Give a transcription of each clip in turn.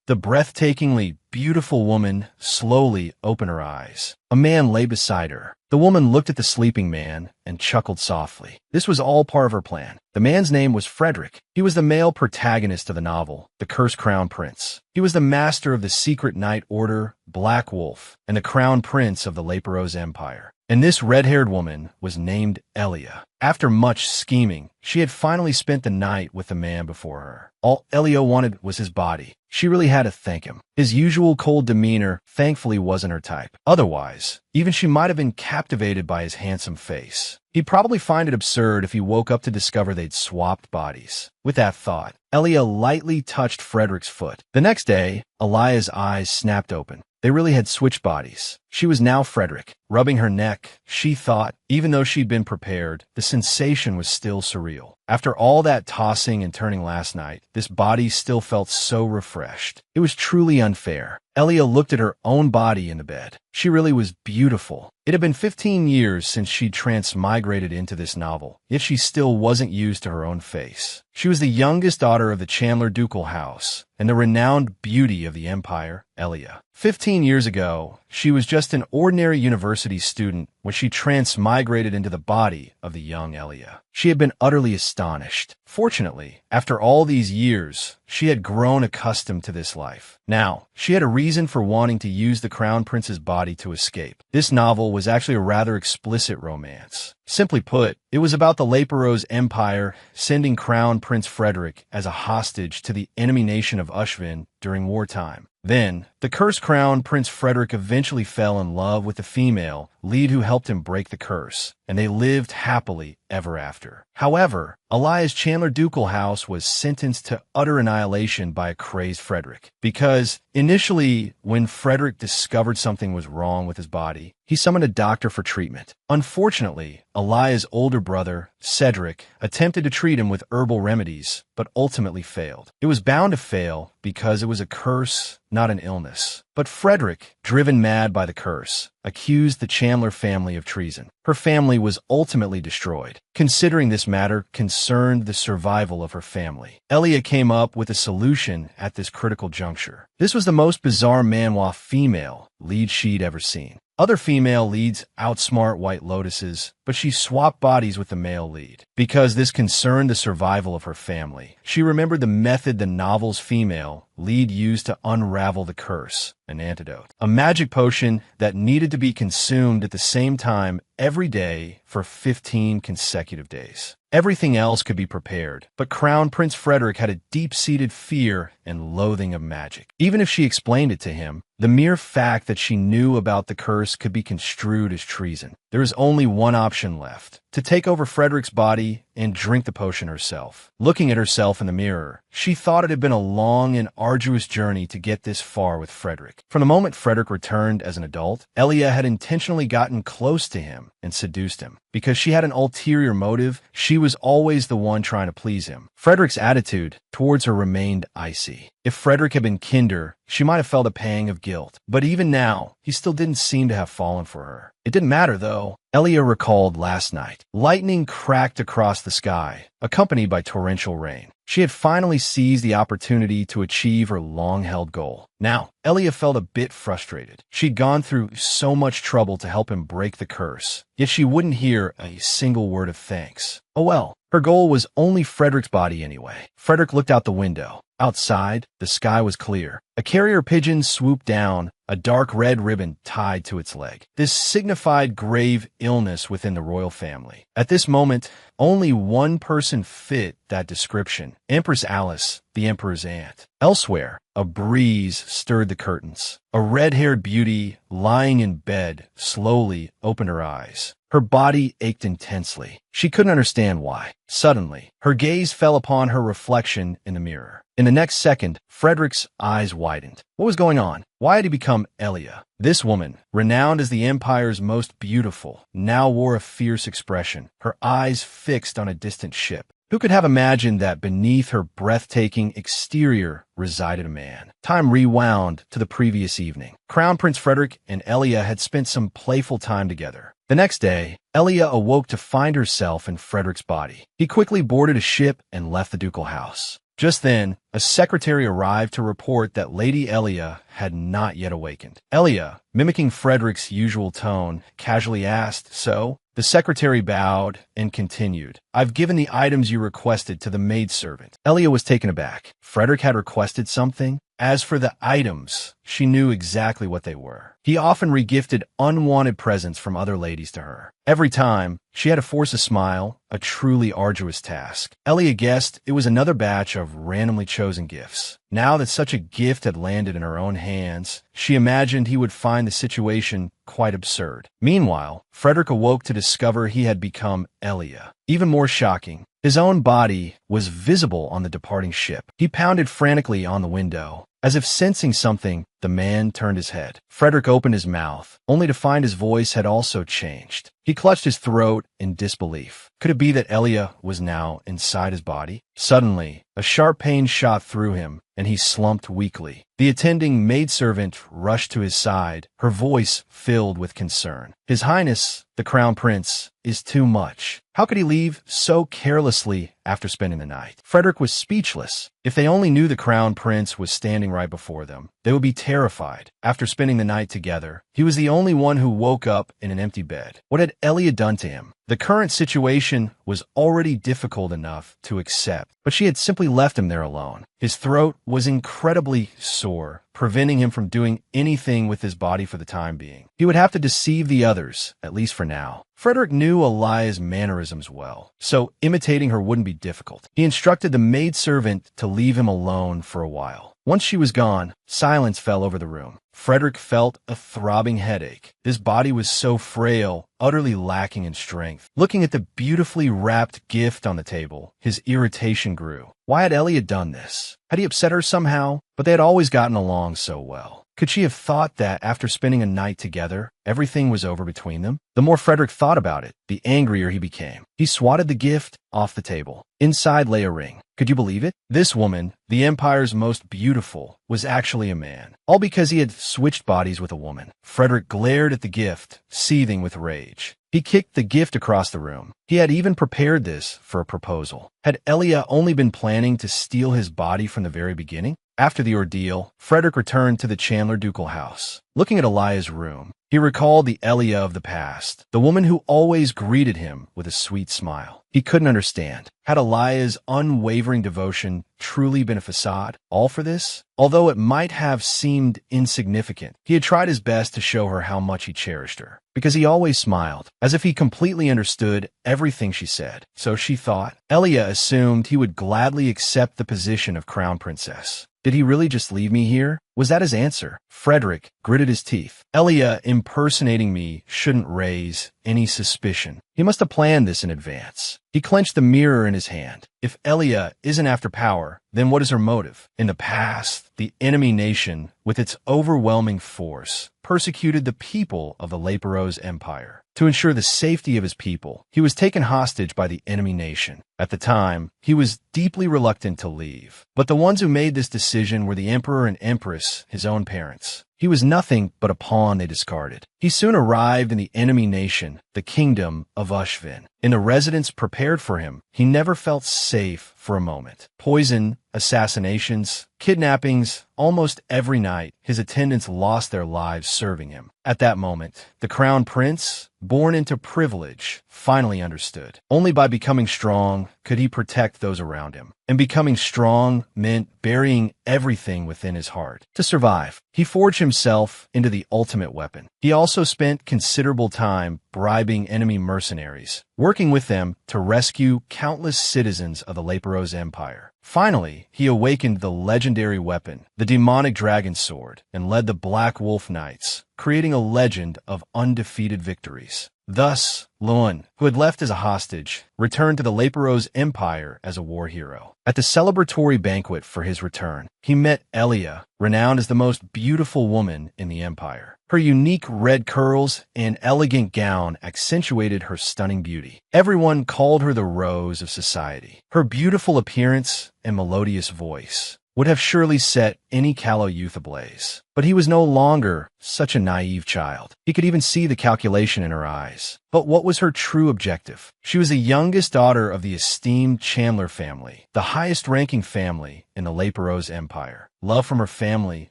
The breathtakingly beautiful woman slowly opened her eyes. A man lay beside her. The woman looked at the sleeping man and chuckled softly. This was all part of her plan. The man's name was Frederick. He was the male protagonist of the novel, The Cursed Crown Prince. He was the master of the secret night order, Black Wolf, and the crown prince of the Leperos Empire. And this red-haired woman was named Elia. After much scheming, she had finally spent the night with the man before her. All Elia wanted was his body. She really had to thank him. His usual cold demeanor thankfully wasn't her type. Otherwise, even she might have been captivated by his handsome face. He'd probably find it absurd if he woke up to discover they'd swapped bodies. With that thought, Elia lightly touched Frederick's foot. The next day, Elia's eyes snapped open. They really had switched bodies. She was now Frederick. Rubbing her neck, she thought, even though she'd been prepared, the sensation was still surreal. After all that tossing and turning last night, this body still felt so refreshed. It was truly unfair. Elia looked at her own body in the bed. She really was beautiful. It had been 15 years since she'd transmigrated into this novel, yet she still wasn't used to her own face. She was the youngest daughter of the Chandler ducal house and the renowned beauty of the empire, Elia. 15 years ago, she was just an ordinary university student when she transmigrated into the body of the young Elia. She had been utterly astonished. Fortunately, after all these years, she had grown accustomed to this life. Now, she had a reason for wanting to use the Crown Prince's body to escape. This novel was actually a rather explicit romance. Simply put, it was about the Leperos Empire sending Crown Prince Frederick as a hostage to the enemy nation of Ushvin during wartime. Then, the cursed Crown Prince Frederick eventually fell in love with the female lead who helped him break the curse, and they lived happily ever after. However, Elia's Chandler ducal house was sentenced to utter annihilation by a crazed Frederick, because initially, when Frederick discovered something was wrong with his body, he summoned a doctor for treatment. Unfortunately, Elia's older brother, Cedric, attempted to treat him with herbal remedies, but ultimately failed. It was bound to fail because it was a curse, not an illness. But Frederick, driven mad by the curse, accused the Chandler family of treason. Her family was ultimately destroyed. Considering this matter concerned the survival of her family, Elia came up with a solution at this critical juncture. This was the most bizarre manhwa female lead she'd ever seen. Other female leads outsmart White Lotuses, but she swapped bodies with the male lead. Because this concerned the survival of her family, she remembered the method the novel's female lead used to unravel the curse, an antidote. A magic potion that needed to be consumed at the same time every day for 15 consecutive days. Everything else could be prepared, but Crown Prince Frederick had a deep-seated fear and loathing of magic. Even if she explained it to him, the mere fact that she knew about the curse could be construed as treason. There was only one option left: to take over Frederick's body and drink the potion herself. Looking at herself in the mirror, she thought it had been a long and arduous journey to get this far with Frederick. From the moment Frederick returned as an adult, Elia had intentionally gotten close to him and seduced him. Because she had an ulterior motive, she was always the one trying to please him. Frederick's attitude towards her remained icy. If Frederick had been kinder, she might have felt a pang of guilt. But even now, he still didn't seem to have fallen for her. It didn't matter, though. Elia recalled last night. Lightning cracked across the sky, accompanied by torrential rain. She had finally seized the opportunity to achieve her long-held goal. Now, Elia felt a bit frustrated. She'd gone through so much trouble to help him break the curse, yet she wouldn't hear a single word of thanks. Oh well, her goal was only Frederick's body anyway. Frederick looked out the window. Outside, the sky was clear. A carrier pigeon swooped down, a dark red ribbon tied to its leg. This signified grave illness within the royal family. At this moment, only one person fit that description: Empress Alice, the emperor's aunt. Elsewhere, a breeze stirred the curtains. A red-haired beauty, lying in bed, slowly opened her eyes. Her body ached intensely. She couldn't understand why. Suddenly, her gaze fell upon her reflection in the mirror. In the next second, Frederick's eyes widened. What was going on? Why had he become Elia? This woman, renowned as the Empire's most beautiful, now wore a fierce expression, her eyes fixed on a distant ship. Who could have imagined that beneath her breathtaking exterior resided a man? Time rewound to the previous evening. Crown Prince Frederick and Elia had spent some playful time together. The next day, Elia awoke to find herself in Frederick's body. He quickly boarded a ship and left the ducal house. Just then, a secretary arrived to report that Lady Elia had not yet awakened. Elia, mimicking Frederick's usual tone, casually asked, "So?" The secretary bowed and continued, "I've given the items you requested to the maidservant." Elia was taken aback. Frederick had requested something? As for the items, she knew exactly what they were. He often regifted unwanted presents from other ladies to her. Every time, she had to force a smile, a truly arduous task. Elia guessed it was another batch of randomly chosen gifts. Now that such a gift had landed in her own hands, she imagined he would find the situation quite absurd. Meanwhile, Frederick awoke to discover he had become Elia. Even more shocking, his own body was visible on the departing ship. He pounded frantically on the window. As if sensing something, the man turned his head. Frederick opened his mouth, only to find his voice had also changed. He clutched his throat in disbelief. Could it be that Elia was now inside his body? Suddenly, a sharp pain shot through him, and he slumped weakly. The attending maidservant rushed to his side, her voice filled with concern. "His Highness, the Crown Prince, is too much. How could he leave so carelessly after spending the night?" Frederick was speechless. If they only knew the Crown Prince was standing right before them, they would be terrified. After spending the night together, he was the only one who woke up in an empty bed. What had Elia done to him? The current situation was already difficult enough to accept, but she had simply left him there alone. His throat was incredibly sore, preventing him from doing anything with his body for the time being. He would have to deceive the others, at least for now. Frederick knew Elia's mannerisms well, so imitating her wouldn't be difficult. He instructed the maidservant to leave him alone for a while. Once she was gone, silence fell over the room. Frederick felt a throbbing headache. His body was so frail, utterly lacking in strength. Looking at the beautifully wrapped gift on the table, his irritation grew. Why had Elia done this? Had he upset her somehow? But they had always gotten along so well. Could she have thought that after spending a night together, everything was over between them? The more Frederick thought about it, the angrier he became. He swatted the gift off the table. Inside lay a ring. Could you believe it? This woman, the Empire's most beautiful, was actually a man. All because he had switched bodies with a woman. Frederick glared at the gift, seething with rage. He kicked the gift across the room. He had even prepared this for a proposal. Had Elia only been planning to steal his body from the very beginning? After the ordeal, Frederick returned to the Chandler ducal house. Looking at Elia's room, he recalled the Elia of the past, the woman who always greeted him with a sweet smile. He couldn't understand. Had Elia's unwavering devotion truly been a facade? All for this? Although it might have seemed insignificant, he had tried his best to show her how much he cherished her. Because he always smiled, as if he completely understood everything she said. So she thought. Elia assumed he would gladly accept the position of crown princess. Did he really just leave me here? Was that his answer? Frederick gritted his teeth. Elia impersonating me shouldn't raise any suspicion. He must have planned this in advance. He clenched the mirror in his hand. If Elia isn't after power, then what is her motive? In the past, the enemy nation, with its overwhelming force, persecuted the people of the Leperos Empire. To ensure the safety of his people, he was taken hostage by the enemy nation. At the time, he was deeply reluctant to leave. But the ones who made this decision were the emperor and empress, his own parents. He was nothing but a pawn they discarded. He soon arrived in the enemy nation, the kingdom of Ushvin. In the residence prepared for him, he never felt safe for a moment. Poison, assassinations, kidnappings, almost every night, his attendants lost their lives serving him. At that moment, the crown prince, born into privilege, finally understood. Only by becoming strong could he protect those around him. And becoming strong meant burying everything within his heart. To survive, he forged himself into the ultimate weapon. He also spent considerable time bribing enemy mercenaries, working with them to rescue countless citizens of the Leperos Empire. Finally, he awakened the legendary weapon, the demonic dragon sword, and led the Black Wolf Knights, creating a legend of undefeated victories. Thus, Luan, who had left as a hostage, returned to the Leperos Empire as a war hero. At the celebratory banquet for his return, he met Elia, renowned as the most beautiful woman in the empire. Her unique red curls and elegant gown accentuated her stunning beauty. Everyone called her the rose of society. Her beautiful appearance and melodious voice would have surely set any callow youth ablaze. But he was no longer such a naive child. He could even see the calculation in her eyes. But what was her true objective? She was the youngest daughter of the esteemed Chandler family, the highest-ranking family in the Leperos Empire. Love from her family,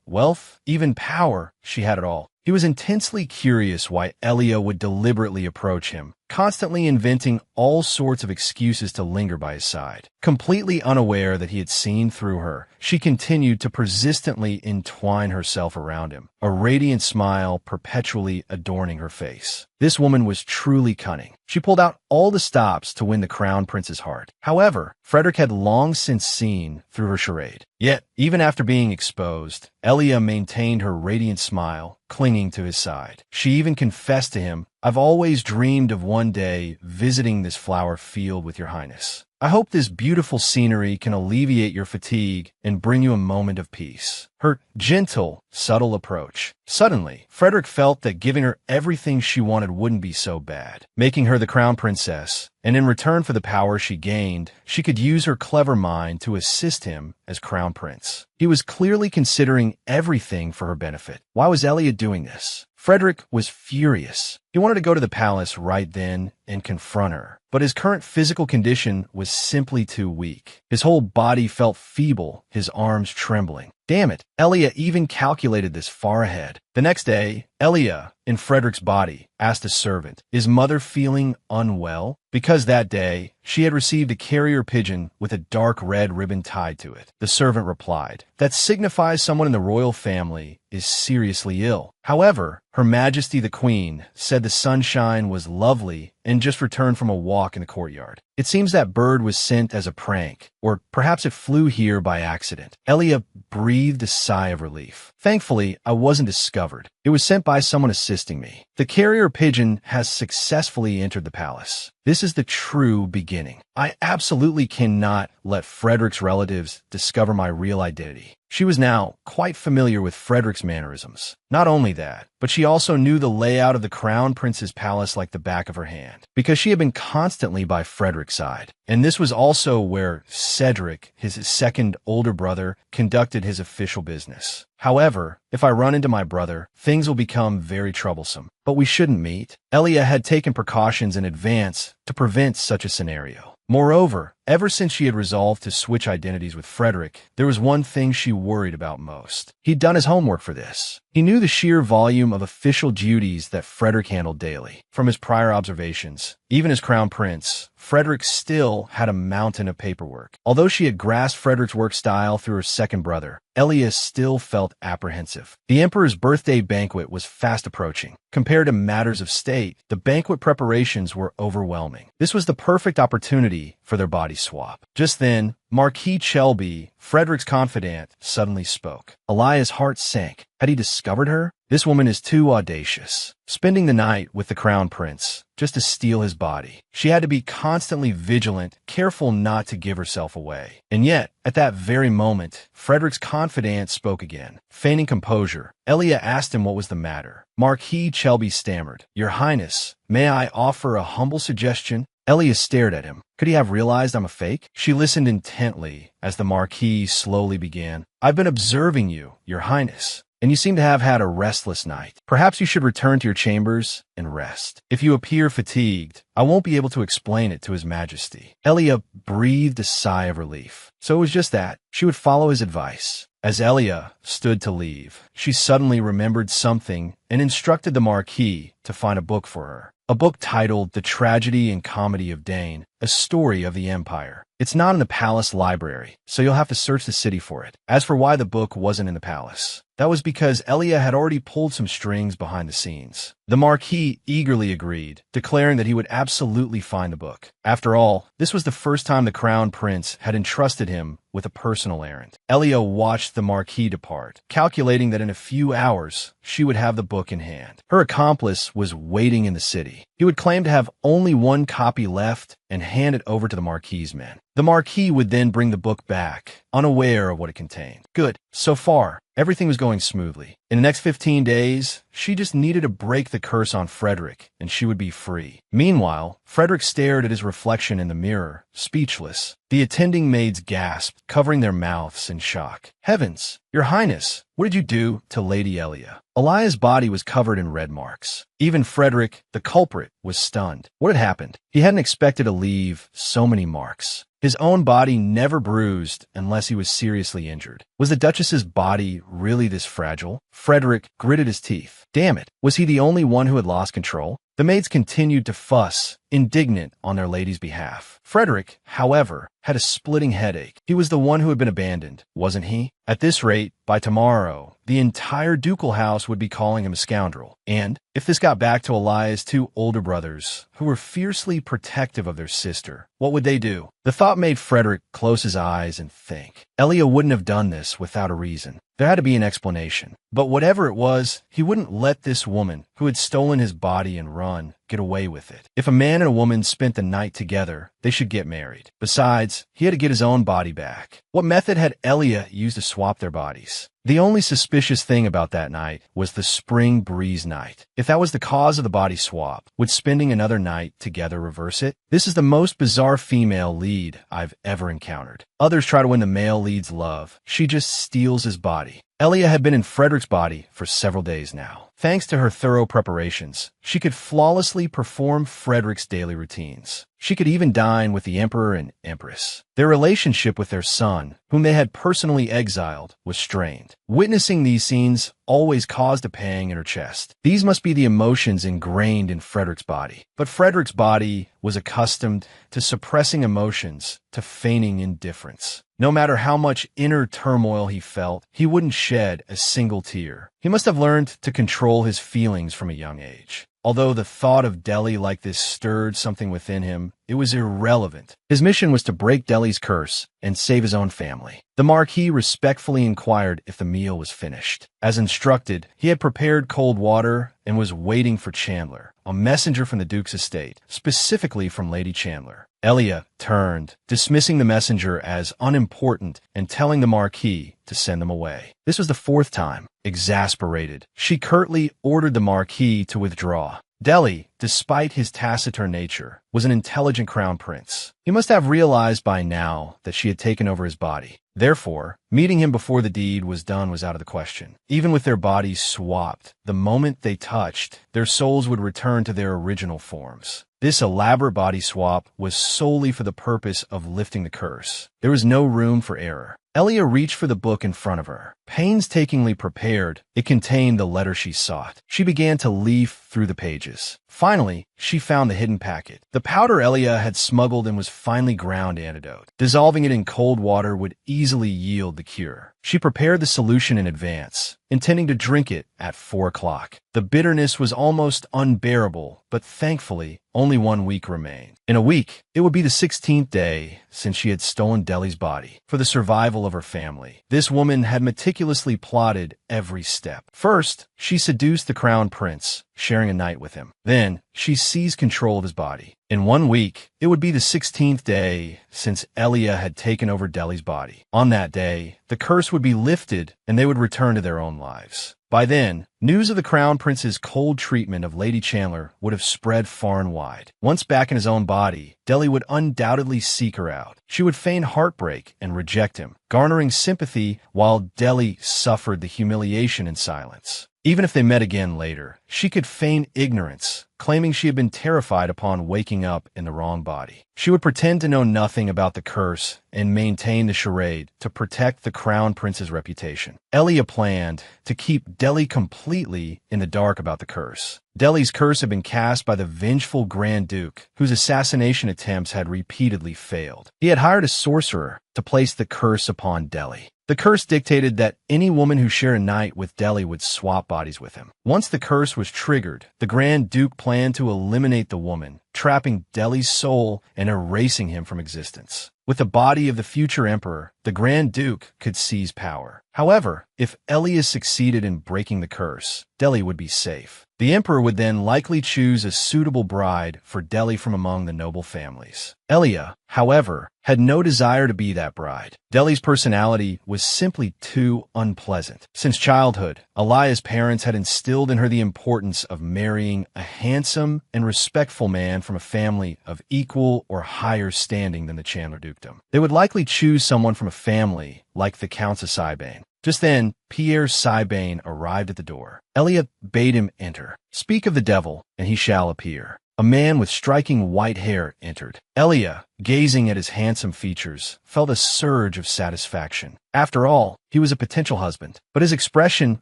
wealth, even power, she had it all. He was intensely curious why Elia would deliberately approach him, constantly inventing all sorts of excuses to linger by his side. Completely unaware that he had seen through her, she continued to persistently entwine herself around him, a radiant smile perpetually adorning her face. This woman was truly cunning. She pulled out all the stops to win the crown prince's heart. However, Frederick had long since seen through her charade. Yet, even after being exposed, Elia maintained her radiant smile, clinging to his side. She even confessed to him, "I've always dreamed of one day visiting this flower field with your highness. I hope this beautiful scenery can alleviate your fatigue and bring you a moment of peace." Her gentle, subtle approach. Suddenly, Frederick felt that giving her everything she wanted wouldn't be so bad. Making her the crown princess, and in return for the power she gained, she could use her clever mind to assist him as crown prince. He was clearly considering everything for her benefit. Why was Elliot doing this? Frederick was furious. He wanted to go to the palace right then and confront her, but his current physical condition was simply too weak. His whole body felt feeble, his arms trembling. Damn it, Elia even calculated this far ahead. The next day, Elia, in Frederick's body, asked a servant, "Is mother feeling unwell?" Because that day, she had received a carrier pigeon with a dark red ribbon tied to it. The servant replied, "That signifies someone in the royal family is seriously ill." However, Her Majesty the Queen said the sunshine was lovely and just returned from a walk in the courtyard. It seems that bird was sent as a prank, or perhaps it flew here by accident. Elia breathed a sigh of relief. Thankfully, I wasn't discovered. It was sent by someone assisting me. The carrier pigeon has successfully entered the palace. This is the true beginning. I absolutely cannot let Frederick's relatives discover my real identity. She was now quite familiar with Frederick's mannerisms. Not only that, but she also knew the layout of the crown prince's palace like the back of her hand, because she had been constantly by Frederick's side. And this was also where Cedric, his second older brother, conducted his official business. However, if I run into my brother, things will become very troublesome. But we shouldn't meet. Elia had taken precautions in advance to prevent such a scenario. Moreover, ever since she had resolved to switch identities with Frederick, there was one thing she worried about most. He'd done his homework for this. He knew the sheer volume of official duties that Frederick handled daily. From his prior observations, even as crown prince, Frederick still had a mountain of paperwork. Although she had grasped Frederick's work style through her second brother, Elia still felt apprehensive. The emperor's birthday banquet was fast approaching. Compared to matters of state, the banquet preparations were overwhelming. This was the perfect opportunity for their body swap. Just then, Marquis Shelby, Frederick's confidant, suddenly spoke. Elia's heart sank. Had he discovered her? This woman is too audacious. Spending the night with the crown prince, just to steal his body. She had to be constantly vigilant, careful not to give herself away. And yet, at that very moment, Frederick's confidant spoke again. Feigning composure, Elia asked him what was the matter. Marquis Shelby stammered, "Your Highness, may I offer a humble suggestion?" Elia stared at him. Could he have realized I'm a fake? She listened intently as the Marquis slowly began. "I've been observing you, Your Highness, and you seem to have had a restless night. Perhaps you should return to your chambers and rest. If you appear fatigued, I won't be able to explain it to His Majesty." Elia breathed a sigh of relief. So it was just that. She would follow his advice. As Elia stood to leave, she suddenly remembered something and instructed the Marquis to find a book for her. A book titled The Tragedy and Comedy of Dane, a story of the Empire. It's not in the palace library, so you'll have to search the city for it. As for why the book wasn't in the palace, that was because Elia had already pulled some strings behind the scenes. The Marquis eagerly agreed, declaring that he would absolutely find the book. After all, this was the first time the Crown Prince had entrusted him with a personal errand. Elia watched the Marquis depart, calculating that in a few hours, she would have the book in hand. Her accomplice was waiting in the city. He would claim to have only one copy left and hand it over to the Marquis's men. The Marquis would then bring the book back, unaware of what it contained. Good. So far, everything was going smoothly. In the next 15 days, she just needed to break the curse on Frederick, and she would be free. Meanwhile, Frederick stared at his reflection in the mirror, speechless. The attending maids gasped, covering their mouths in shock. "Heavens, Your Highness, what did you do to Lady Elia?" Elia's body was covered in red marks. Even Frederick, the culprit, was stunned. What had happened? He hadn't expected to leave so many marks. His own body never bruised unless he was seriously injured. Was the Duchess's body really this fragile? Frederick gritted his teeth. Damn it, was he the only one who had lost control? The maids continued to fuss, indignant on their lady's behalf. Frederick, however, had a splitting headache. He was the one who had been abandoned, wasn't he? At this rate, by tomorrow, the entire ducal house would be calling him a scoundrel. And if this got back to Elia's two older brothers, who were fiercely protective of their sister, what would they do? The thought made Frederick close his eyes and think. Elia wouldn't have done this without a reason. There had to be an explanation. But whatever it was, he wouldn't let this woman, who had stolen his body and run, get away with it. If a man and a woman spent the night together, they should get married. Besides, he had to get his own body back. What method had Elia used to swap their bodies? The only suspicious thing about that night was the spring breeze night. If that was the cause of the body swap, would spending another night together reverse it? This is the most bizarre female lead I've ever encountered. Others try to win the male lead's love. She just steals his body. Elia had been in Frederick's body for several days now. Thanks to her thorough preparations, she could flawlessly perform Frederick's daily routines. She could even dine with the Emperor and Empress. Their relationship with their son, whom they had personally exiled, was strained. Witnessing these scenes always caused a pang in her chest. These must be the emotions ingrained in Frederick's body. But Frederick's body was accustomed to suppressing emotions, to feigning indifference. No matter how much inner turmoil he felt, he wouldn't shed a single tear. He must have learned to control his feelings from a young age. Although the thought of Delhi like this stirred something within him, it was irrelevant. His mission was to break Delhi's curse and save his own family. The Marquis respectfully inquired if the meal was finished. As instructed, he had prepared cold water and was waiting for Chandler, a messenger from the Duke's estate, specifically from Lady Chandler. Elia turned, dismissing the messenger as unimportant and telling the Marquis to send them away. This was the fourth time. Exasperated, she curtly ordered the Marquis to withdraw. Delhi, despite his taciturn nature, was an intelligent crown prince. He must have realized by now that she had taken over his body. Therefore, meeting him before the deed was done was out of the question. Even with their bodies swapped, the moment they touched, their souls would return to their original forms. This elaborate body swap was solely for the purpose of lifting the curse. There was no room for error. Elia reached for the book in front of her. Painstakingly prepared, it contained the letter she sought. She began to leaf through the pages. Finally, she found the hidden packet. The powder Elia had smuggled and was finely ground antidote. Dissolving it in cold water would easily yield the cure. She prepared the solution in advance, intending to drink it at 4 o'clock. The bitterness was almost unbearable, but thankfully, only 1 week remained. In a week, it would be the 16th day since she had stolen Delhi's body for the survival of her family. This woman had meticulously plotted every step. First, she seduced the crown prince, sharing a night with him. Then, she seized control of his body. In 1 week, it would be the 16th day since Elia had taken over Delhi's body. On that day, the curse would be lifted and they would return to their own lives. By then, news of the crown prince's cold treatment of Lady Chandler would have spread far and wide. Once back in his own body, Delhi would undoubtedly seek her out. She would feign heartbreak and reject him, garnering sympathy while Delhi suffered the humiliation in silence. Even if they met again later, she could feign ignorance, claiming she had been terrified upon waking up in the wrong body. She would pretend to know nothing about the curse and maintain the charade to protect the crown prince's reputation. Elia planned to keep Delhi completely in the dark about the curse. Delhi's curse had been cast by the vengeful Grand Duke, whose assassination attempts had repeatedly failed. He had hired a sorcerer to place the curse upon Delhi. The curse dictated that any woman who shared a night with Delhi would swap bodies with him. Once the curse was triggered, the Grand Duke planned to eliminate the woman, trapping Delhi's soul and erasing him from existence. With the body of the future emperor, the Grand Duke could seize power. However, if Elia succeeded in breaking the curse, Delhi would be safe. The emperor would then likely choose a suitable bride for Delhi from among the noble families. Elia, however, had no desire to be that bride. Delhi's personality was simply too unpleasant. Since childhood, Elia's parents had instilled in her the importance of marrying a handsome and respectful man from a family of equal or higher standing than the Chandler dukedom. They would likely choose someone from a family like the Counts of Sibane. Just then, Pierre Sibane arrived at the door. Elia bade him enter. "Speak of the devil, and he shall appear." A man with striking white hair entered. Elia, gazing at his handsome features, felt a surge of satisfaction. After all, he was a potential husband, but his expression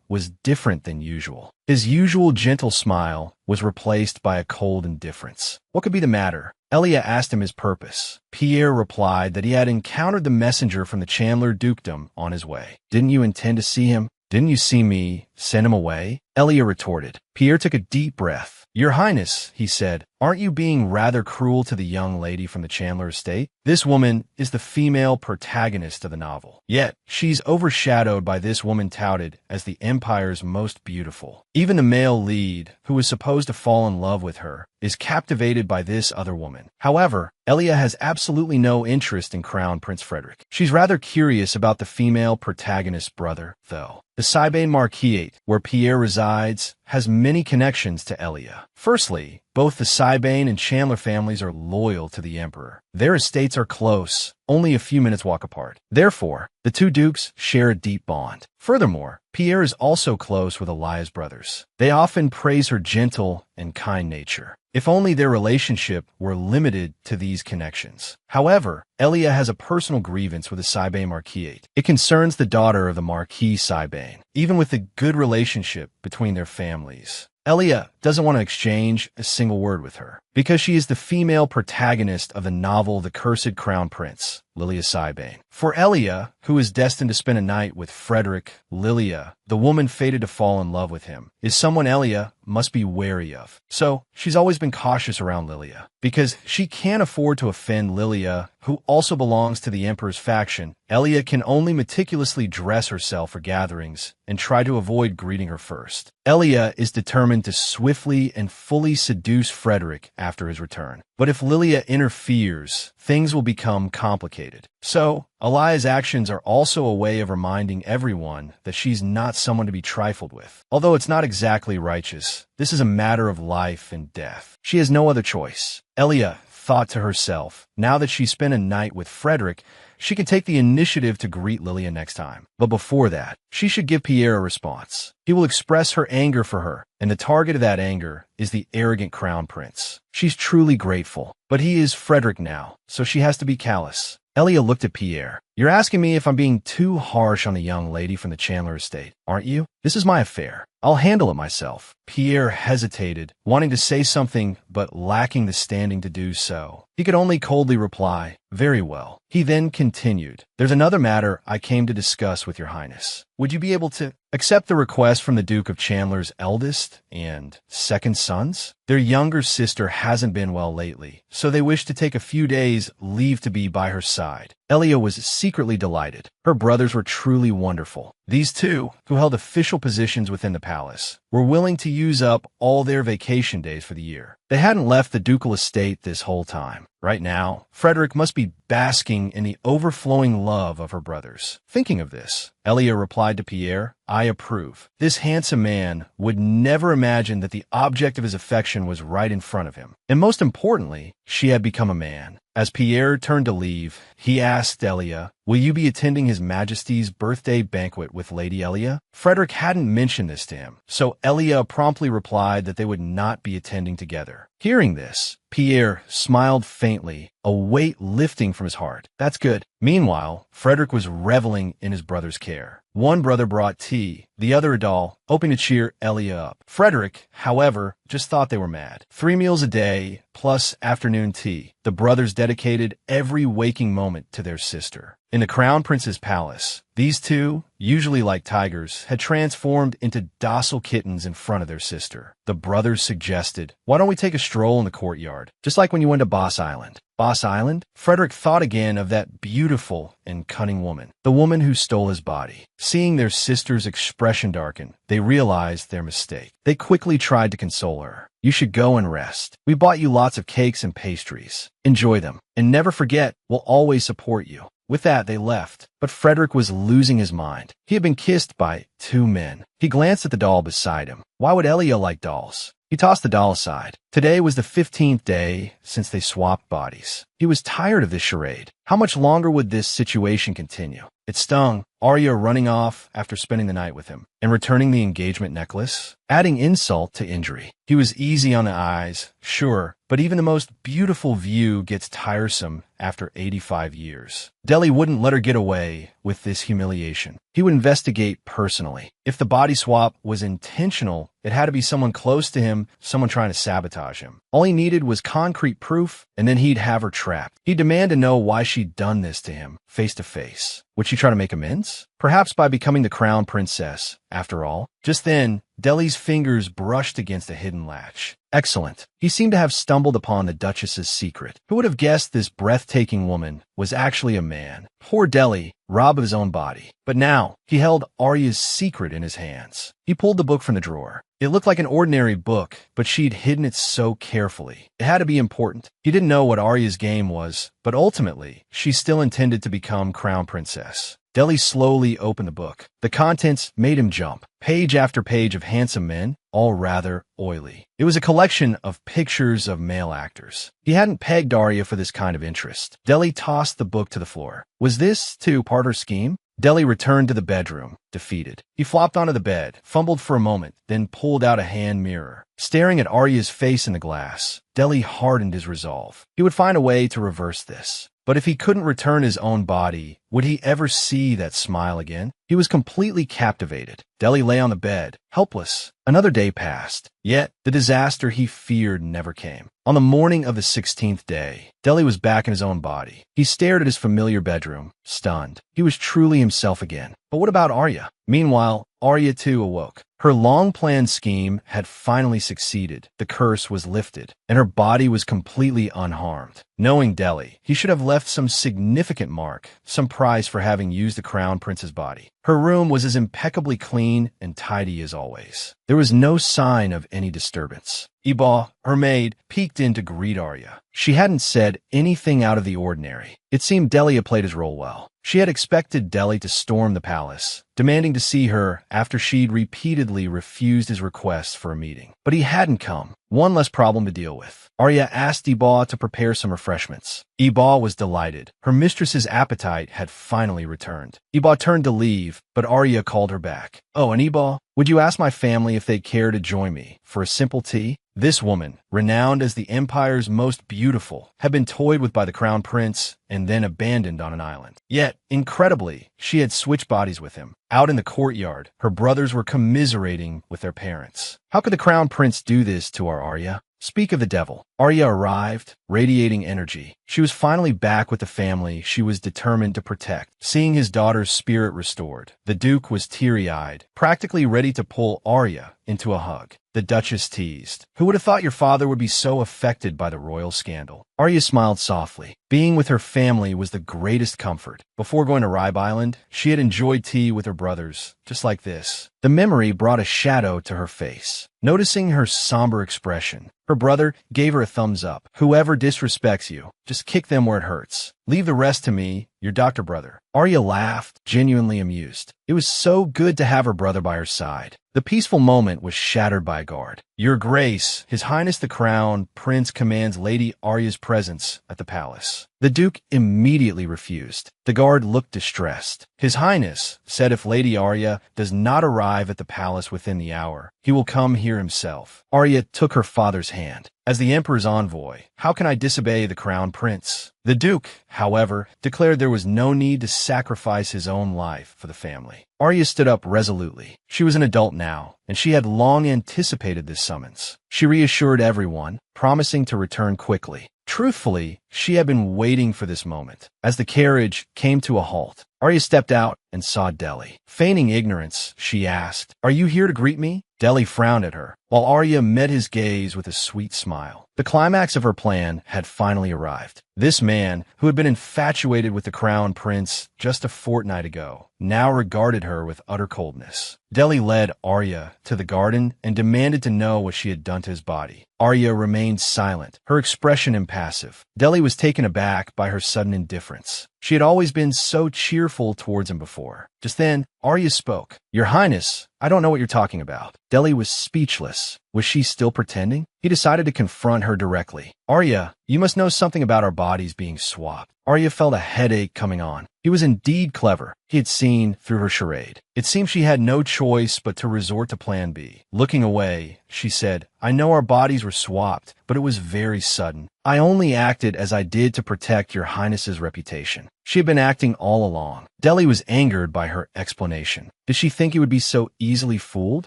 was different than usual. His usual gentle smile was replaced by a cold indifference. What could be the matter? Elia asked him his purpose. Pierre replied that he had encountered the messenger from the Chandler dukedom on his way. "Didn't you intend to see him? Didn't you see me send him away?" Elia retorted. Pierre took a deep breath. "Your Highness," he said, "aren't you being rather cruel to the young lady from the Chandler estate? This woman is the female protagonist of the novel. Yet, she's overshadowed by this woman touted as the Empire's most beautiful. Even the male lead, who is supposed to fall in love with her, is captivated by this other woman." However, Elia has absolutely no interest in Crown Prince Frederick. She's rather curious about the female protagonist's brother, though. The Sibane Marquisate, where Pierre resides, has many connections to Elia. Firstly, both the Sibane and Chandler families are loyal to the emperor. Their estates are close, only a few minutes walk apart. Therefore, the two dukes share a deep bond. Furthermore, Pierre is also close with Elia's brothers. They often praise her gentle and kind nature. If only their relationship were limited to these connections. However, Elia has a personal grievance with the Sibane Marquisate. It concerns the daughter of the Marquis Sibane, even with the good relationship between their families. Elia doesn't want to exchange a single word with her, because she is the female protagonist of the novel The Cursed Crown Prince, Lilia Sibane. For Elia, who is destined to spend a night with Frederick, Lilia, the woman fated to fall in love with him, is someone Elia must be wary of. So, she's always been cautious around Lilia, because she can't afford to offend Lilia, who also belongs to the Emperor's faction. Elia can only meticulously dress herself for gatherings and try to avoid greeting her first. Elia is determined to swiftly and fully seduce Frederick after his return. But if Lilia interferes, things will become complicated. So, Elia's actions are also a way of reminding everyone that she's not someone to be trifled with. Although it's not exactly righteous, this is a matter of life and death. She has no other choice. Elia thought to herself, now that she spent a night with Frederick, she can take the initiative to greet Lilia next time. But before that, she should give Pierre a response. He will express her anger for her, and the target of that anger is the arrogant crown prince. She's truly grateful, but he is Frederick now, so she has to be callous. Elia looked at Pierre. "You're asking me if I'm being too harsh on the young lady from the Chandler estate, aren't you? This is my affair. I'll handle it myself." Pierre hesitated, wanting to say something but lacking the standing to do so. He could only coldly reply, "Very well." He then continued, "There's another matter I came to discuss with your Highness. Would you be able to accept the request from the Duke of Chandler's eldest and second sons? Their younger sister hasn't been well lately, so they wish to take a few days leave to be by her side." Elia was secretly delighted. Her brothers were truly wonderful. These two, who held official positions within the palace, were willing to use up all their vacation days for the year. They hadn't left the ducal estate this whole time. Right now, Frederick must be basking in the overflowing love of her brothers. Thinking of this, Elia replied to Pierre, "I approve." This handsome man would never imagine that the object of his affection was right in front of him. And most importantly, she had become a man. As Pierre turned to leave, he asked Elia, "Will you be attending His Majesty's birthday banquet with Lady Elia?" Frederick hadn't mentioned this to him, so Elia promptly replied that they would not be attending together. Hearing this, Pierre smiled faintly, a weight lifting from his heart. That's good. Meanwhile, Frederick was reveling in his brother's care. One brother brought tea, the other a doll, hoping to cheer Elia up. Frederick, however, just thought they were mad. 3 meals a day, plus afternoon tea. The brothers dedicated every waking moment to their sister. In the Crown Prince's palace, these two, usually like tigers, had transformed into docile kittens in front of their sister. The brothers suggested, "Why don't we take a stroll in the courtyard, just like when you went to Boss Island?" Boss Island? Frederick thought again of that beautiful and cunning woman, the woman who stole his body. Seeing their sister's expression darken, they realized their mistake. They quickly tried to console her. "You should go and rest. We bought you lots of cakes and pastries. Enjoy them. And never forget, we'll always support you." With that, they left. But Frederick was losing his mind. He had been kissed by two men. He glanced at the doll beside him. Why would Elio like dolls? He tossed the doll aside. Today was the 15th day since they swapped bodies. He was tired of this charade. How much longer would this situation continue? It stung. Arya running off after spending the night with him and returning the engagement necklace, adding insult to injury. He was easy on the eyes, sure, but even the most beautiful view gets tiresome after 85 years. Deli wouldn't let her get away with this humiliation. He would investigate personally. If the body swap was intentional, it had to be someone close to him, someone trying to sabotage him. All he needed was concrete proof, and then he'd have her trapped. He'd demand to know why she'd done this to him, face to face. Would she try to make amends? Perhaps by becoming the crown princess, after all. Just then, Deli's fingers brushed against a hidden latch. Excellent. He seemed to have stumbled upon the Duchess's secret. Who would have guessed this breathtaking woman was actually a man? Poor Deli, robbed of his own body. But now, he held Arya's secret in his hands. He pulled the book from the drawer. It looked like an ordinary book, but she'd hidden it so carefully. It had to be important. He didn't know what Arya's game was, but ultimately, she still intended to become crown princess. Deli slowly opened the book. The contents made him jump. Page after page of handsome men, all rather oily. It was a collection of pictures of male actors. He hadn't pegged Arya for this kind of interest. Deli tossed the book to the floor. Was this, too, part of her scheme? Deli returned to the bedroom, defeated. He flopped onto the bed, fumbled for a moment, then pulled out a hand mirror. Staring at Arya's face in the glass, Deli hardened his resolve. He would find a way to reverse this. But if he couldn't return his own body, would he ever see that smile again? He was completely captivated. Deli lay on the bed, helpless. Another day passed. Yet, the disaster he feared never came. On the morning of the 16th day, Deli was back in his own body. He stared at his familiar bedroom, stunned. He was truly himself again. But what about Arya? Meanwhile, Arya too awoke. Her long-planned scheme had finally succeeded. The curse was lifted, and her body was completely unharmed. Knowing Deli, he should have left some significant mark, some prize for having used the crown prince's body. Her room was as impeccably clean and tidy as always. There was no sign of any disturbance. Iba, her maid, peeked in to greet Arya. She hadn't said anything out of the ordinary. It seemed Deli had played his role well. She had expected Deli to storm the palace, demanding to see her after she'd repeatedly refused his request for a meeting. But he hadn't come. One less problem to deal with. Arya asked Iba to prepare some refreshments. Iba was delighted. Her mistress's appetite had finally returned. Iba turned to leave, but Arya called her back. "Oh, and Iba, would you ask my family if they'd care to join me for a simple tea?" This woman, renowned as the empire's most beautiful, had been toyed with by the crown prince and then abandoned on an island. Yet, incredibly, she had switched bodies with him. Out in the courtyard, her brothers were commiserating with their parents. How could the crown prince do this to our Arya? Speak of the devil. Arya arrived, radiating energy. She was finally back with the family she was determined to protect. Seeing his daughter's spirit restored, the Duke was teary-eyed, practically ready to pull Arya into a hug. The Duchess teased. "Who would have thought your father would be so affected by the royal scandal?" Arya smiled softly. Being with her family was the greatest comfort. Before going to Ribe Island, she had enjoyed tea with her brothers, just like this. The memory brought a shadow to her face. Noticing her somber expression, her brother gave her a thumbs up. "Whoever disrespects you, just kick them where it hurts. Leave the rest to me, your doctor brother." Arya laughed, genuinely amused. It was so good to have her brother by her side. The peaceful moment was shattered by a guard. "Your Grace, His Highness the Crown Prince commands Lady Arya's presence at the palace." The Duke immediately refused. The guard looked distressed. "His Highness said if Lady Arya does not arrive at the palace within the hour, he will come here himself." Arya took her father's hand. "As the Emperor's envoy, how can I disobey the Crown Prince?" The Duke, however, declared there was no need to sacrifice his own life for the family. Arya stood up resolutely. She was an adult now, and she had long anticipated this summons. She reassured everyone, promising to return quickly. Truthfully, she had been waiting for this moment. As the carriage came to a halt, Arya stepped out and saw Deli. Feigning ignorance, she asked, "Are you here to greet me?" Deli frowned at her, while Arya met his gaze with a sweet smile. The climax of her plan had finally arrived. This man, who had been infatuated with the crown prince just a fortnight ago, now regarded her with utter coldness. Deli led Arya to the garden and demanded to know what she had done to his body. Arya remained silent, her expression impassive. Deli was taken aback by her sudden indifference. She had always been so cheerful towards him before. Just then, Arya spoke. "Your Highness, I don't know what you're talking about." Deli was speechless. Was she still pretending? He decided to confront her directly. "Arya, you must know something about our bodies being swapped." Arya felt a headache coming on. He was indeed clever. He had seen through her charade. It seemed she had no choice but to resort to plan B. Looking away, she said, "I know our bodies were swapped, but it was very sudden. I only acted as I did to protect your Highness's reputation." She had been acting all along. Deli was angered by her explanation. Did she think he would be so easily fooled?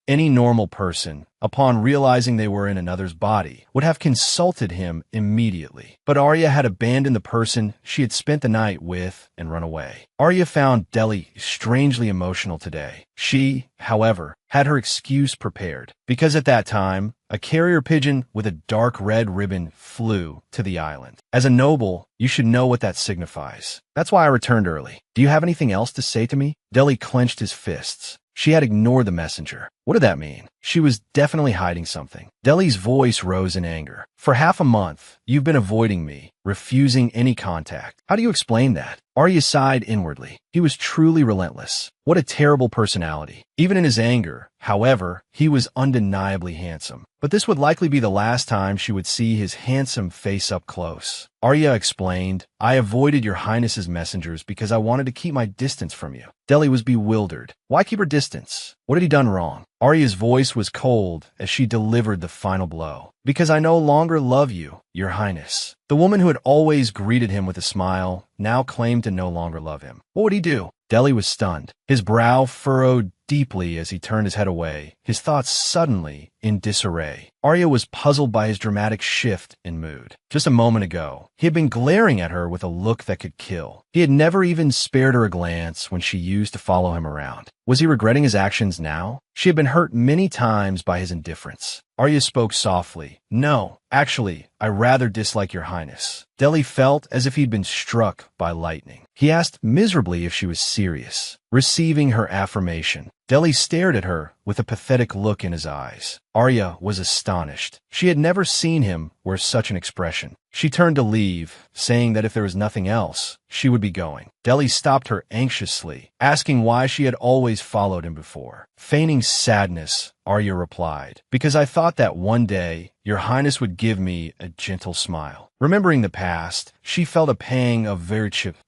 Any normal person, upon realizing they were in another's body, would have consulted him immediately. But Arya had abandoned the person she had spent the night with and run away. Arya found Deli strangely emotional today. She, however, had her excuse prepared, because at that time, a carrier pigeon with a dark red ribbon flew to the island. As a noble, you should know what that signifies. That's why I returned early. Do you have anything else to say to me? Deli clenched his fists. She had ignored the messenger. What did that mean? She was definitely hiding something. Deli's voice rose in anger. "For half a month, you've been avoiding me, refusing any contact. How do you explain that?" Arya sighed inwardly. He was truly relentless. What a terrible personality. Even in his anger, however, he was undeniably handsome. But this would likely be the last time she would see his handsome face up close. Arya explained, "I avoided your Highness's messengers because I wanted to keep my distance from you." Deli was bewildered. Why keep her distance? What had he done wrong? Arya's voice was cold as she delivered the final blow. "Because I no longer love you, your Highness." The woman who had always greeted him with a smile now claimed to no longer love him. What would he do? Deli was stunned. His brow furrowed deeply as he turned his head away, his thoughts suddenly in disarray. Arya was puzzled by his dramatic shift in mood. Just a moment ago, he had been glaring at her with a look that could kill. He had never even spared her a glance when she used to follow him around. Was he regretting his actions now? She had been hurt many times by his indifference. Arya spoke softly. "No, actually, I rather dislike your Highness." Deli felt as if he'd been struck by lightning. He asked miserably if she was serious. Receiving her affirmation, Deli stared at her with a pathetic look in his eyes. Arya was astonished. She had never seen him wear such an expression. She turned to leave, saying that if there was nothing else, she would be going. Deli stopped her anxiously, asking why she had always followed him before. Feigning sadness, Arya replied, "Because I thought that one day your Highness would give me a gentle smile." Remembering the past, she felt a pang of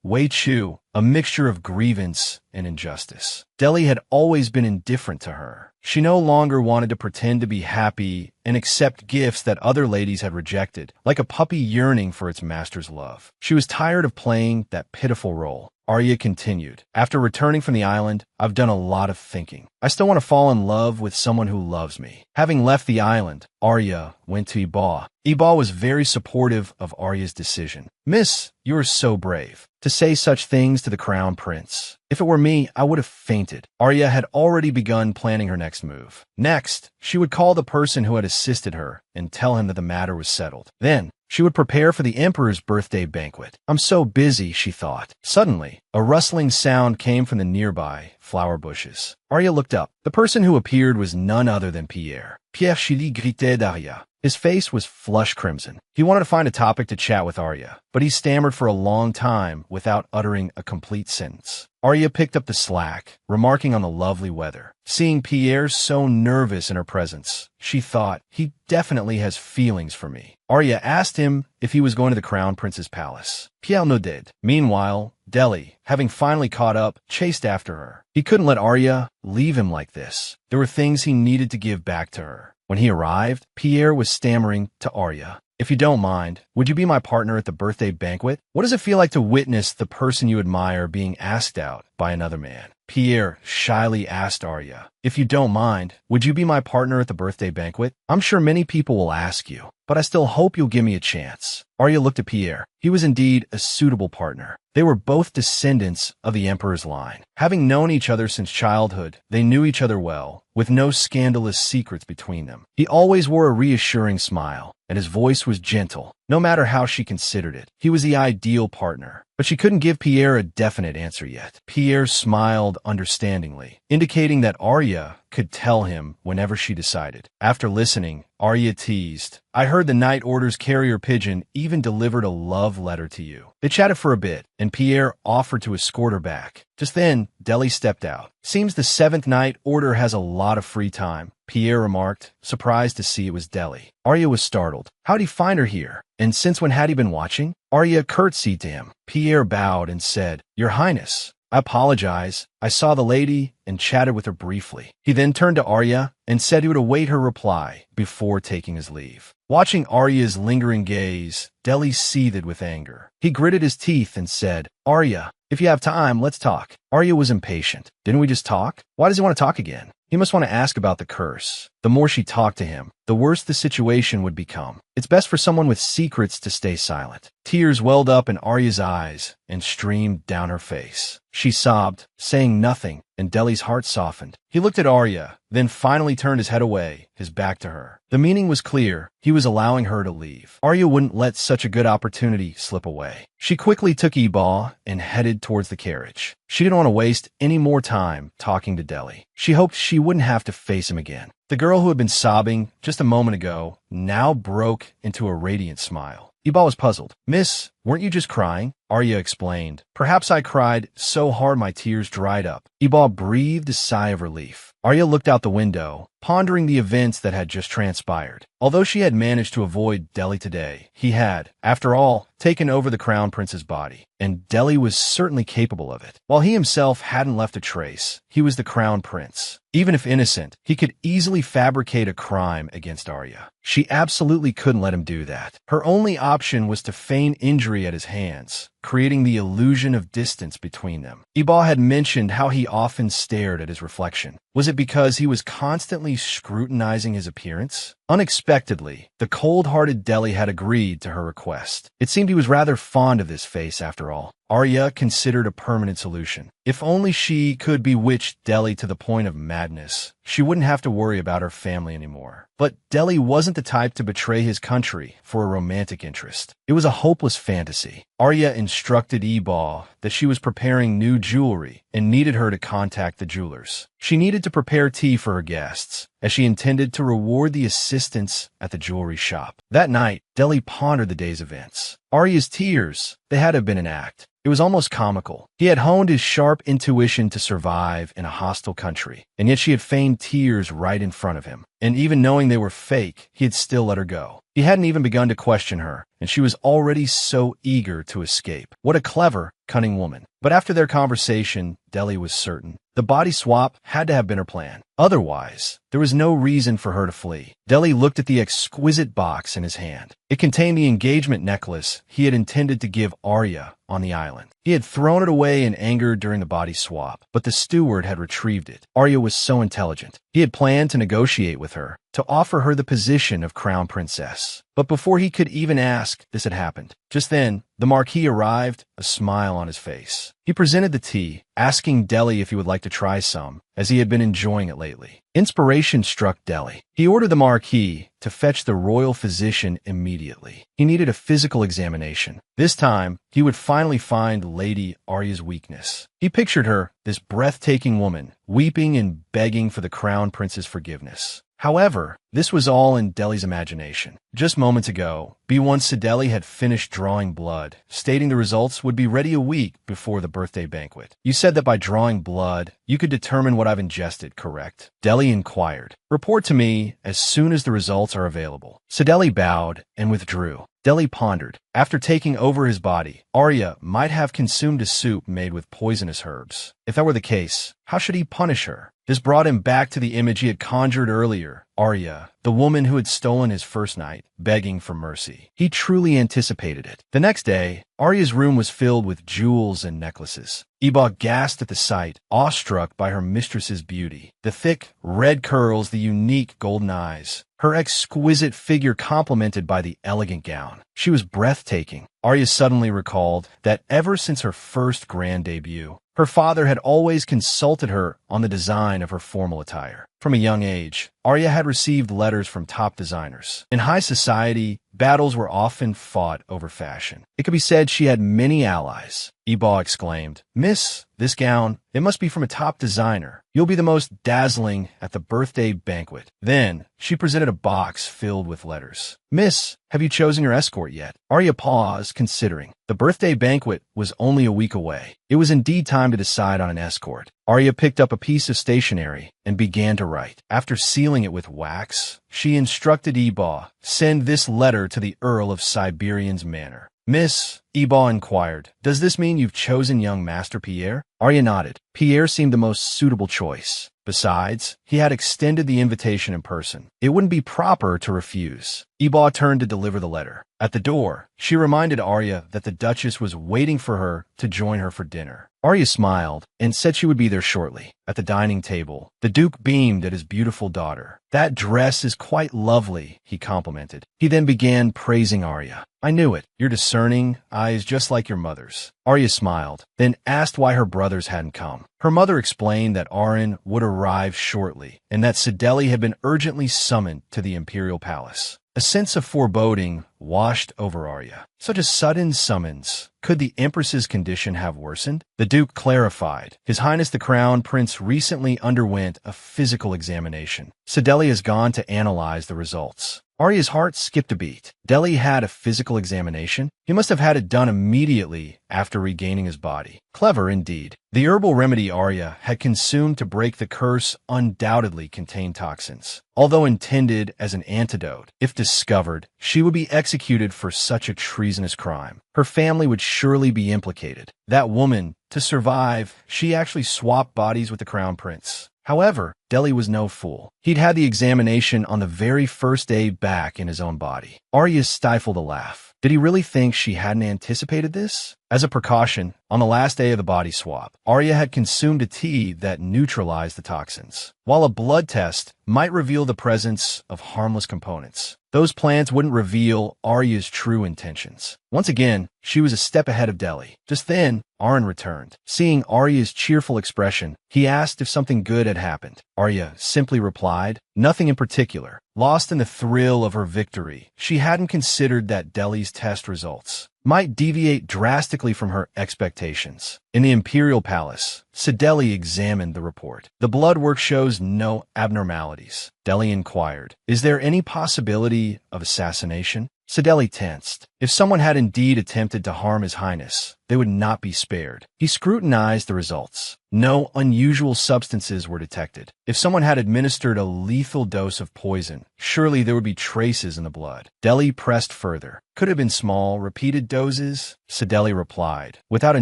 Wei-Chu, a mixture of grievance and injustice. Deli had always been indifferent to her. She no longer wanted to pretend to be happy and accept gifts that other ladies had rejected, like a puppy yearning for its master's love. She was tired of playing that pitiful role. Arya continued, "After returning from the island, I've done a lot of thinking. I still want to fall in love with someone who loves me." Having left the island, Arya went to Iba. Iba was very supportive of Arya's decision. "Miss, you are so brave to say such things to the crown prince. If it were me, I would have fainted." Arya had already begun planning her next move. Next, she would call the person who had assisted her and tell him that the matter was settled. Then, she would prepare for the Emperor's birthday banquet. "I'm so busy," she thought. Suddenly, a rustling sound came from the nearby flower bushes. Arya looked up. The person who appeared was none other than Pierre. Pierre Chili gritait d'Arya. His face was flush crimson. He wanted to find a topic to chat with Arya, but he stammered for a long time without uttering a complete sentence. Arya picked up the slack, remarking on the lovely weather. Seeing Pierre so nervous in her presence, she thought, he definitely has feelings for me. Arya asked him if he was going to the Crown Prince's palace. Pierre nodded. Meanwhile, Deli, having finally caught up, chased after her. He couldn't let Arya leave him like this. There were things he needed to give back to her. When he arrived, Pierre was stammering to Arya, "If you don't mind, would you be my partner at the birthday banquet? What does it feel like to witness the person you admire being asked out by another man?" Pierre shyly asked Arya. If you don't mind, would you be my partner at the birthday banquet? I'm sure many people will ask you, but I still hope you'll give me a chance. Arya looked at Pierre. He was indeed a suitable partner. They were both descendants of the Emperor's line. Having known each other since childhood, they knew each other well, with no scandalous secrets between them. He always wore a reassuring smile, and his voice was gentle, no matter how she considered it. He was the ideal partner, but she couldn't give Pierre a definite answer yet. Pierre smiled understandingly, indicating that Arya could tell him whenever she decided. After listening, Arya teased, I heard the night order's carrier pigeon even delivered a love letter to you. They chatted for a bit, and Pierre offered to escort her back. Just then, Deli stepped out. Seems the 7th night order has a lot of free time, Pierre remarked, surprised to see it was Deli. Arya was startled. How'd he find her here? And since when had he been watching? Arya curtsied to him. Pierre bowed and said, Your Highness, I apologize. I saw the lady and chatted with her briefly. He then turned to Arya and said he would await her reply before taking his leave. Watching Arya's lingering gaze, Deli seethed with anger. He gritted his teeth and said, Arya, if you have time, let's talk. Arya was impatient. Didn't we just talk? Why does he want to talk again? He must want to ask about the curse. The more she talked to him, the worse the situation would become. It's best for someone with secrets to stay silent. Tears welled up in Arya's eyes and streamed down her face. She sobbed, saying nothing, and Deli's heart softened. He looked at Arya, then finally turned his head away, his back to her. The meaning was clear. He was allowing her to leave. Arya wouldn't let such a good opportunity slip away. She quickly took Ebaw and headed towards the carriage. She didn't want to waste any more time talking to Deli. She hoped she wouldn't have to face him again. The girl who had been sobbing just a moment ago now broke into a radiant smile. Ebaw was puzzled. Miss, weren't you just crying? Arya explained. Perhaps I cried so hard my tears dried up. Ebaw breathed a sigh of relief. Arya looked out the window, pondering the events that had just transpired. Although she had managed to avoid Deli today, he had, after all, taken over the Crown Prince's body, and Deli was certainly capable of it. While he himself hadn't left a trace, he was the Crown Prince. Even if innocent, he could easily fabricate a crime against Arya. She absolutely couldn't let him do that. Her only option was to feign injury at his hands, creating the illusion of distance between them. Ebaw had mentioned how he often stared at his reflection. Was it because he was constantly scrutinizing his appearance? Unexpectedly, the cold-hearted Deli had agreed to her request. It seemed he was rather fond of this face after all. Arya considered a permanent solution. If only she could bewitch Deli to the point of madness, she wouldn't have to worry about her family anymore. But Deli wasn't the type to betray his country for a romantic interest. It was a hopeless fantasy. Arya instructed Ebaw that she was preparing new jewelry and needed her to contact the jewelers. She needed to prepare tea for her guests, as she intended to reward the assistants at the jewelry shop. That night, Deli pondered the day's events. Arya's tears, they had to have been an act. It was almost comical. He had honed his sharp intuition to survive in a hostile country, and yet she had feigned tears right in front of him. And even knowing they were fake, he had still let her go. He hadn't even begun to question her, and she was already so eager to escape. What a clever, cunning woman. But after their conversation, Deli was certain. The body swap had to have been her plan. Otherwise, there was no reason for her to flee. Deli looked at the exquisite box in his hand. It contained the engagement necklace he had intended to give Arya on the island. He had thrown it away in anger during the body swap, but the steward had retrieved it. Arya was so intelligent. He had planned to negotiate with her, to offer her the position of crown princess. But before he could even ask, this had happened. Just then, the Marquis arrived, a smile on his face. He presented the tea, asking Deli if he would like to try some, as he had been enjoying it lately. Inspiration struck Deli. He ordered the Marquis to fetch the royal physician immediately. He needed a physical examination. This time, he would finally find Lady Arya's weakness. He pictured her, this breathtaking woman, weeping and begging for the crown prince's forgiveness. However, this was all in Deli's imagination. Just moments ago, B1 Sideli had finished drawing blood, stating the results would be ready a week before the birthday banquet. You said that by drawing blood, you could determine what I've ingested, correct? Deli inquired. Report to me as soon as the results are available. Sideli bowed and withdrew. Deli pondered. After taking over his body, Arya might have consumed a soup made with poisonous herbs. If that were the case, how should he punish her? This brought him back to the image he had conjured earlier. Arya, the woman who had stolen his first night, begging for mercy. He truly anticipated it. The next day, Arya's room was filled with jewels and necklaces. Eba gasped at the sight, awestruck by her mistress's beauty. The thick, red curls, the unique golden eyes, her exquisite figure complemented by the elegant gown. She was breathtaking. Arya suddenly recalled that ever since her first grand debut, her father had always consulted her on the design of her formal attire. From a young age, Arya had received letters from top designers. In high society, battles were often fought over fashion. It could be said she had many allies. Eba exclaimed, "Miss, this gown, it must be from a top designer. You'll be the most dazzling at the birthday banquet." Then, she presented a box filled with letters. "Miss, have you chosen your escort yet?" Arya paused, considering. The birthday banquet was only a week away. It was indeed time to decide on an escort. Arya picked up a piece of stationery and began to write. After sealing it with wax, she instructed Eba, "Send this letter to the Earl of Siberian's manor." "Miss," Eba inquired, "does this mean you've chosen young Master Pierre?" Arya nodded. Pierre seemed the most suitable choice. Besides, he had extended the invitation in person. It wouldn't be proper to refuse. Eba turned to deliver the letter. At the door, she reminded Arya that the Duchess was waiting for her to join her for dinner. Arya smiled and said she would be there shortly. At the dining table, the Duke beamed at his beautiful daughter. "That dress is quite lovely," he complimented. He then began praising Arya. "I knew it. Your discerning eyes just like your mother's." Arya smiled, then asked why her brothers hadn't come. Her mother explained that Aron would arrive shortly, and that Sideli had been urgently summoned to the imperial palace. A sense of foreboding washed over Arya. Such a sudden summons. Could the Empress's condition have worsened? The Duke clarified. His Highness the Crown Prince recently underwent a physical examination. Sideli has gone to analyze the results. Arya's heart skipped a beat. Deli had a physical examination? He must have had it done immediately after regaining his body. Clever indeed. The herbal remedy Arya had consumed to break the curse undoubtedly contained toxins. Although intended as an antidote, if discovered, she would be executed for such a treasonous crime. Her family would surely be implicated. That woman, to survive, she actually swapped bodies with the Crown Prince. However, Deli was no fool. He'd had the examination on the very first day back in his own body. Arya stifled a laugh. Did he really think she hadn't anticipated this? As a precaution, on the last day of the body swap, Arya had consumed a tea that neutralized the toxins. While a blood test might reveal the presence of harmless components, those plants wouldn't reveal Arya's true intentions. Once again, she was a step ahead of Deli. Just then, Aron returned. Seeing Arya's cheerful expression, he asked if something good had happened. Arya simply replied, "Nothing in particular." Lost in the thrill of her victory, she hadn't considered that Deli's test results might deviate drastically from her expectations. In the Imperial Palace, Sideli examined the report. The blood work shows no abnormalities. Deli inquired, "Is there any possibility of assassination?" Sideli tensed. If someone had indeed attempted to harm His Highness, they would not be spared. He scrutinized the results. No unusual substances were detected. If someone had administered a lethal dose of poison, surely there would be traces in the blood. Deli pressed further. Could it have been small, repeated doses? Sideli replied. Without a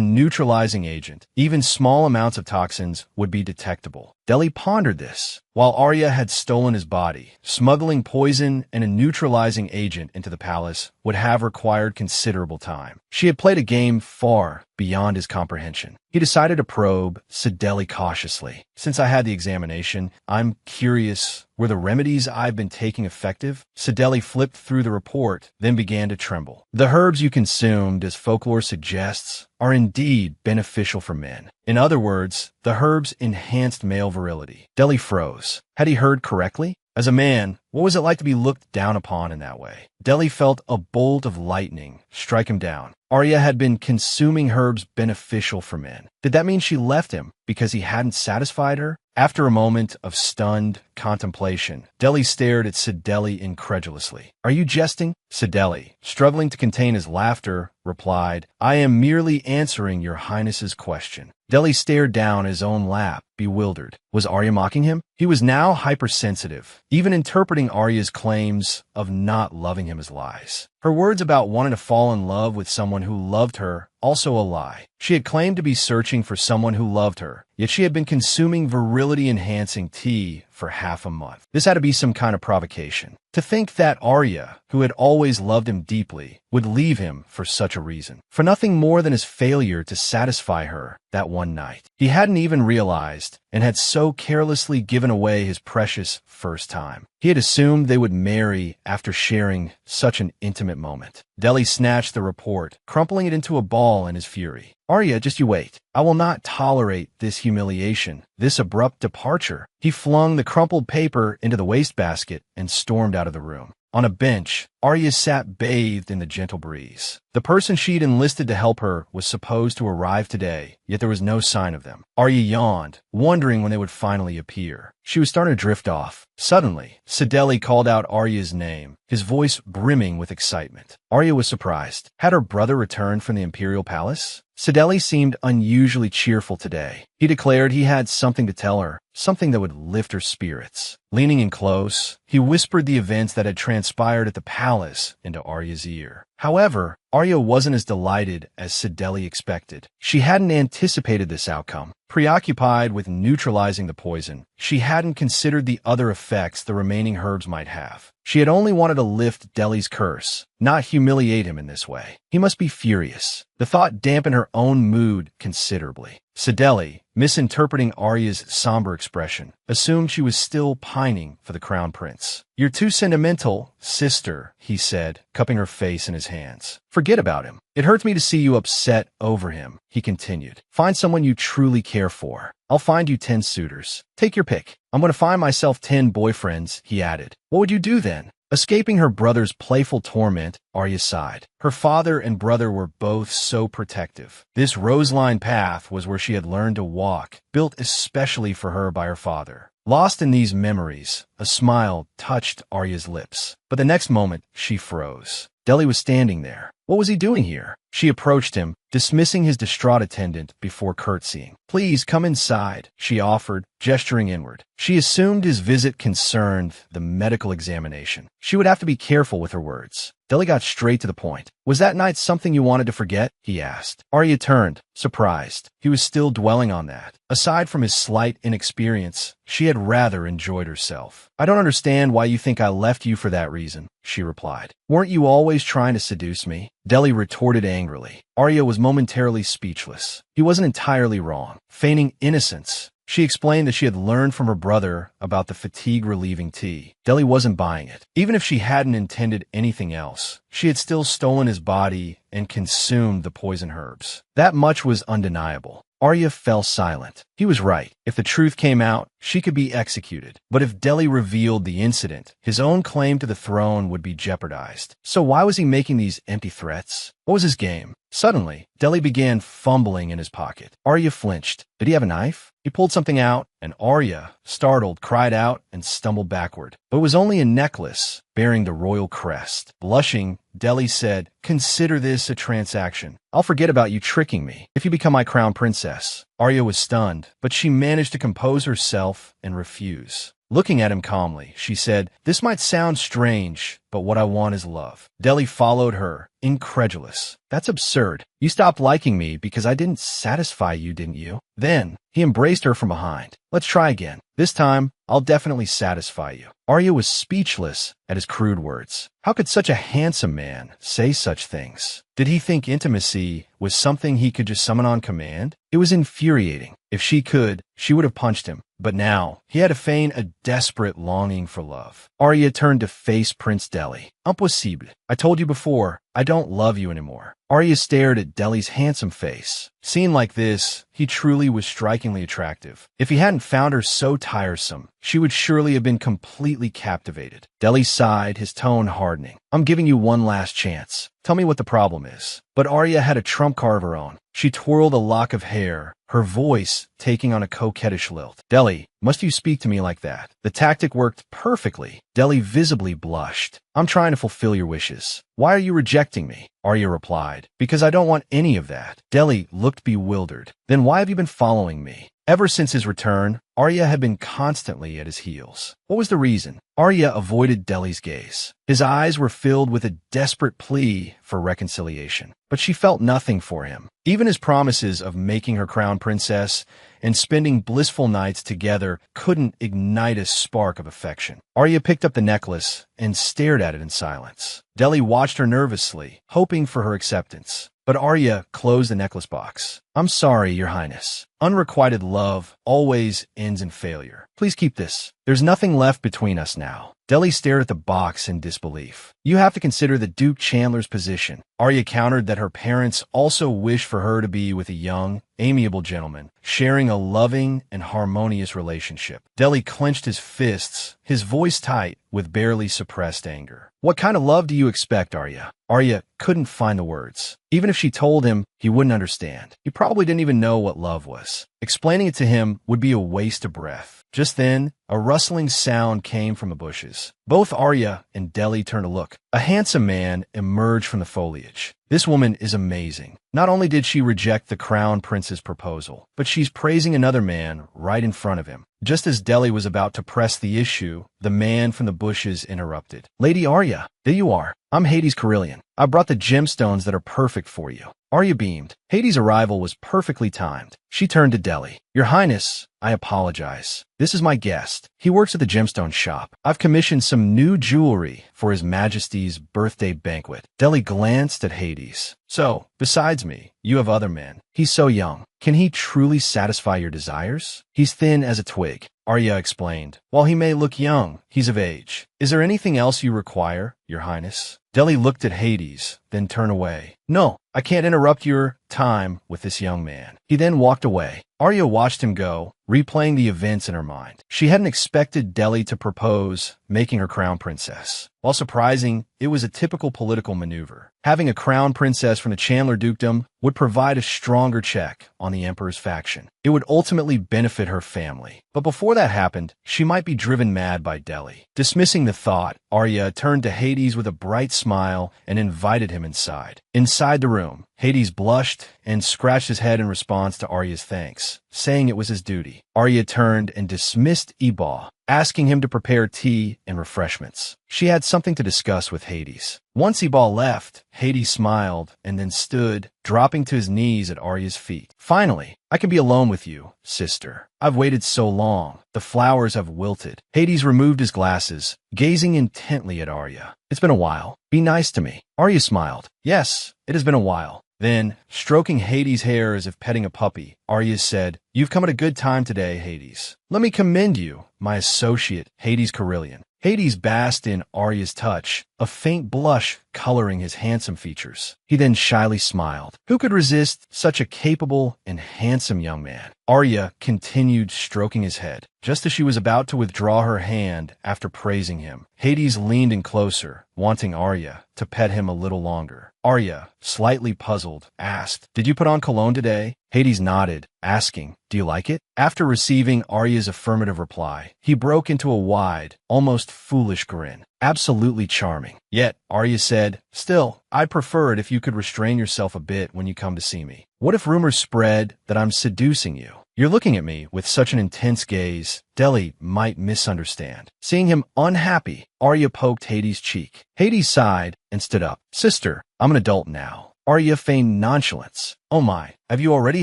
neutralizing agent, even small amounts of toxins would be detectable. Deli pondered this. While Arya had stolen his body, smuggling poison and a neutralizing agent into the palace would have required considerable time. She had played a game far beyond his comprehension. He decided to probe Sideli cautiously. "Since I had the examination, I'm curious, were the remedies I've been taking effective?" Sideli flipped through the report, then began to tremble. "The herbs you consumed, as folklore suggests, are indeed beneficial for men. In other words, the herbs enhanced male virility." Deli froze. Had he heard correctly? As a man, what was it like to be looked down upon in that way? Deli felt a bolt of lightning strike him down. Arya had been consuming herbs beneficial for men. Did that mean she left him because he hadn't satisfied her? After a moment of stunned contemplation, Deli stared at Sideli incredulously. "Are you jesting?" Sideli, struggling to contain his laughter, replied, "I am merely answering your Highness's question." Deli stared down his own lap, bewildered. Was Arya mocking him? He was now hypersensitive, even interpreting Arya's claims of not loving him as lies. Her words about wanting to fall in love with someone who loved her, also a lie. She had claimed to be searching for someone who loved her, yet she had been consuming virility-enhancing tea for half a month. This had to be some kind of provocation. To think that Arya, who had always loved him deeply, would leave him for such a reason. For nothing more than his failure to satisfy her that one night. He hadn't even realized, and had so carelessly given away his precious first time. He had assumed they would marry after sharing such an intimate moment. Deli snatched the report, crumpling it into a ball in his fury. Arya, just you wait. I will not tolerate this humiliation, this abrupt departure. He flung the crumpled paper into the wastebasket and stormed out of the room. On a bench, Arya sat bathed in the gentle breeze. The person she'd enlisted to help her was supposed to arrive today, yet there was no sign of them. Arya yawned, wondering when they would finally appear. She was starting to drift off. Suddenly, Sideli called out Arya's name, his voice brimming with excitement. Arya was surprised. Had her brother returned from the Imperial Palace? Sideli seemed unusually cheerful today. He declared he had something to tell her, something that would lift her spirits. Leaning in close, he whispered the events that had transpired at the palace into Arya's ear. However, Arya wasn't as delighted as Sideli expected. She hadn't anticipated this outcome. Preoccupied with neutralizing the poison, she hadn't considered the other effects the remaining herbs might have. She had only wanted to lift Deli's curse, not humiliate him in this way. He must be furious. The thought dampened her own mood considerably. Sideli, misinterpreting Arya's somber expression, assumed she was still pining for the crown prince. "You're too sentimental, sister," he said, cupping her face in his hands. "Forget about him. It hurts me to see you upset over him," he continued. "Find someone you truly care for. I'll find you 10 suitors. Take your pick. I'm going to find myself 10 boyfriends," he added. "What would you do then?" Escaping her brother's playful torment, Arya sighed. Her father and brother were both so protective. This rose-lined path was where she had learned to walk, built especially for her by her father. Lost in these memories, a smile touched Arya's lips. But the next moment, she froze. Deli was standing there. What was he doing here? She approached him, dismissing his distraught attendant before curtsying. "Please come inside," she offered, gesturing inward. She assumed his visit concerned the medical examination. She would have to be careful with her words. Deli got straight to the point. "Was that night something you wanted to forget?" he asked. Arya turned, surprised. He was still dwelling on that. Aside from his slight inexperience, she had rather enjoyed herself. "I don't understand why you think I left you for that reason," she replied. "Weren't you always trying to seduce me?" Deli retorted angrily. Arya was momentarily speechless. He wasn't entirely wrong. Feigning innocence, she explained that she had learned from her brother about the fatigue-relieving tea. Deli wasn't buying it. Even if she hadn't intended anything else, she had still stolen his body and consumed the poison herbs. That much was undeniable. Arya fell silent. He was right. If the truth came out, she could be executed. But if Deli revealed the incident, his own claim to the throne would be jeopardized. So why was he making these empty threats? What was his game? Suddenly, Deli began fumbling in his pocket. Arya flinched. Did he have a knife? He pulled something out, and Arya, startled, cried out and stumbled backward. But it was only a necklace bearing the royal crest. Blushing, Deli said, "Consider this a transaction. I'll forget about you tricking me if you become my crown princess." Arya was stunned, but she managed to compose herself and refuse. Looking at him calmly, she said, "This might sound strange, but what I want is love." Deli followed her, incredulous. "That's absurd. You stopped liking me because I didn't satisfy you, didn't you?" Then, he embraced her from behind. "Let's try again. This time, I'll definitely satisfy you." Arya was speechless at his crude words. How could such a handsome man say such things? Did he think intimacy was something he could just summon on command? It was infuriating. If she could, she would have punched him. But now, he had to feign a desperate longing for love. Arya turned to face Prince Deli. "Impossible. I told you before, I don't love you anymore." Arya stared at Deli's handsome face. Seen like this, he truly was strikingly attractive. If he hadn't found her so tiresome, she would surely have been completely captivated. Deli sighed, his tone hardening. "I'm giving you one last chance. Tell me what the problem is." But Arya had a trump card of her own. She twirled a lock of hair, her voice taking on a coquettish lilt. "Deli, must you speak to me like that?" The tactic worked perfectly. Deli visibly blushed. "I'm trying to fulfill your wishes. Why are you rejecting me?" Arya replied, "Because I don't want any of that." Deli looked bewildered. "Then why have you been following me?" Ever since his return, Arya had been constantly at his heels. What was the reason? Arya avoided Deli's gaze. His eyes were filled with a desperate plea for reconciliation, but she felt nothing for him. Even his promises of making her crown princess and spending blissful nights together couldn't ignite a spark of affection. Arya picked up the necklace and stared at it in silence. Deli watched her nervously, hoping for her acceptance. But Arya closed the necklace box. "I'm sorry, Your Highness. Unrequited love always ends in failure. Please keep this. There's nothing left between us now." Deli stared at the box in disbelief. "You have to consider the Duke Chandler's position." Arya countered that her parents also wished for her to be with a young, amiable gentleman, sharing a loving and harmonious relationship. Deli clenched his fists, his voice tight with barely suppressed anger. "What kind of love do you expect, Arya?" Arya couldn't find the words. Even if she told him, he wouldn't understand. He probably didn't even know what love was. Explaining it to him would be a waste of breath. Just then, a rustling sound came from the bushes. Both Arya and Deli turned to look. A handsome man emerged from the foliage. "This woman is amazing. Not only did she reject the crown prince's proposal, but she's praising another man right in front of him." Just as Deli was about to press the issue, the man from the bushes interrupted. "Lady Arya, there you are. I'm Hades Carillion. I brought the gemstones that are perfect for you." Arya beamed. Hades' arrival was perfectly timed. She turned to Deli. "Your Highness, I apologize. This is my guest. He works at the gemstone shop. I've commissioned some new jewelry for His Majesty's birthday banquet." Deli glanced at Hades. "So, besides me, you have other men. He's so young. Can he truly satisfy your desires?" "He's thin as a twig," Arya explained. "While he may look young, he's of age. Is there anything else you require, Your Highness?" Deli looked at Hades, then turned away. "No, I can't interrupt your time with this young man." He then walked away. Arya watched him go, replaying the events in her mind. She hadn't expected Deli to propose, making her crown princess. While surprising, it was a typical political maneuver. Having a crown princess from the Chandler dukedom would provide a stronger check on the emperor's faction. It would ultimately benefit her family. But before that happened, she might be driven mad by Deli. Dismissing the thought, Arya turned to Hades with a bright smile and invited him inside. Inside the room, Hades blushed and scratched his head in response to Arya's thanks, saying it was his duty. Arya turned and dismissed Eba, asking him to prepare tea and refreshments. She had something to discuss with Hades. Once Eba left, Hades smiled and then stood, dropping to his knees at Arya's feet. "Finally, I can be alone with you, sister. I've waited so long. The flowers have wilted." Hades removed his glasses, gazing intently at Arya. "It's been a while. Be nice to me." Arya smiled. "Yes, it has been a while." Then, stroking Hades' hair as if petting a puppy, Arya said, "You've come at a good time today, Hades. Let me commend you, my associate, Hades Carillion." Hades basked in Arya's touch, a faint blush coloring his handsome features. He then shyly smiled. Who could resist such a capable and handsome young man? Arya continued stroking his head. Just as she was about to withdraw her hand after praising him, Hades leaned in closer, wanting Arya to pet him a little longer. Arya, slightly puzzled, asked, "Did you put on cologne today?" Hades nodded, asking, "Do you like it?" After receiving Arya's affirmative reply, he broke into a wide, almost foolish grin. "Absolutely charming." Yet, Arya said, "Still, I'd prefer it if you could restrain yourself a bit when you come to see me. What if rumors spread that I'm seducing you? You're looking at me with such an intense gaze, Deli might misunderstand." Seeing him unhappy, Arya poked Hades' cheek. Hades sighed and stood up. "Sister, I'm an adult now." Arya feigned nonchalance. "Oh my, have you already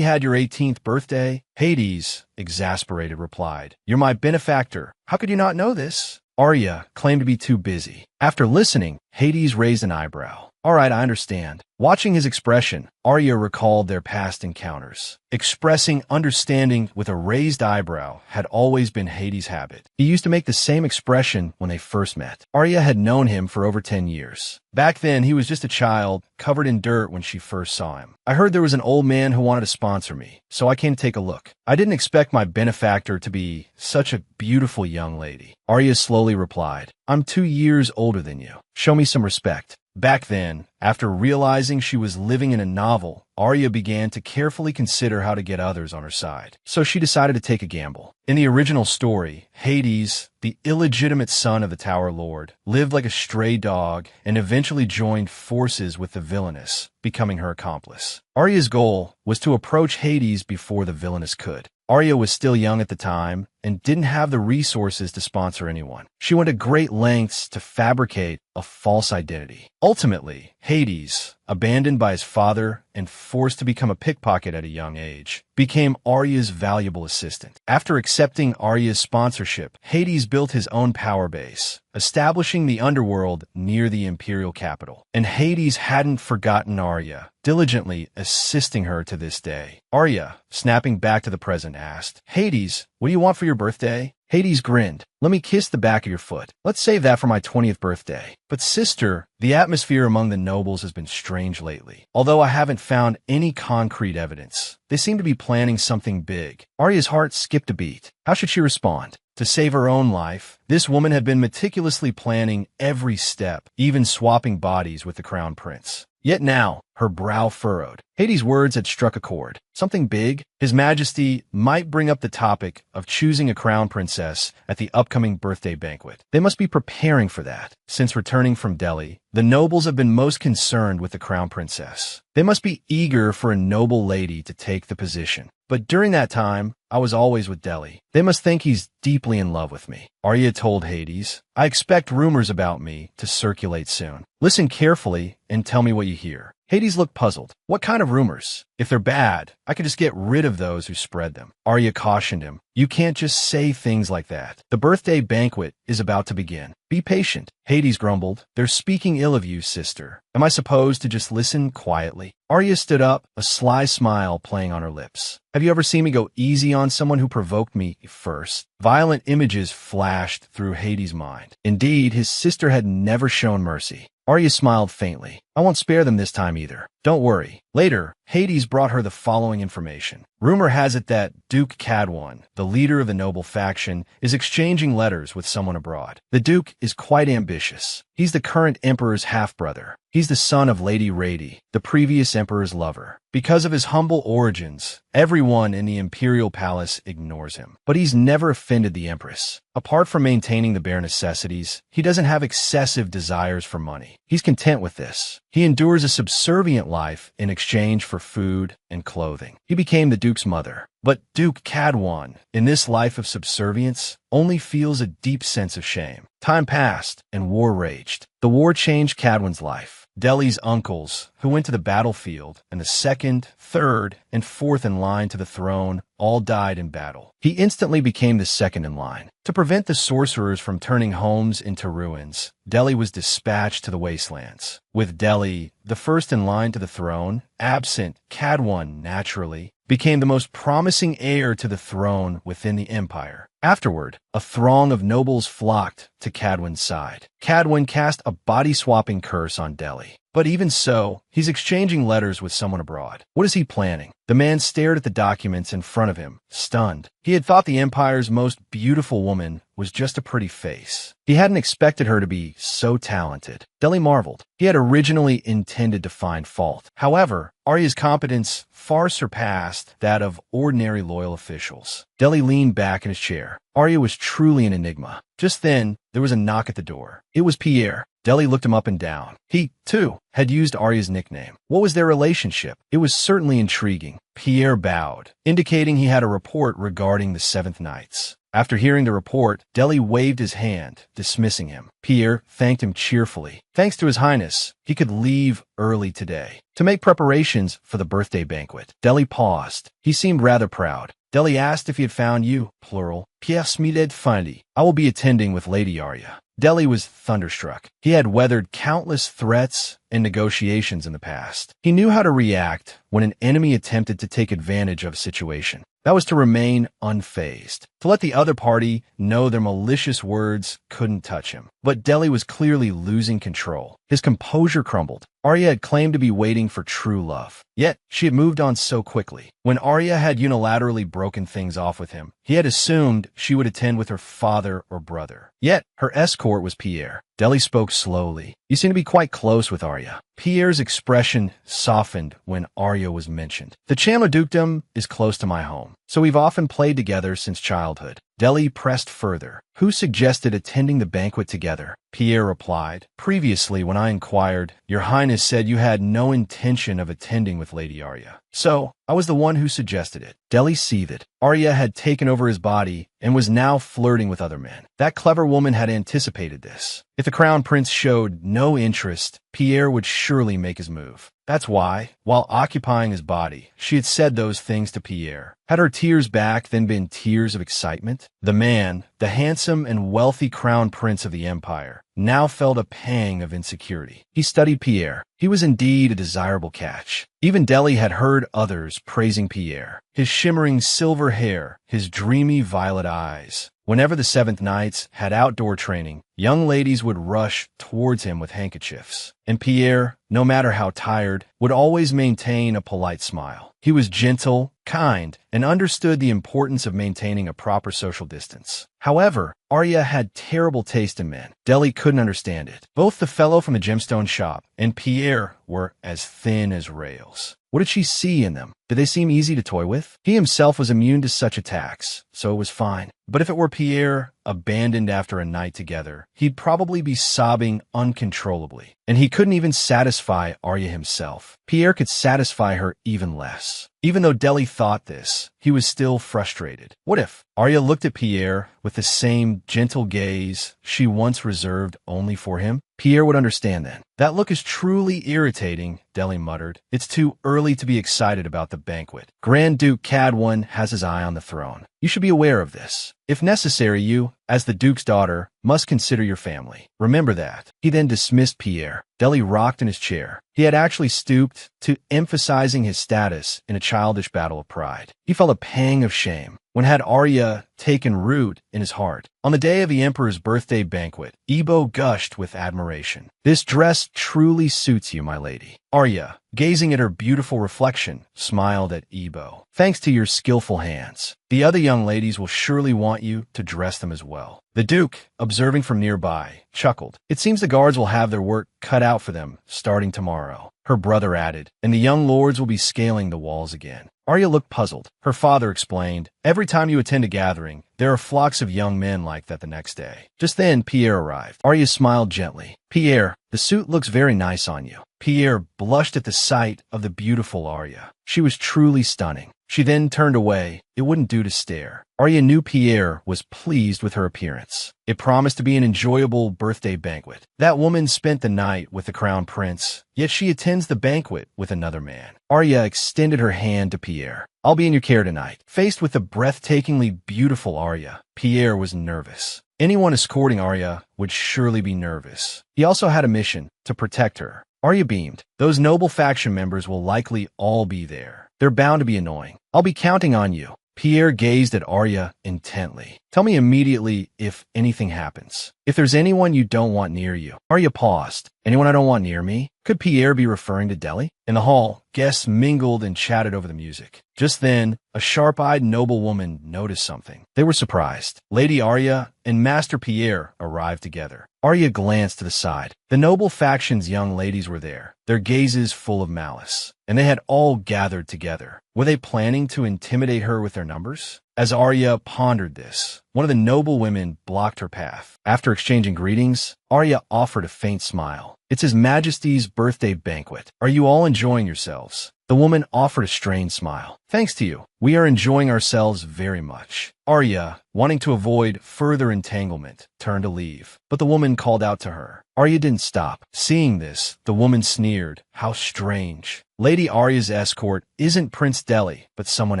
had your 18th birthday?" Hades, exasperated, replied, "You're my benefactor. How could you not know this?" Arya claimed to be too busy. After listening, Hades raised an eyebrow. "All right, I understand." Watching his expression, Arya recalled their past encounters. Expressing understanding with a raised eyebrow had always been Hades' habit. He used to make the same expression when they first met. Arya had known him for over 10 years. Back then, he was just a child, covered in dirt when she first saw him. "I heard there was an old man who wanted to sponsor me, so I came to take a look. I didn't expect my benefactor to be such a beautiful young lady." Arya slowly replied, "I'm 2 years older than you. Show me some respect." Back then, after realizing she was living in a novel, Arya began to carefully consider how to get others on her side. So she decided to take a gamble. In the original story, Hades, the illegitimate son of the Tower Lord, lived like a stray dog and eventually joined forces with the villainess, becoming her accomplice. Arya's goal was to approach Hades before the villainess could. Arya was still young at the time and didn't have the resources to sponsor anyone. She went to great lengths to fabricate a false identity. Ultimately, Hades, abandoned by his father and forced to become a pickpocket at a young age, became Arya's valuable assistant. After accepting Arya's sponsorship, Hades built his own power base, establishing the underworld near the imperial capital. And Hades hadn't forgotten Arya, diligently assisting her to this day. Arya, snapping back to the present, asked, "Hades, what do you want for your birthday?" Hades grinned. "Let me kiss the back of your foot. Let's save that for my 20th birthday." "But sister, the atmosphere among the nobles has been strange lately. Although I haven't found any concrete evidence, they seem to be planning something big." Arya's heart skipped a beat. How should she respond? To save her own life, this woman had been meticulously planning every step, even swapping bodies with the crown prince. Yet now, her brow furrowed. Hades' words had struck a chord. Something big? His Majesty might bring up the topic of choosing a crown princess at the upcoming birthday banquet. They must be preparing for that. Since returning from Delhi, the nobles have been most concerned with the crown princess. They must be eager for a noble lady to take the position. But during that time, I was always with Delhi. They must think he's deeply in love with me. Arya told Hades, "I expect rumors about me to circulate soon. Listen carefully and tell me what you hear." Hades looked puzzled. "What kind of rumors? If they're bad, I could just get rid of those who spread them." Arya cautioned him, "You can't just say things like that. The birthday banquet is about to begin. Be patient." Hades grumbled, "They're speaking ill of you, sister. Am I supposed to just listen quietly?" Arya stood up, a sly smile playing on her lips. "Have you ever seen me go easy on someone who provoked me first?" Violent images flashed through Hades' mind. Indeed, his sister had never shown mercy. Arya smiled faintly. "I won't spare them this time either. Don't worry." Later, Hades brought her the following information. Rumor has it that Duke Cadwan, the leader of the noble faction, is exchanging letters with someone abroad. The Duke is quite ambitious. He's the current emperor's half-brother. He's the son of Lady Rady, the previous emperor's lover. Because of his humble origins, everyone in the imperial palace ignores him. But he's never offended the empress. Apart from maintaining the bare necessities, he doesn't have excessive desires for money. He's content with this. He endures a subservient life in exchange for food and clothing. He became the Duke's mother. But Duke Cadwan, in this life of subservience, only feels a deep sense of shame. Time passed, and war raged. The war changed Cadwan's life. Delhi's uncles, who went to the battlefield, and the second, third, and fourth in line to the throne, all died in battle. He instantly became the second in line. To prevent the sorcerers from turning homes into ruins, Delhi was dispatched to the wastelands. With Delhi, the first in line to the throne, absent, Cadwan, naturally, became the most promising heir to the throne within the empire. Afterward, a throng of nobles flocked to Cadwan's side. Cadwan cast a body-swapping curse on Delhi. But even so, he's exchanging letters with someone abroad. What is he planning? The man stared at the documents in front of him, stunned. He had thought the empire's most beautiful woman was just a pretty face. He hadn't expected her to be so talented. Delhi marveled. He had originally intended to find fault. However, Arya's competence far surpassed that of ordinary loyal officials. Delhi leaned back in his chair. Arya was truly an enigma. Just then, there was a knock at the door. It was Pierre. Delhi looked him up and down. He, too, had used Arya's nickname. What was their relationship? It was certainly intriguing. Pierre bowed, indicating he had a report regarding the Seventh Knights. After hearing the report, Delhi waved his hand, dismissing him. Pierre thanked him cheerfully. Thanks to His Highness, he could leave early today to make preparations for the birthday banquet. Delhi paused. He seemed rather proud. Delhi asked if he had found you, plural. Pierre Smiled finally. I will be attending with Lady Arya. Delhi was thunderstruck. He had weathered countless threats and negotiations in the past. He knew how to react when an enemy attempted to take advantage of a situation. That was to remain unfazed, to let the other party know their malicious words couldn't touch him. But Delhi was clearly losing control. His composure crumbled. Arya had claimed to be waiting for true love. Yet, she had moved on so quickly. When Arya had unilaterally broken things off with him, he had assumed she would attend with her father or brother. Yet, her escort was Pierre. Delhi spoke slowly. You seem to be quite close with Arya. Pierre's expression softened when Arya was mentioned. The Chandler Dukedom is close to my home. so we've often played together since childhood. Deli pressed further. Who suggested attending the banquet together? Pierre replied. Previously, when I inquired, Your Highness said you had no intention of attending with Lady Arya. So, I was the one who suggested it. Deli seethed. Arya had taken over his body and was now flirting with other men. That clever woman had anticipated this. If the crown prince showed no interest, Pierre would surely make his move. That's why, while occupying his body, she had said those things to Pierre. Had her tears back then been tears of excitement? The man, the handsome and wealthy crown prince of the empire, now felt a pang of insecurity. He studied Pierre. He was indeed a desirable catch. Even Deli had heard others praising Pierre. His shimmering silver hair, his dreamy violet eyes. Whenever the Seventh Knights had outdoor training, young ladies would rush towards him with handkerchiefs. And Pierre, no matter how tired, would always maintain a polite smile. He was gentle, kind, and understood the importance of maintaining a proper social distance. However, Arya had terrible taste in men. Deli couldn't understand it. Both the fellow from the gemstone shop and Pierre were as thin as rails. What did she see in them? Did they seem easy to toy with? He himself was immune to such attacks, so it was fine. But if it were Pierre, abandoned after a night together, he'd probably be sobbing uncontrollably. And he couldn't even satisfy Arya himself. Pierre could satisfy her even less. Even though Deli thought this, he was still frustrated. What if Arya looked at Pierre with the same gentle gaze she once reserved only for him? Pierre would understand then. That look is truly irritating, Deli muttered. It's too early to be excited about the banquet. Grand Duke Cadwon has his eye on the throne. You should be aware of this. If necessary, you, as the Duke's daughter, must consider your family. Remember that. He then dismissed Pierre. Deli rocked in his chair. He had actually stooped to emphasizing his status in a childish battle of pride. He felt a pang of shame when had Arya taken root in his heart. On the day of the Emperor's birthday banquet, Ebo gushed with admiration. This dress truly suits you, my lady. Arya, gazing at her beautiful reflection, smiled at Ebo. Thanks to your skillful hands. The other young ladies will surely want you to dress them as well. The Duke, observing from nearby, chuckled. It seems the guards will have their work cut out for them starting tomorrow. Her brother added, and the young lords will be scaling the walls again. Arya looked puzzled. Her father explained, every time you attend a gathering, there are flocks of young men like that the next day. Just then, Pierre arrived. Arya smiled gently. Pierre, the suit looks very nice on you. Pierre blushed at the sight of the beautiful Arya. She was truly stunning. She then turned away. It wouldn't do to stare. Arya knew Pierre was pleased with her appearance. It promised to be an enjoyable birthday banquet. That woman spent the night with the crown prince, yet she attends the banquet with another man. Arya extended her hand to Pierre. I'll be in your care tonight. Faced with the breathtakingly beautiful Arya, Pierre was nervous. Anyone escorting Arya would surely be nervous. He also had a mission to protect her. Arya beamed. Those noble faction members will likely all be there. They're bound to be annoying. I'll be counting on you. Pierre gazed at Arya intently. Tell me immediately if anything happens. If there's anyone you don't want near you. Arya paused. Anyone I don't want near me? Could Pierre be referring to Deli? In the hall, guests mingled and chatted over the music. Just then, a sharp-eyed noblewoman noticed something. They were surprised. Lady Arya and Master Pierre arrived together. Arya glanced to the side. The noble faction's young ladies were there, their gazes full of malice, and they had all gathered together. Were they planning to intimidate her with their numbers? As Arya pondered this, one of the noble women blocked her path. After exchanging greetings, Arya offered a faint smile. It's His Majesty's birthday banquet. Are you all enjoying yourselves? The woman offered a strained smile. Thanks to you. We are enjoying ourselves very much. Arya, wanting to avoid further entanglement, turned to leave, but the woman called out to her. Arya didn't stop. Seeing this, the woman sneered. How strange. Lady Arya's escort isn't Prince Deli, but someone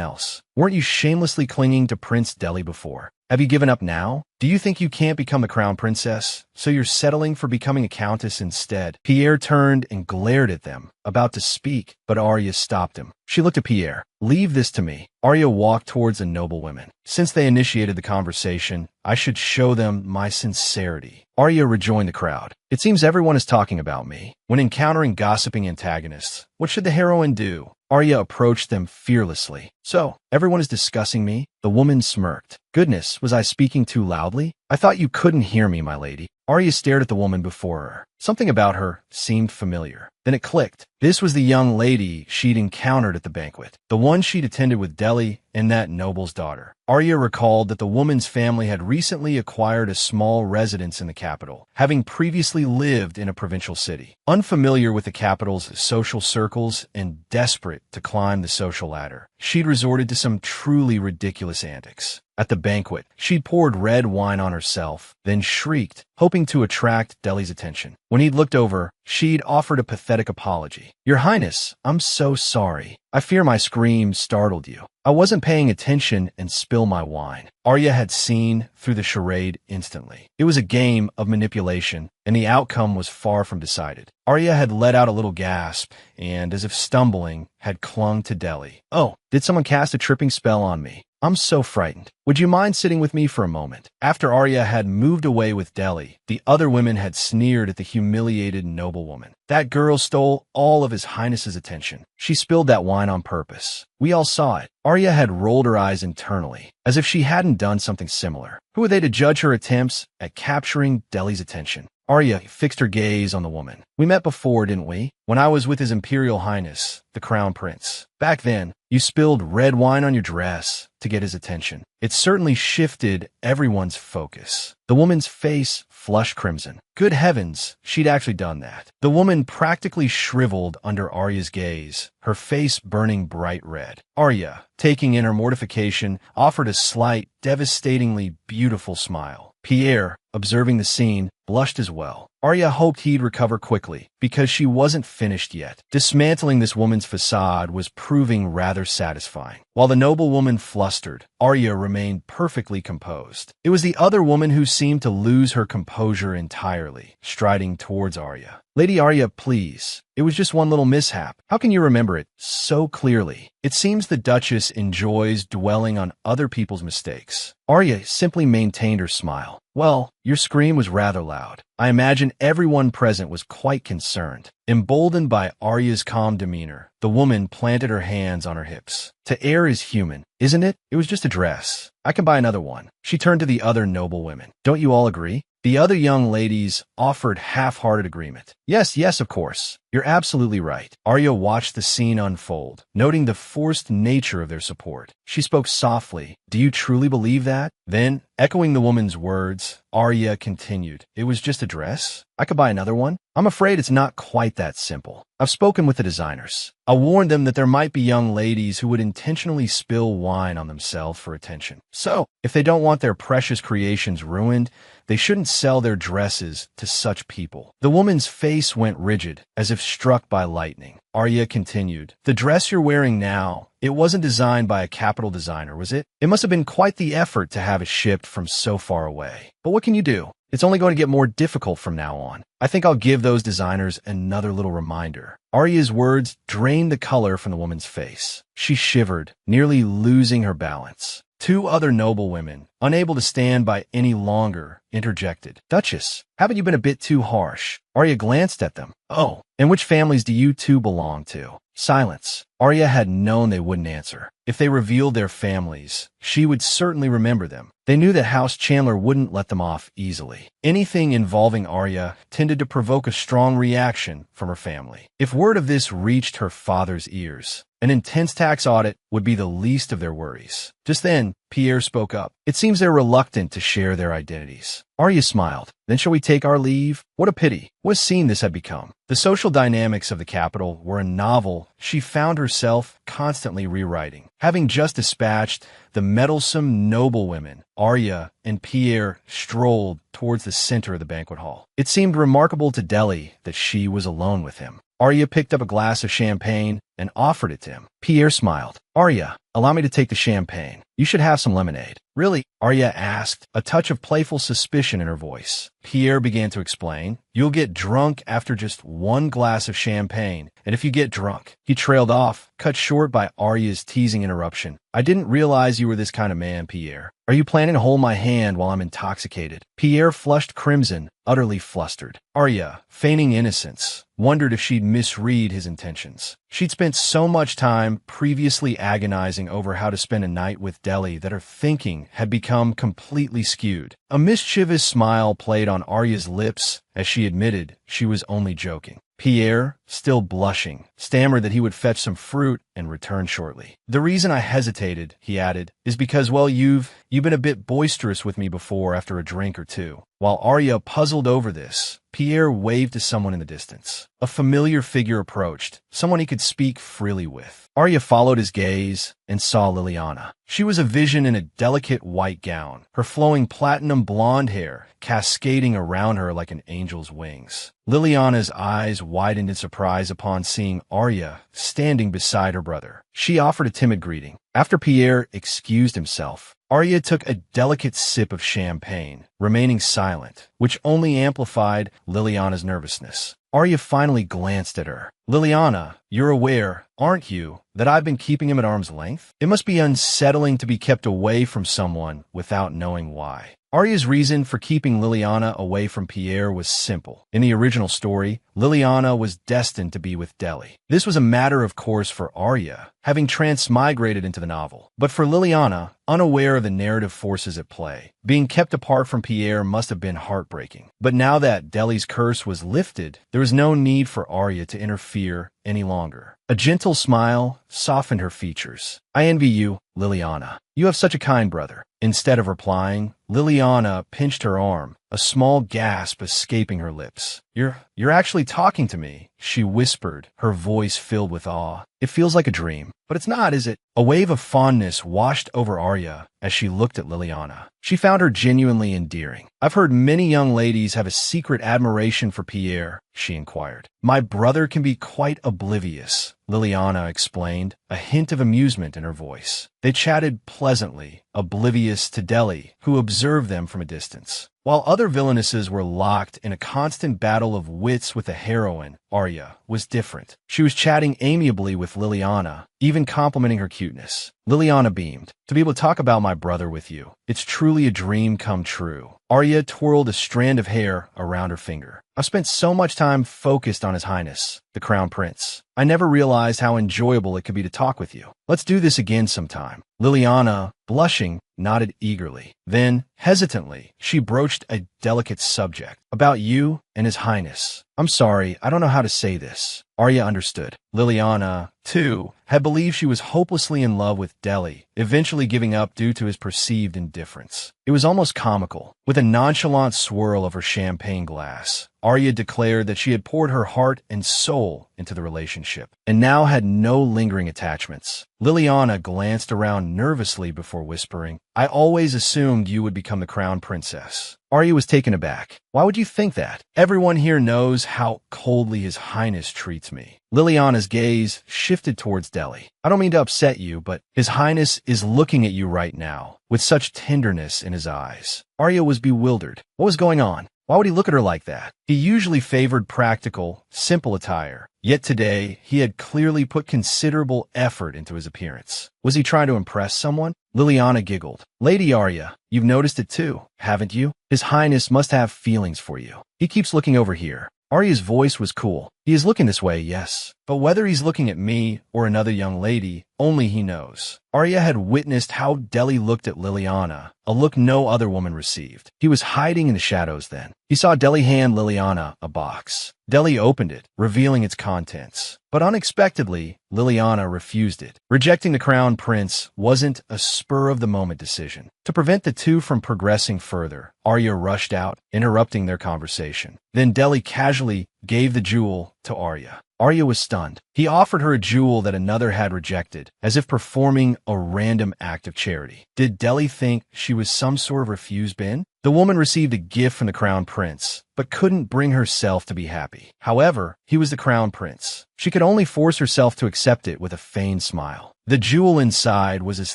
else. Weren't you shamelessly clinging to Prince Deli before? Have you given up now? Do you think you can't become a crown princess, so you're settling for becoming a countess instead? Pierre turned and glared at them, about to speak, but Arya stopped him. She looked at Pierre. Leave this to me. Arya walked towards the noblewomen. Since they initiated the conversation, I should show them my sincerity. Arya rejoined the crowd. It seems everyone is talking about me. When encountering gossiping antagonists, what should the heroine do? Arya approached them fearlessly. So, everyone is discussing me? The woman smirked. Goodness, was I speaking too loudly? I thought you couldn't hear me, my lady. Arya stared at the woman before her. Something about her seemed familiar. Then it clicked. This was the young lady she'd encountered at the banquet, the one she'd attended with Deli and that noble's daughter. Arya recalled that the woman's family had recently acquired a small residence in the capital, having previously lived in a provincial city. Unfamiliar with the capital's social circles and desperate to climb the social ladder, she'd resorted to some truly ridiculous antics. At the banquet, she'd poured red wine on herself, then shrieked, hoping to attract Deli's attention. When he'd looked over, she'd offered a pathetic apology. "Your Highness, I'm so sorry. I fear my scream startled you. I wasn't paying attention and spilled my wine." Arya had seen through the charade instantly. It was a game of manipulation, and the outcome was far from decided. Arya had let out a little gasp, and, as if stumbling, had clung to Deli. "Oh, did someone cast a tripping spell on me? I'm so frightened. Would you mind sitting with me for a moment?" After Arya had moved away with Deli, the other women had sneered at the humiliated noblewoman. "That girl stole all of His Highness's attention. She spilled that wine on purpose. We all saw it." Arya had rolled her eyes internally, as if she hadn't done something similar. Who were they to judge her attempts at capturing Deli's attention? Arya fixed her gaze on the woman. "We met before, didn't we? When I was with His Imperial Highness, the Crown Prince. Back then, you spilled red wine on your dress to get his attention." It certainly shifted everyone's focus. The woman's face flushed crimson. Good heavens, she'd actually done that. The woman practically shriveled under Arya's gaze, her face burning bright red. Arya, taking in her mortification, offered a slight, devastatingly beautiful smile. Pierre, observing the scene, blushed as well. Arya hoped he'd recover quickly, because she wasn't finished yet. Dismantling this woman's facade was proving rather satisfying. While the noblewoman flustered, Arya remained perfectly composed. It was the other woman who seemed to lose her composure entirely, striding towards Arya. "Lady Arya, please. It was just one little mishap. How can you remember it so clearly?" It seems the Duchess enjoys dwelling on other people's mistakes. Arya simply maintained her smile. "Well, your scream was rather loud. I imagine everyone present was quite concerned." Emboldened by Arya's calm demeanor, the woman planted her hands on her hips. "To err is human, isn't it? It was just a dress. I can buy another one." She turned to the other noble women. "Don't you all agree?" The other young ladies offered half-hearted agreement. Yes, of course. You're absolutely right." Arya watched the scene unfold, noting the forced nature of their support. She spoke softly. "Do you truly believe that?" Then, echoing the woman's words, Arya continued. "It was just a dress? I could buy another one? I'm afraid it's not quite that simple. I've spoken with the designers. I warned them that there might be young ladies who would intentionally spill wine on themselves for attention. So, if they don't want their precious creations ruined, they shouldn't sell their dresses to such people." The woman's face went rigid, as if struck by lightning. Arya continued, "The dress you're wearing now, it wasn't designed by a capital designer, was it? It must have been quite the effort to have it shipped from so far away. But what can you do? It's only going to get more difficult from now on. I think I'll give those designers another little reminder." Arya's words drained the color from the woman's face. She shivered, nearly losing her balance. Two other noble women, unable to stand by any longer, interjected. "Duchess, haven't you been a bit too harsh?" Arya glanced at them. "Oh, and which families do you two belong to?" Silence. Arya had known they wouldn't answer. If they revealed their families, she would certainly remember them. They knew that House Chandler wouldn't let them off easily. Anything involving Arya tended to provoke a strong reaction from her family. If word of this reached her father's ears, an intense tax audit would be the least of their worries. Just then, Pierre spoke up. "It seems they're reluctant to share their identities." Arya smiled. "Then shall we take our leave?" What a pity. What a scene this had become. The social dynamics of the capital were a novel she found herself constantly rewriting. Having just dispatched the meddlesome noblewomen, Arya and Pierre strolled towards the center of the banquet hall. It seemed remarkable to Deli that she was alone with him. Arya picked up a glass of champagne and offered it to him. Pierre smiled. "Arya, allow me to take the champagne. You should have some lemonade." "Really?" Arya asked, a touch of playful suspicion in her voice. Pierre began to explain. "You'll get drunk after just one glass of champagne, and if you get drunk..." He trailed off, cut short by Arya's teasing interruption. "I didn't realize you were this kind of man, Pierre. Are you planning to hold my hand while I'm intoxicated?" Pierre flushed crimson, utterly flustered. Arya, feigning innocence, wondered if she'd misread his intentions. She'd spent so much time previously agonizing over how to spend a night with Deli that her thinking had become completely skewed. A mischievous smile played on Arya's lips as she admitted she was only joking. Pierre, still blushing, stammered that he would fetch some fruit and return shortly. "The reason I hesitated," he added, "is because, well, you've been a bit boisterous with me before after a drink or two." While Arya puzzled over this, Pierre waved to someone in the distance. A familiar figure approached, someone he could speak freely with. Arya followed his gaze and saw Liliana. She was a vision in a delicate white gown, her flowing platinum blonde hair cascading around her like an angel's wings. Liliana's eyes widened in surprise upon seeing Arya standing beside her brother. She offered a timid greeting. After Pierre excused himself, Arya took a delicate sip of champagne, remaining silent, which only amplified Liliana's nervousness. Arya finally glanced at her. "Liliana, you're aware, aren't you, that I've been keeping him at arm's length? It must be unsettling to be kept away from someone without knowing why." Arya's reason for keeping Liliana away from Pierre was simple. In the original story, Liliana was destined to be with Deli. This was a matter of course for Arya, having transmigrated into the novel. But for Liliana, unaware of the narrative forces at play, being kept apart from Pierre must have been heartbreaking. But now that Deli's curse was lifted, there was no need for Arya to interfere any longer. A gentle smile softened her features. "I envy you, Liliana. You have such a kind brother." Instead of replying, Liliana pinched her arm, a small gasp escaping her lips. You're actually talking to me," she whispered, her voice filled with awe. "It feels like a dream. But it's not, is it?" A wave of fondness washed over Arya as she looked at Liliana. She found her genuinely endearing. "I've heard many young ladies have a secret admiration for Pierre," she inquired. "My brother can be quite oblivious," Liliana explained, a hint of amusement in her voice. They chatted pleasantly, oblivious to Deli, who observed them from a distance. While other villainesses were locked in a constant battle of wits with the heroine, Arya was different. She was chatting amiably with Liliana, even complimenting her cuteness. Liliana beamed. "To be able to talk about my brother with you, it's truly a dream come true." Arya twirled a strand of hair around her finger. "I've spent so much time focused on His Highness, the Crown Prince. I never realized how enjoyable it could be to talk with you. Let's do this again sometime." Liliana, blushing, nodded eagerly. Then, hesitantly, she broached a delicate subject. "About you and His Highness. I'm sorry, I don't know how to say this." Arya understood. Liliana, too, had believed she was hopelessly in love with Deli, eventually giving up due to his perceived indifference. It was almost comical. With a nonchalant swirl of her champagne glass, Arya declared that she had poured her heart and soul into the relationship, and now had no lingering attachments. Liliana glanced around nervously before whispering, "I always assumed you would become the crown princess." Arya was taken aback. "Why would you think that? Everyone here knows how coldly His Highness treats me." Liliana's gaze shifted towards Deli. "I don't mean to upset you, but His Highness is looking at you right now, with such tenderness in his eyes." Arya was bewildered. What was going on? Why would he look at her like that? He usually favored practical, simple attire. Yet today, he had clearly put considerable effort into his appearance. Was he trying to impress someone? Liliana giggled. "Lady Arya, you've noticed it too, haven't you? His Highness must have feelings for you. He keeps looking over here." Arya's voice was cool. "He is looking this way, yes. But whether he's looking at me or another young lady, only he knows." Arya had witnessed how Deli looked at Liliana, a look no other woman received. He was hiding in the shadows then. He saw Deli hand Liliana a box. Deli opened it, revealing its contents. But unexpectedly, Liliana refused it. Rejecting the crown prince wasn't a spur-of-the-moment decision. To prevent the two from progressing further, Arya rushed out, interrupting their conversation. Then Deli casually gave the jewel to Arya. Arya was stunned. He offered her a jewel that another had rejected, as if performing a random act of charity. Did Deli think she was some sort of refuse bin? The woman received a gift from the crown prince, but couldn't bring herself to be happy. However, he was the crown prince. She could only force herself to accept it with a feigned smile. The jewel inside was as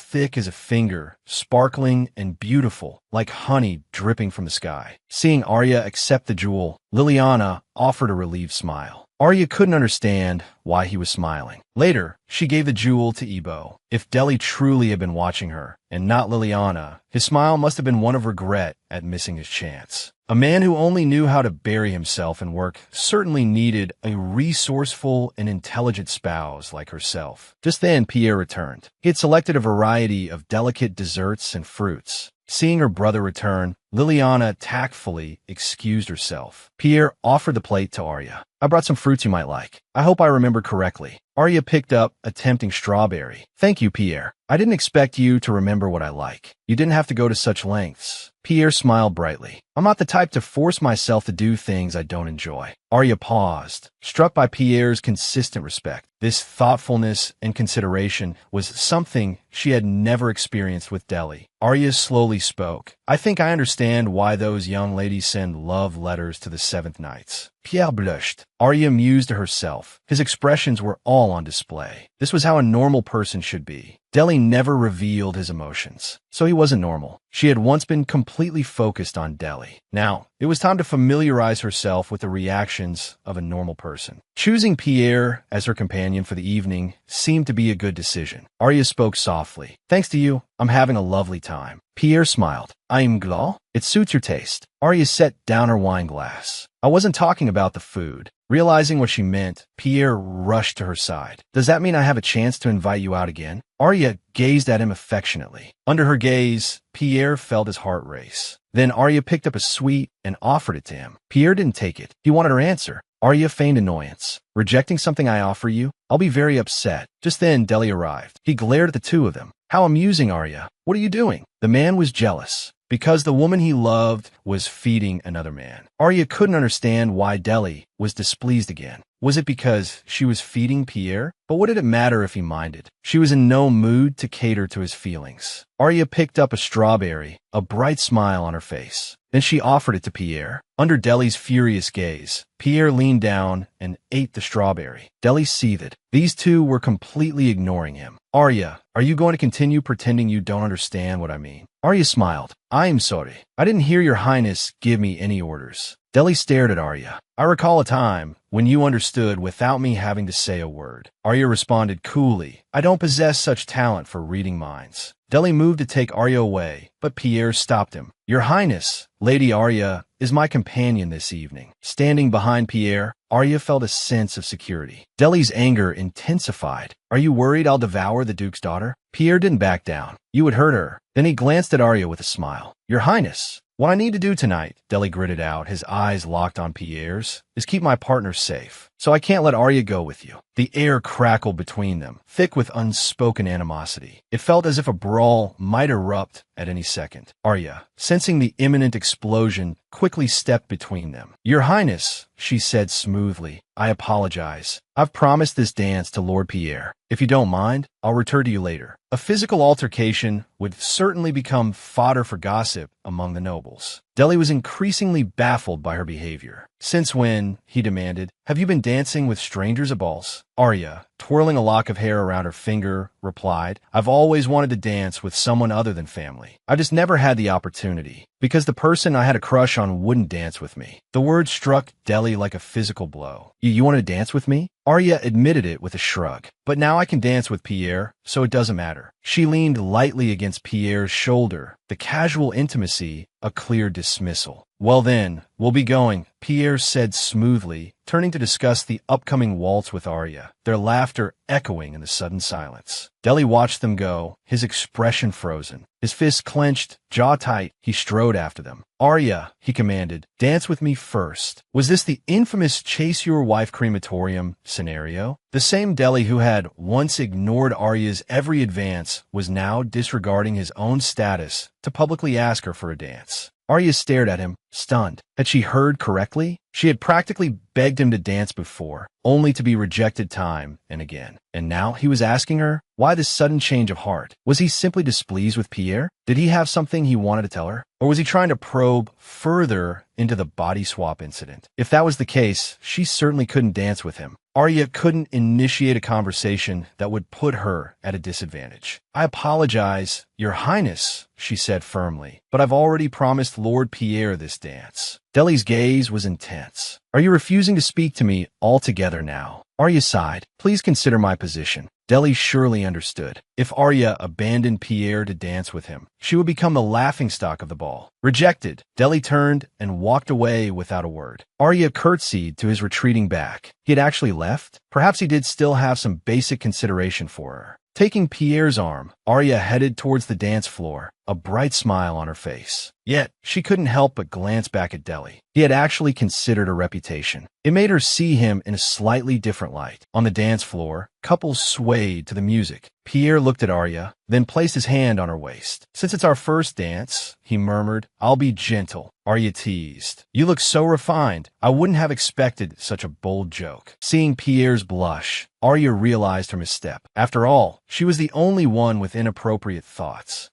thick as a finger, sparkling and beautiful, like honey dripping from the sky. Seeing Arya accept the jewel, Liliana offered a relieved smile. Arya couldn't understand why he was smiling. Later, she gave the jewel to Ebo. If Deli truly had been watching her, and not Liliana, his smile must have been one of regret at missing his chance. A man who only knew how to bury himself in work certainly needed a resourceful and intelligent spouse like herself. Just then, Pierre returned. He had selected a variety of delicate desserts and fruits. Seeing her brother return, Liliana tactfully excused herself. Pierre offered the plate to Arya. I brought some fruits you might like. I hope I remember correctly. Arya picked up a tempting strawberry. Thank you, Pierre. I didn't expect you to remember what I like. You didn't have to go to such lengths. Pierre smiled brightly. I'm not the type to force myself to do things I don't enjoy. Arya paused, struck by Pierre's consistent respect. This thoughtfulness and consideration was something she had never experienced with Deli. Arya slowly spoke. I think I understand why those young ladies send love letters to the Seventh Knights. Pierre blushed. Arya mused to herself. His expressions were all on display. This was how a normal person should be. Deli never revealed his emotions, so he wasn't normal. She had once been completely focused on Deli. Now, it was time to familiarize herself with the reactions of a normal person. Choosing Pierre as her companion for the evening seemed to be a good decision. Arya spoke softly. Thanks to you, I'm having a lovely time. Pierre smiled. I'm glad. It suits your taste. Arya set down her wine glass. I wasn't talking about the food. Realizing what she meant, Pierre rushed to her side. Does that mean I have a chance to invite you out again? Arya gazed at him affectionately. Under her gaze, Pierre felt his heart race. Then Arya picked up a sweet and offered it to him. Pierre didn't take it. He wanted her answer. Arya feigned annoyance. Rejecting something I offer you? I'll be very upset. Just then, Deli arrived. He glared at the two of them. How amusing, Arya. What are you doing? The man was jealous because the woman he loved was feeding another man. Arya couldn't understand why Deli was displeased again. Was it because she was feeding Pierre? But what did it matter if he minded? She was in no mood to cater to his feelings. Arya picked up a strawberry, a bright smile on her face. Then she offered it to Pierre. Under Deli's furious gaze, Pierre leaned down and ate the strawberry. Deli seethed. These two were completely ignoring him. Arya, are you going to continue pretending you don't understand what I mean? Arya smiled. I'm sorry. I didn't hear your highness give me any orders. Deli stared at Arya. I recall a time when you understood without me having to say a word. Arya responded coolly. I don't possess such talent for reading minds. Deli moved to take Arya away, but Pierre stopped him. Your Highness, Lady Arya, is my companion this evening. Standing behind Pierre, Arya felt a sense of security. Deli's anger intensified. Are you worried I'll devour the Duke's daughter? Pierre didn't back down. You would hurt her. Then he glanced at Arya with a smile. Your Highness, what I need to do tonight, Deli gritted out, his eyes locked on Pierre's, is keep my partner safe. So I can't let Arya go with you. The air crackled between them, thick with unspoken animosity. It felt as if a brawl might erupt at any second. Arya, sensing the imminent explosion, quickly stepped between them. Your Highness, she said smoothly, I apologize. I've promised this dance to Lord Pierre. If you don't mind, I'll return to you later. A physical altercation would certainly become fodder for gossip among the nobles. Deli was increasingly baffled by her behavior. Since when, he demanded, have you been dancing with strangers at balls? Arya, twirling a lock of hair around her finger, replied, I've always wanted to dance with someone other than family. I just never had the opportunity, because the person I had a crush on wouldn't dance with me. The word struck Deli like a physical blow. You want to dance with me? Arya admitted it with a shrug. But now I can dance with Pierre, so it doesn't matter. She leaned lightly against Pierre's shoulder, the casual intimacy a clear dismissal. Well then, we'll be going, Pierre said smoothly, turning to discuss the upcoming waltz with Arya, their laughter echoing in the sudden silence. Deli watched them go, his expression frozen. His fists clenched, jaw tight, he strode after them. Arya, he commanded, dance with me first. Was this the infamous chase your wife crematorium scenario? The same Deli who had once ignored Arya's every advance was now disregarding his own status to publicly ask her for a dance. Arya stared at him, stunned. Had she heard correctly? She had practically begged him to dance before, only to be rejected time and again. And now he was asking her? Why this sudden change of heart? Was he simply displeased with Pierre? Did he have something he wanted to tell her? Or was he trying to probe further into the body swap incident? If that was the case, she certainly couldn't dance with him. Arya couldn't initiate a conversation that would put her at a disadvantage. I apologize, Your Highness, she said firmly, but I've already promised Lord Pierre this dance. Deli's gaze was intense. Are you refusing to speak to me altogether now? Arya sighed. Please consider my position. Deli surely understood. If Arya abandoned Pierre to dance with him, she would become the laughingstock of the ball. Rejected, Deli turned and walked away without a word. Arya curtsied to his retreating back. He had actually left? Perhaps he did still have some basic consideration for her. Taking Pierre's arm, Arya headed towards the dance floor, a bright smile on her face. Yet, she couldn't help but glance back at Deli. He had actually considered her reputation. It made her see him in a slightly different light. On the dance floor, couples swayed to the music. Pierre looked at Arya, then placed his hand on her waist. "Since it's our first dance," he murmured, "I'll be gentle." Arya teased. "You look so refined. I wouldn't have expected such a bold joke." Seeing Pierre's blush, Arya realized her misstep. After all, she was the only one with inappropriate thoughts.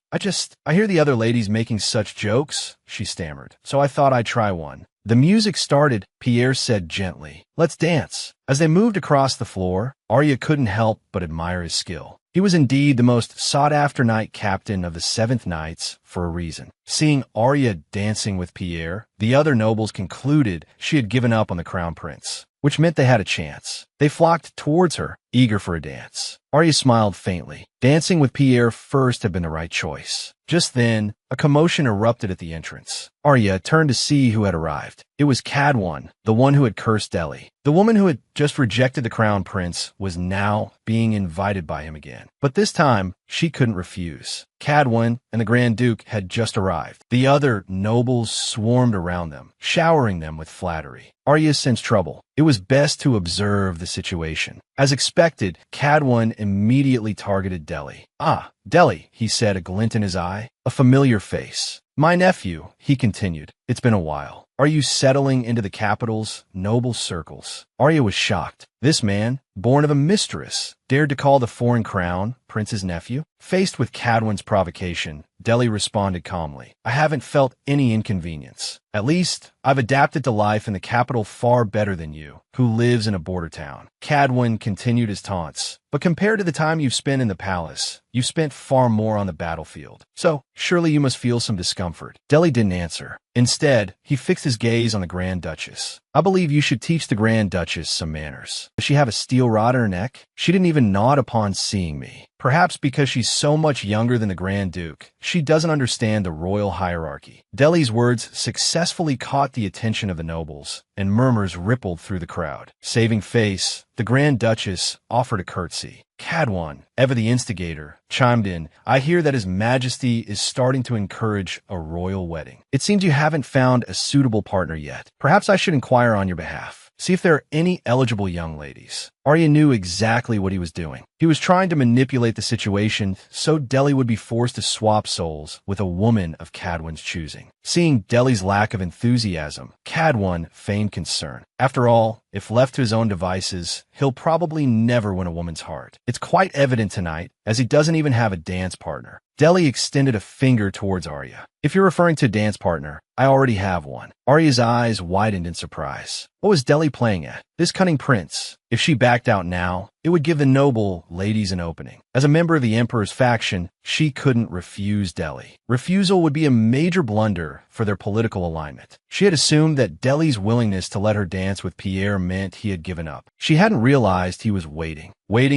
I hear the other ladies making such jokes," she stammered, "so I thought I'd try one." The music started, Pierre said gently, "Let's dance." As they moved across the floor, Arya couldn't help but admire his skill. He was indeed the most sought-after knight captain of the 7th Knights for a reason. Seeing Arya dancing with Pierre, the other nobles concluded she had given up on the crown prince, which meant they had a chance. They flocked towards her, eager for a dance. Arya smiled faintly. Dancing with Pierre first had been the right choice. Just then, a commotion erupted at the entrance. Arya turned to see who had arrived. It was Cadwan, the one who had cursed Deli. The woman who had just rejected the crown prince was now being invited by him again. But this time, she couldn't refuse. Cadwan and the Grand Duke had just arrived. The other nobles swarmed around them, showering them with flattery. Arya sensed trouble. It was best to observe the situation. As expected, Cadwan immediately targeted Deli. "Ah, Deli," he said, a glint in his eye, a familiar face. "My nephew," he continued. "It's been a while. Are you settling into the capital's noble circles?" Arya was shocked. This man, born of a mistress, dared to call the foreign crown prince's nephew? Faced with Cadwan's provocation, Deli responded calmly, "I haven't felt any inconvenience. At least, I've adapted to life in the capital far better than you, who lives in a border town." Cadwan continued his taunts. "But compared to the time you've spent in the palace, you've spent far more on the battlefield. So, surely you must feel some discomfort." Deli didn't answer. Instead, he fixed his gaze on the Grand Duchess. "I believe you should teach the Grand Duchess some manners. Does she have a steel rod in her neck? She didn't even nod upon seeing me. Perhaps because she's so much younger than the Grand Duke, she doesn't understand the royal hierarchy." Deli's words successfully caught the attention of the nobles, and murmurs rippled through the crowd. Saving face, the Grand Duchess offered a curtsy. Cadwan, ever the instigator, chimed in, "I hear that His Majesty is starting to encourage a royal wedding. It seems you haven't found a suitable partner yet. Perhaps I should inquire on your behalf. See if there are any eligible young ladies." Arya knew exactly what he was doing. He was trying to manipulate the situation so Deli would be forced to swap souls with a woman of Cadwan's choosing. Seeing Deli's lack of enthusiasm, Cadwan feigned concern. After all, if left to his own devices, he'll probably never win a woman's heart. It's quite evident tonight, as he doesn't even have a dance partner. Deli extended a finger towards Arya. "If you're referring to a dance partner, I already have one." Arya's eyes widened in surprise. What was Deli playing at? This cunning prince. If she backed out now, it would give the noble ladies an opening. As a member of the Emperor's faction, she couldn't refuse Deli. Refusal would be a major blunder for their political alignment. She had assumed that Deli's willingness to let her dance with Pierre meant he had given up. She hadn't realized he was waiting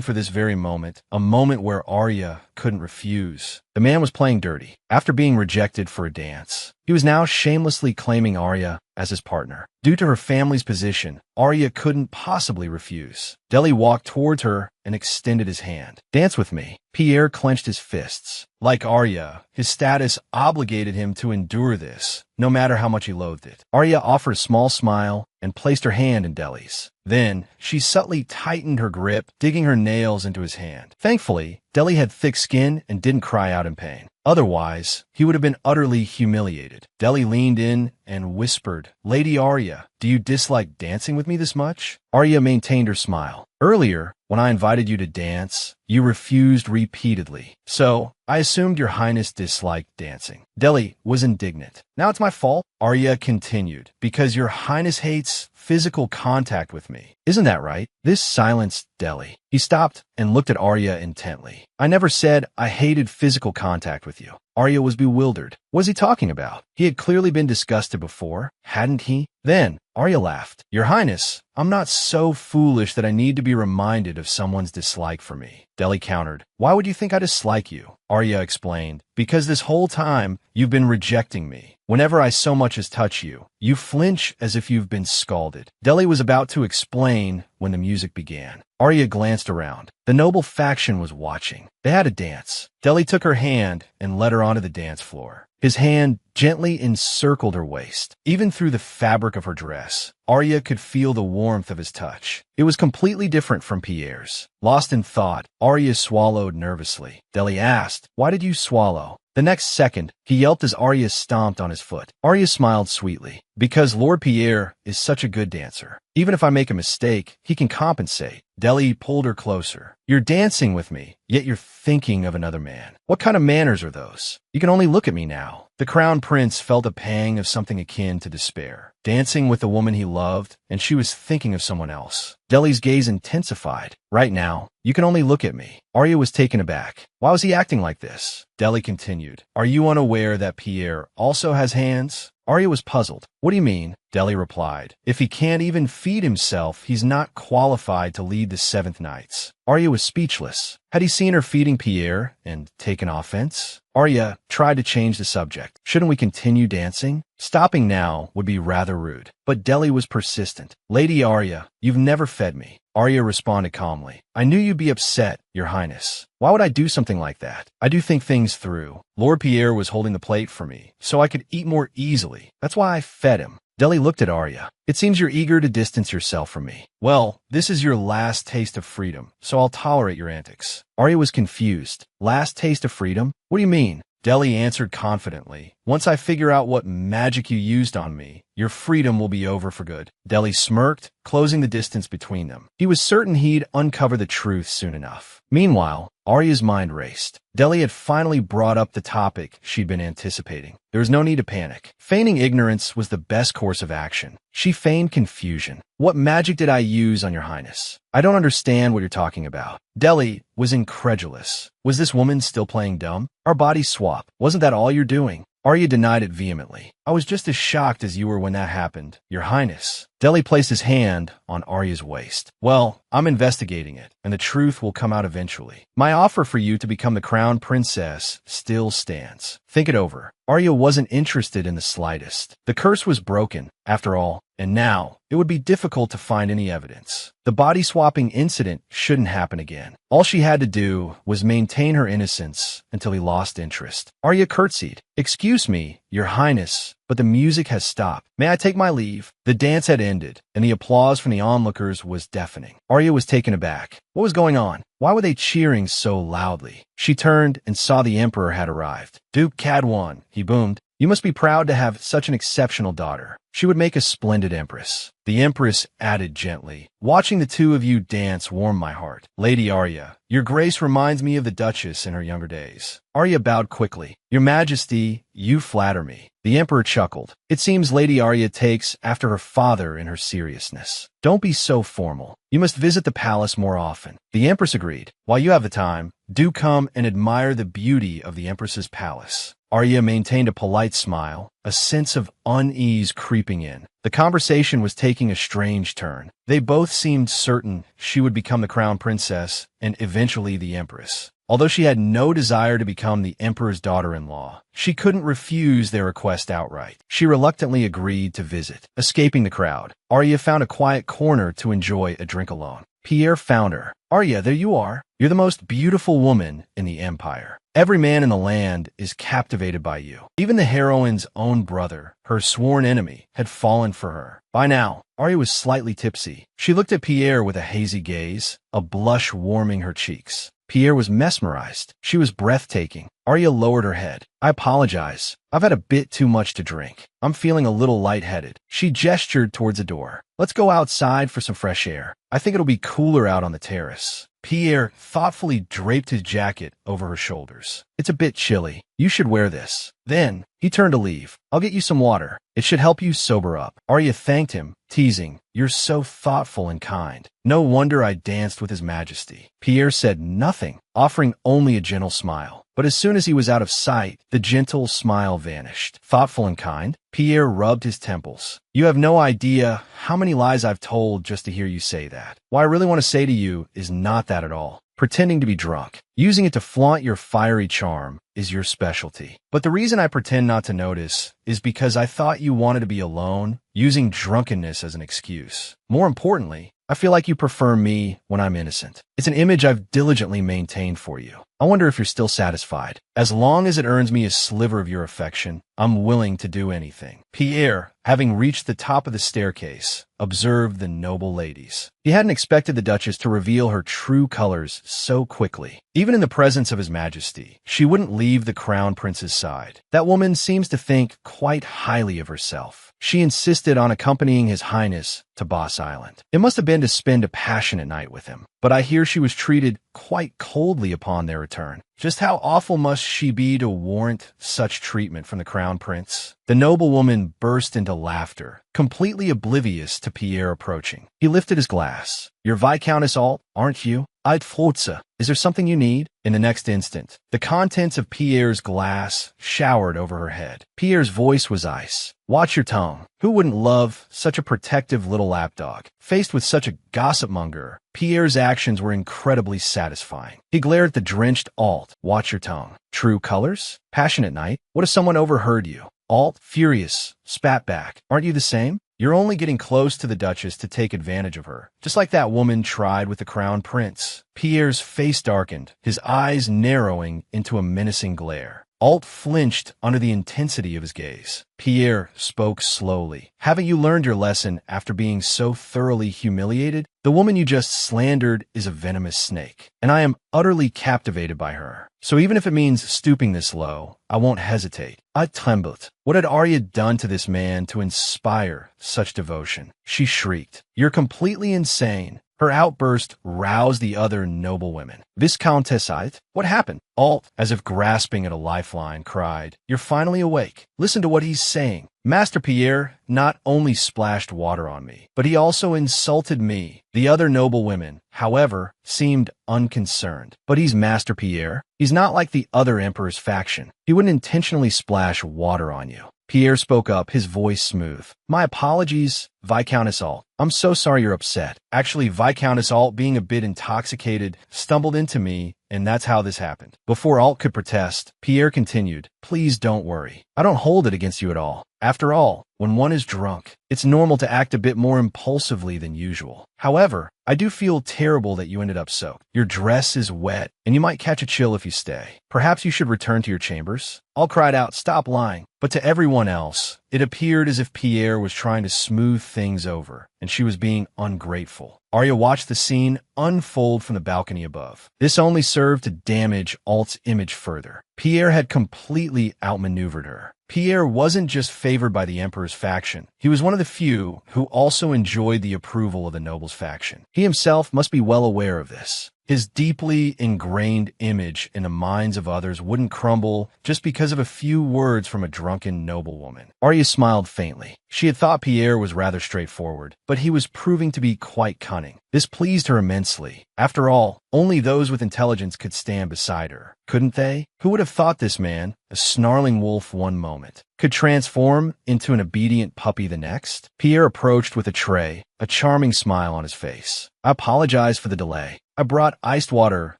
for this very moment, a moment where Arya couldn't refuse. The man was playing dirty. After being rejected for a dance, he was now shamelessly claiming Arya as his partner. Due to her family's position, Arya couldn't possibly refuse. Deli walked towards her and extended his hand. "Dance with me." Pierre clenched his fists. Like Arya, his status obligated him to endure this, no matter how much he loathed it. Arya offered a small smile and placed her hand in Deli's. Then, she subtly tightened her grip, digging her nails into his hand. Thankfully, Deli had thick skin and didn't cry out in pain. Otherwise, he would have been utterly humiliated. Deli leaned in and whispered, "Lady Arya, do you dislike dancing with me this much?" Arya maintained her smile. "Earlier, when I invited you to dance, you refused repeatedly. So, I assumed your highness disliked dancing." Deli was indignant. "Now it's my fault?" Arya continued, "Because your highness hates physical contact with me. Isn't that right?" This silenced Deli. He stopped and looked at Arya intently. "I never said I hated physical contact with you." Arya was bewildered. What was he talking about? He had clearly been disgusted before, hadn't he? Then, Arya laughed. "Your Highness, I'm not so foolish that I need to be reminded of someone's dislike for me." Deli countered. "Why would you think I dislike you?" Arya explained. "Because this whole time, you've been rejecting me. Whenever I so much as touch you, you flinch as if you've been scalded." Deli was about to explain when the music began. Arya glanced around. The noble faction was watching. They had a dance. Deli took her hand and led her onto the dance floor. His hand gently encircled her waist. Even through the fabric of her dress, Arya could feel the warmth of his touch. It was completely different from Pierre's. Lost in thought, Arya swallowed nervously. Deli asked, "Why did you swallow?" The next second, he yelped as Arya stomped on his foot. Arya smiled sweetly. "Because Lord Pierre is such a good dancer. Even if I make a mistake, he can compensate." Deli pulled her closer. "You're dancing with me, yet you're thinking of another man. What kind of manners are those? You can only look at me now." The crown prince felt a pang of something akin to despair. Dancing with the woman he loved, and she was thinking of someone else. Deli's gaze intensified. "Right now, you can only look at me." Arya was taken aback. Why was he acting like this? Deli continued. "Are you unaware that Pierre also has hands?" Arya was puzzled. "What do you mean?" Deli replied. "If he can't even feed himself, he's not qualified to lead the Seventh Knights." Arya was speechless. Had he seen her feeding Pierre and taken offense? Arya tried to change the subject. "Shouldn't we continue dancing?" Stopping now would be rather rude. But Deli was persistent. "Lady Arya, you've never fed me." Arya responded calmly. "I knew you'd be upset, Your Highness. Why would I do something like that? I do think things through. Lord Pierre was holding the plate for me, so I could eat more easily. That's why I fed him." Deli looked at Arya. "It seems you're eager to distance yourself from me. Well, this is your last taste of freedom, so I'll tolerate your antics." Arya was confused. "Last taste of freedom? What do you mean?" Deli answered confidently. "Once I figure out what magic you used on me, your freedom will be over for good." Deli smirked, closing the distance between them. He was certain he'd uncover the truth soon enough. Meanwhile, Arya's mind raced. Deli had finally brought up the topic she'd been anticipating. There was no need to panic. Feigning ignorance was the best course of action. She feigned confusion. "What magic did I use on Your Highness? I don't understand what you're talking about." Deli was incredulous. Was this woman still playing dumb? Our bodies swap. Wasn't that all you're doing? Arya denied it vehemently. "I was just as shocked as you were when that happened, Your Highness." Deli placed his hand on Arya's waist. "Well, I'm investigating it, and the truth will come out eventually. My offer for you to become the crown princess still stands. Think it over." Arya wasn't interested in the slightest. The curse was broken, after all, and now it would be difficult to find any evidence. The body-swapping incident shouldn't happen again. All she had to do was maintain her innocence until he lost interest. Arya curtsied. "Excuse me, Your Highness, but the music has stopped. May I take my leave?" The dance had ended, and the applause from the onlookers was deafening. Arya was taken aback. What was going on? Why were they cheering so loudly? She turned and saw the Emperor had arrived. "Duke Cadwan," he boomed. "You must be proud to have such an exceptional daughter. She would make a splendid empress." The Empress added gently, "Watching the two of you dance warmed my heart. Lady Arya, your grace reminds me of the Duchess in her younger days." Arya bowed quickly. "Your Majesty, you flatter me." The Emperor chuckled. "It seems Lady Arya takes after her father in her seriousness. Don't be so formal. You must visit the palace more often." The Empress agreed. "While you have the time, do come and admire the beauty of the Empress's palace." Arya maintained a polite smile, a sense of unease creeping in. The conversation was taking a strange turn. They both seemed certain she would become the crown princess and eventually the empress. Although she had no desire to become the emperor's daughter-in-law, she couldn't refuse their request outright. She reluctantly agreed to visit. Escaping the crowd, Arya found a quiet corner to enjoy a drink alone. Pierre found her. "Arya, there you are. You're the most beautiful woman in the empire. Every man in the land is captivated by you." Even the heroine's own brother, her sworn enemy, had fallen for her. By now, Arya was slightly tipsy. She looked at Pierre with a hazy gaze, a blush warming her cheeks. Pierre was mesmerized. She was breathtaking. Arya lowered her head. "I apologize. I've had a bit too much to drink. I'm feeling a little lightheaded." She gestured towards a door. "Let's go outside for some fresh air. I think it'll be cooler out on the terrace." Pierre thoughtfully draped his jacket over her shoulders. "It's a bit chilly. You should wear this." Then, he turned to leave. "I'll get you some water. It should help you sober up." Arya thanked him, teasing, "You're so thoughtful and kind. No wonder I danced with His Majesty." Pierre said nothing, offering only a gentle smile. But as soon as he was out of sight, the gentle smile vanished. "Thoughtful and kind?" Pierre rubbed his temples. "You have no idea how many lies I've told just to hear you say that. What I really want to say to you is not that at all. Pretending to be drunk, using it to flaunt your fiery charm, is your specialty. But the reason I pretend not to notice is because I thought you wanted to be alone, using drunkenness as an excuse. More importantly, I feel like you prefer me when I'm innocent. It's an image I've diligently maintained for you. I wonder if you're still satisfied. As long as it earns me a sliver of your affection, I'm willing to do anything. Pierre, having reached the top of the staircase, observed the noble ladies. He hadn't expected the Duchess to reveal her true colors so quickly. Even in the presence of His Majesty, she wouldn't leave the Crown Prince's side. That woman seems to think quite highly of herself. She insisted on accompanying His Highness to Boss Island. It must have been to spend a passionate night with him, but I hear she was treated quite coldly upon their return. Just how awful must she be to warrant such treatment from the Crown Prince? The noble woman burst into laughter, completely oblivious to Pierre approaching. He lifted his glass. You're Viscountess Alt, aren't you? I'd Forza. Is there something you need? In the next instant, the contents of Pierre's glass showered over her head. Pierre's voice was ice. Watch your tongue. Who wouldn't love such a protective little lapdog? Faced with such a gossip-monger, Pierre's actions were incredibly satisfying. He glared at the drenched Alt. Watch your tongue. True colors? Passionate night? What if someone overheard you? Alt, furious, spat back. Aren't you the same? You're only getting close to the Duchess to take advantage of her, just like that woman tried with the Crown Prince. Pierre's face darkened, his eyes narrowing into a menacing glare. Alt flinched under the intensity of his gaze. Pierre spoke slowly. Haven't you learned your lesson after being so thoroughly humiliated? The woman you just slandered is a venomous snake, and I am utterly captivated by her. So even if it means stooping this low, I won't hesitate. I trembled. What had Arya done to this man to inspire such devotion? She shrieked. You're completely insane. Her outburst roused the other noble women. Viscountessite, what happened? Alt, as if grasping at a lifeline, cried, You're finally awake. Listen to what he's saying. Master Pierre not only splashed water on me, but he also insulted me. The other noble women, however, seemed unconcerned. But he's Master Pierre. He's not like the other Emperor's faction. He wouldn't intentionally splash water on you. Pierre spoke up, his voice smooth. My apologies, Viscountess Alt. I'm so sorry you're upset. Actually, Viscountess Alt, being a bit intoxicated, stumbled into me, and that's how this happened. Before Alt could protest, Pierre continued, Please don't worry. I don't hold it against you at all. After all, when one is drunk, it's normal to act a bit more impulsively than usual. However, I do feel terrible that you ended up soaked. Your dress is wet, and you might catch a chill if you stay. Perhaps you should return to your chambers. Alt cried out, Stop lying. But to everyone else, it appeared as if Pierre was trying to smooth things over, and she was being ungrateful. Arya watched the scene unfold from the balcony above. This only served to damage Alt's image further. Pierre had completely outmaneuvered her. Pierre wasn't just favored by the Emperor's faction. He was one of the few who also enjoyed the approval of the nobles' faction. He himself must be well aware of this. His deeply ingrained image in the minds of others wouldn't crumble just because of a few words from a drunken noblewoman. Arya smiled faintly. She had thought Pierre was rather straightforward, but he was proving to be quite cunning. This pleased her immensely. After all, only those with intelligence could stand beside her, couldn't they? Who would have thought this man, a snarling wolf one moment, could transform into an obedient puppy the next? Pierre approached with a tray, a charming smile on his face. I apologize for the delay. I brought iced water,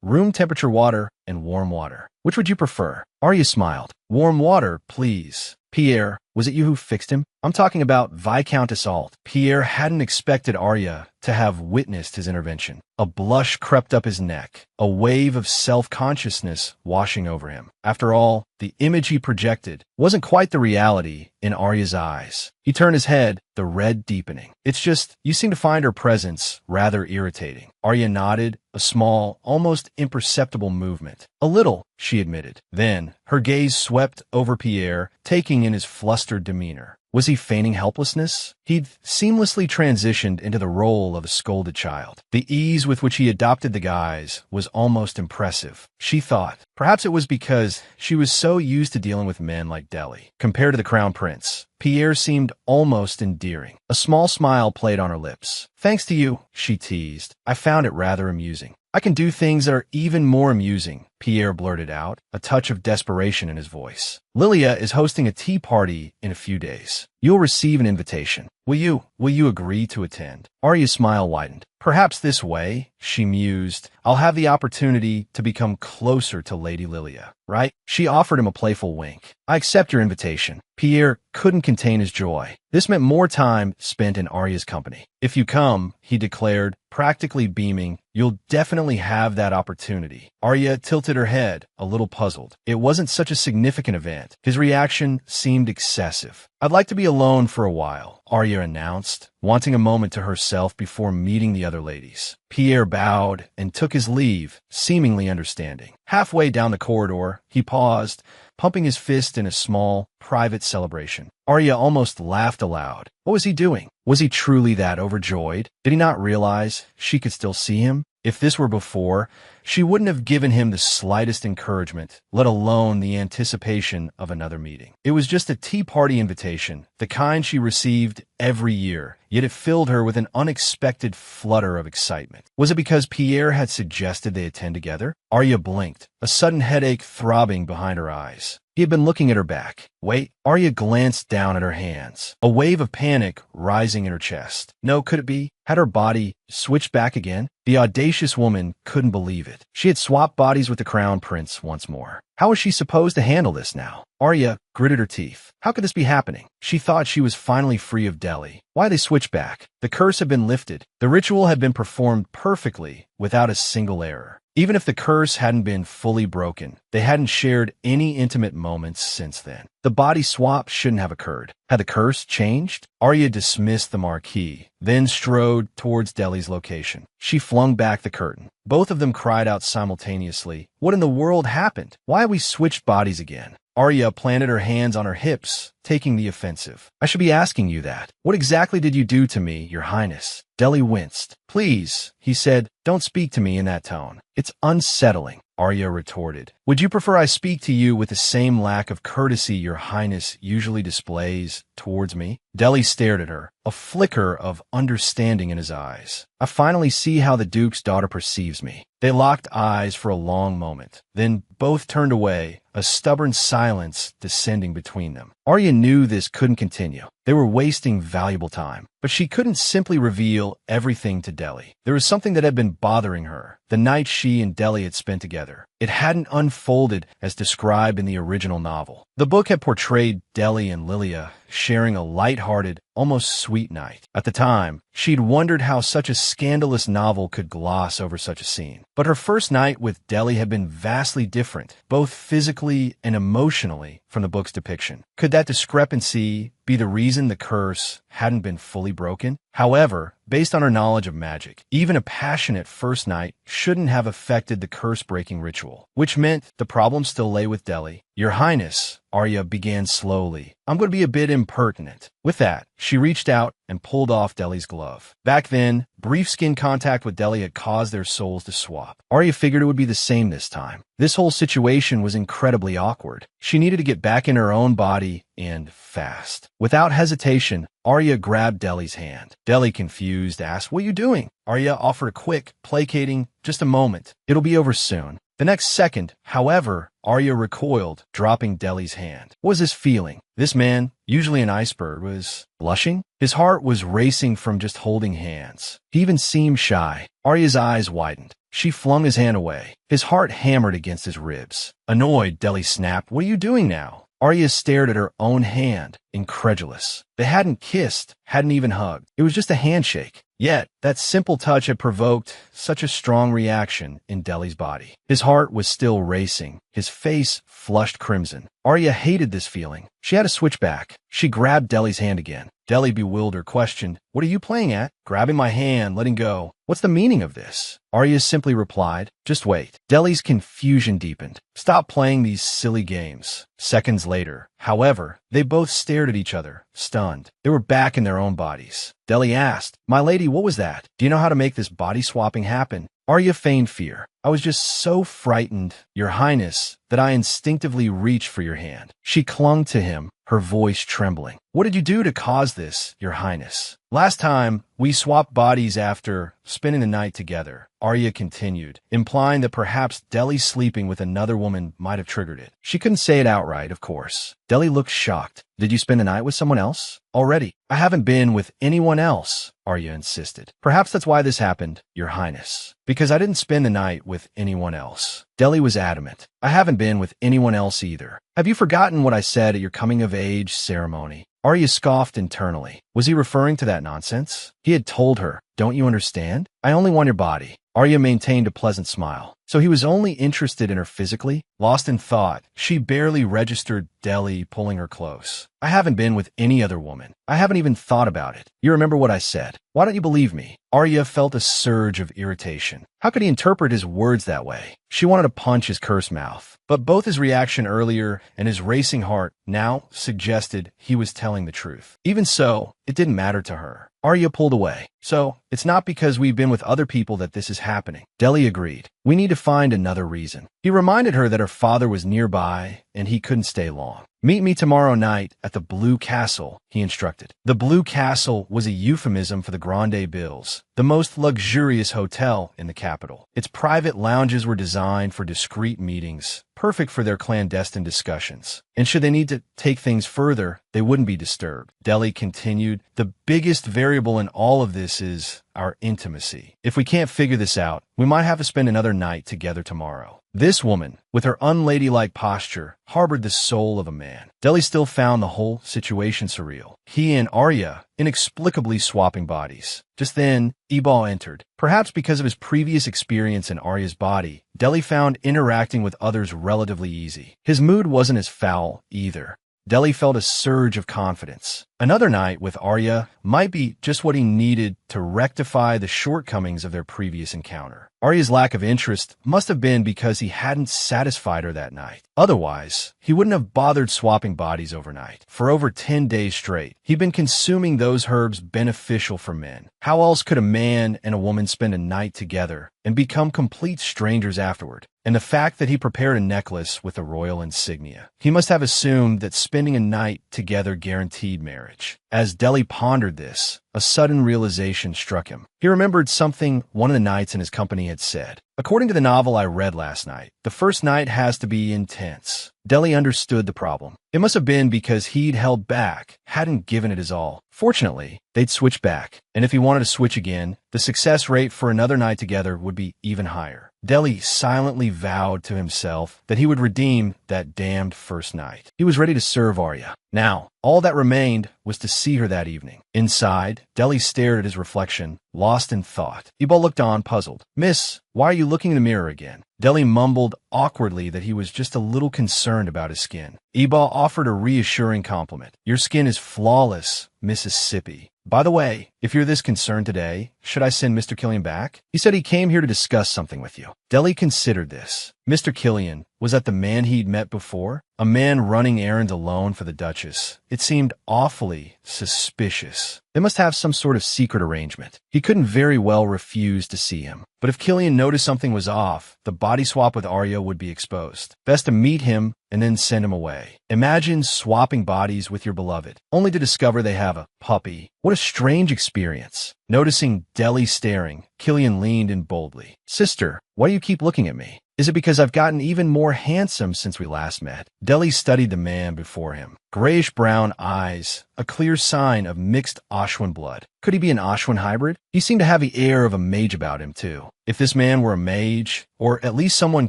room temperature water, and warm water. Which would you prefer? Arya smiled. Warm water, please. Pierre, was it you who fixed him? I'm talking about Viscountess Alt. Pierre hadn't expected Arya to have witnessed his intervention. A blush crept up his neck, a wave of self-consciousness washing over him. After all, the image he projected wasn't quite the reality in Arya's eyes. He turned his head, the red deepening. It's just, you seem to find her presence rather irritating. Arya nodded, a small, almost imperceptible movement. A little, she admitted. Then, her gaze swept over Pierre, taking in his flustered demeanor. Was he feigning helplessness? He'd seamlessly transitioned into the role of a scolded child. The ease with which he adopted the guise was almost impressive. She thought, perhaps it was because she was so used to dealing with men like Delhi. Compared to the Crown Prince, Pierre seemed almost endearing. A small smile played on her lips. Thanks to you, she teased. I found it rather amusing. I can do things that are even more amusing, Pierre blurted out, a touch of desperation in his voice. Lilia is hosting a tea party in a few days. You'll receive an invitation. Will you agree to attend? Arya's smile widened. Perhaps this way, she mused, I'll have the opportunity to become closer to Lady Lilia, right? She offered him a playful wink. I accept your invitation. Pierre couldn't contain his joy. This meant more time spent in Arya's company. If you come, he declared, practically beaming, you'll definitely have that opportunity. Arya tilted her head, a little puzzled. It wasn't such a significant event. His reaction seemed excessive. I'd like to be alone for a while, Arya announced, wanting a moment to herself before meeting the other ladies. Pierre bowed and took his leave, seemingly understanding. Halfway down the corridor, he paused, pumping his fist in a small, private celebration. Arya almost laughed aloud. What was he doing? Was he truly that overjoyed? Did he not realize she could still see him? If this were before, she wouldn't have given him the slightest encouragement, let alone the anticipation of another meeting. It was just a tea party invitation, the kind she received every year, yet it filled her with an unexpected flutter of excitement. Was it because Pierre had suggested they attend together? Arya blinked, a sudden headache throbbing behind her eyes. He had been looking at her back. Wait, Arya glanced down at her hands, a wave of panic rising in her chest. No, could it be? Had her body switched back again? The audacious woman couldn't believe it. She had swapped bodies with the crown prince once more. How was she supposed to handle this now? Arya gritted her teeth. How could this be happening? She thought she was finally free of Delhi. Why they switched back? The curse had been lifted. The ritual had been performed perfectly, without a single error. Even if the curse hadn't been fully broken, they hadn't shared any intimate moments since then. The body swap shouldn't have occurred. Had the curse changed? Arya dismissed the marquee, then strode towards Delhi's location. She flung back the curtain. Both of them cried out simultaneously, "What in the world happened? Why have we switched bodies again?" Arya planted her hands on her hips, taking the offensive. I should be asking you that. What exactly did you do to me, Your Highness? Delhi winced. Please, he said, don't speak to me in that tone. It's unsettling, Arya retorted. Would you prefer I speak to you with the same lack of courtesy Your Highness usually displays towards me? Delhi stared at her, a flicker of understanding in his eyes. I finally see how the Duke's daughter perceives me. They locked eyes for a long moment. Then both turned away, a stubborn silence descending between them. Arya knew this couldn't continue. They were wasting valuable time. But she couldn't simply reveal everything to Delhi. There was something that had been bothering her, the night she and Delhi had spent together. It hadn't unfolded as described in the original novel. The book had portrayed Delhi and Lilia sharing a light-hearted, almost sweet night. At the time, she'd wondered how such a scandalous novel could gloss over such a scene. But her first night with Delhi had been vastly different, both physically and emotionally, from the book's depiction. Could that discrepancy be the reason the curse hadn't been fully broken? However, based on her knowledge of magic, even a passionate first night shouldn't have affected the curse-breaking ritual, which meant the problem still lay with Delhi. Your Highness, Arya began slowly. I'm going to be a bit impertinent. With that, she reached out and pulled off Delhi's glove. Back then, brief skin contact with Delhi had caused their souls to swap. Arya figured it would be the same this time. This whole situation was incredibly awkward. She needed to get back in her own body and fast. Without hesitation, Arya grabbed Delhi's hand. Delhi, confused, asked, "What are you doing?" Arya offered a quick, placating, "Just a moment. It'll be over soon." The next second, however, Arya recoiled, dropping Delhi's hand. What was his feeling? This man, usually an iceberg, was blushing? His heart was racing from just holding hands. He even seemed shy. Arya's eyes widened. She flung his hand away. His heart hammered against his ribs. Annoyed, Delhi snapped, "What are you doing now?" Arya stared at her own hand, incredulous. They hadn't kissed, hadn't even hugged. It was just a handshake. Yet, that simple touch had provoked such a strong reaction in Delhi's body. His heart was still racing, his face flushed crimson. Arya hated this feeling. She had to switch back. She grabbed Delhi's hand again. Delhi, bewildered, questioned, "What are you playing at?" Grabbing my hand, letting go. "What's the meaning of this?" Arya simply replied, "Just wait." Delhi's confusion deepened. "Stop playing these silly games." Seconds later, however, they both stared at each other, stunned. They were back in their own bodies. Delhi asked, "My lady, what was that? Do you know how to make this body swapping happen?" Arya feigned fear. "I was just so frightened, Your Highness, that I instinctively reached for your hand." She clung to him, her voice trembling. "What did you do to cause this, Your Highness?" Last time, we swapped bodies after spending the night together, Arya continued, implying that perhaps Deli sleeping with another woman might have triggered it. She couldn't say it outright, of course. Deli looked shocked. Did you spend the night with someone else? Already. I haven't been with anyone else, Arya insisted. Perhaps that's why this happened, Your Highness. Because I didn't spend the night with anyone else. Deli was adamant. I haven't been with anyone else either. Have you forgotten what I said at your coming-of-age ceremony? Arya scoffed internally. Was he referring to that nonsense? He had told her, don't you understand? I only want your body. Arya maintained a pleasant smile. So he was only interested in her physically? Lost in thought, she barely registered Deli pulling her close. I haven't been with any other woman. I haven't even thought about it. You remember what I said. Why don't you believe me? Arya felt a surge of irritation. How could he interpret his words that way? She wanted to punch his cursed mouth. But both his reaction earlier and his racing heart now suggested he was telling the truth. Even so, it didn't matter to her. Arya pulled away. So, it's not because we've been with other people that this is happening. Deli agreed. We need to find another reason. He reminded her that her father was nearby and he couldn't stay long. Meet me tomorrow night at the Blue Castle, he instructed. The Blue Castle was a euphemism for the Grande Bills, the most luxurious hotel in the capital. Its private lounges were designed for discreet meetings, perfect for their clandestine discussions. And should they need to take things further, they wouldn't be disturbed. Deli continued, the biggest variable in all of this is our intimacy. If we can't figure this out, we might have to spend another night together tomorrow. This woman, with her unladylike posture, harbored the soul of a man. Deli still found the whole situation surreal. He and Arya inexplicably swapping bodies. Just then, Ebal entered. Perhaps because of his previous experience in Arya's body, Deli found interacting with others relatively easy. His mood wasn't as foul either. Deli felt a surge of confidence. Another night with Arya might be just what he needed to rectify the shortcomings of their previous encounter. Arya's lack of interest must have been because he hadn't satisfied her that night. Otherwise, he wouldn't have bothered swapping bodies overnight. For over 10 days straight, he'd been consuming those herbs beneficial for men. How else could a man and a woman spend a night together and become complete strangers afterward? And the fact that he prepared a necklace with the royal insignia. He must have assumed that spending a night together guaranteed marriage. As Deli pondered this, a sudden realization struck him. He remembered something one of the knights in his company had said. According to the novel I read last night, the first night has to be intense. Deli understood the problem. It must have been because he'd held back, hadn't given it his all. Fortunately, they'd switch back, and if he wanted to switch again, the success rate for another night together would be even higher. Deli silently vowed to himself that he would redeem that damned first night. He was ready to serve Arya. Now, all that remained was to see her that evening. Inside, Deli stared at his reflection, lost in thought. Ebal looked on, puzzled. Miss, why are you looking in the mirror again? Deli mumbled awkwardly that he was just a little concerned about his skin. Ebal offered a reassuring compliment. Your skin is flawless, Mississippi. By the way, if you're this concerned today, should I send Mr. Killian back? He said he came here to discuss something with you. Deli considered this. Mr. Killian, was that the man he'd met before? A man running errands alone for the Duchess. It seemed awfully suspicious. They must have some sort of secret arrangement. He couldn't very well refuse to see him. But if Killian noticed something was off, the body swap with Arya would be exposed. Best to meet him and then send him away. Imagine swapping bodies with your beloved, only to discover they have a puppy. What a strange experience. Noticing Deli staring, Killian leaned in boldly. Sister, why do you keep looking at me? Is it because I've gotten even more handsome since we last met? Deli studied the man before him. Grayish-brown eyes, a clear sign of mixed Ashwin blood. Could he be an Ashwin hybrid? He seemed to have the air of a mage about him, too. If this man were a mage, or at least someone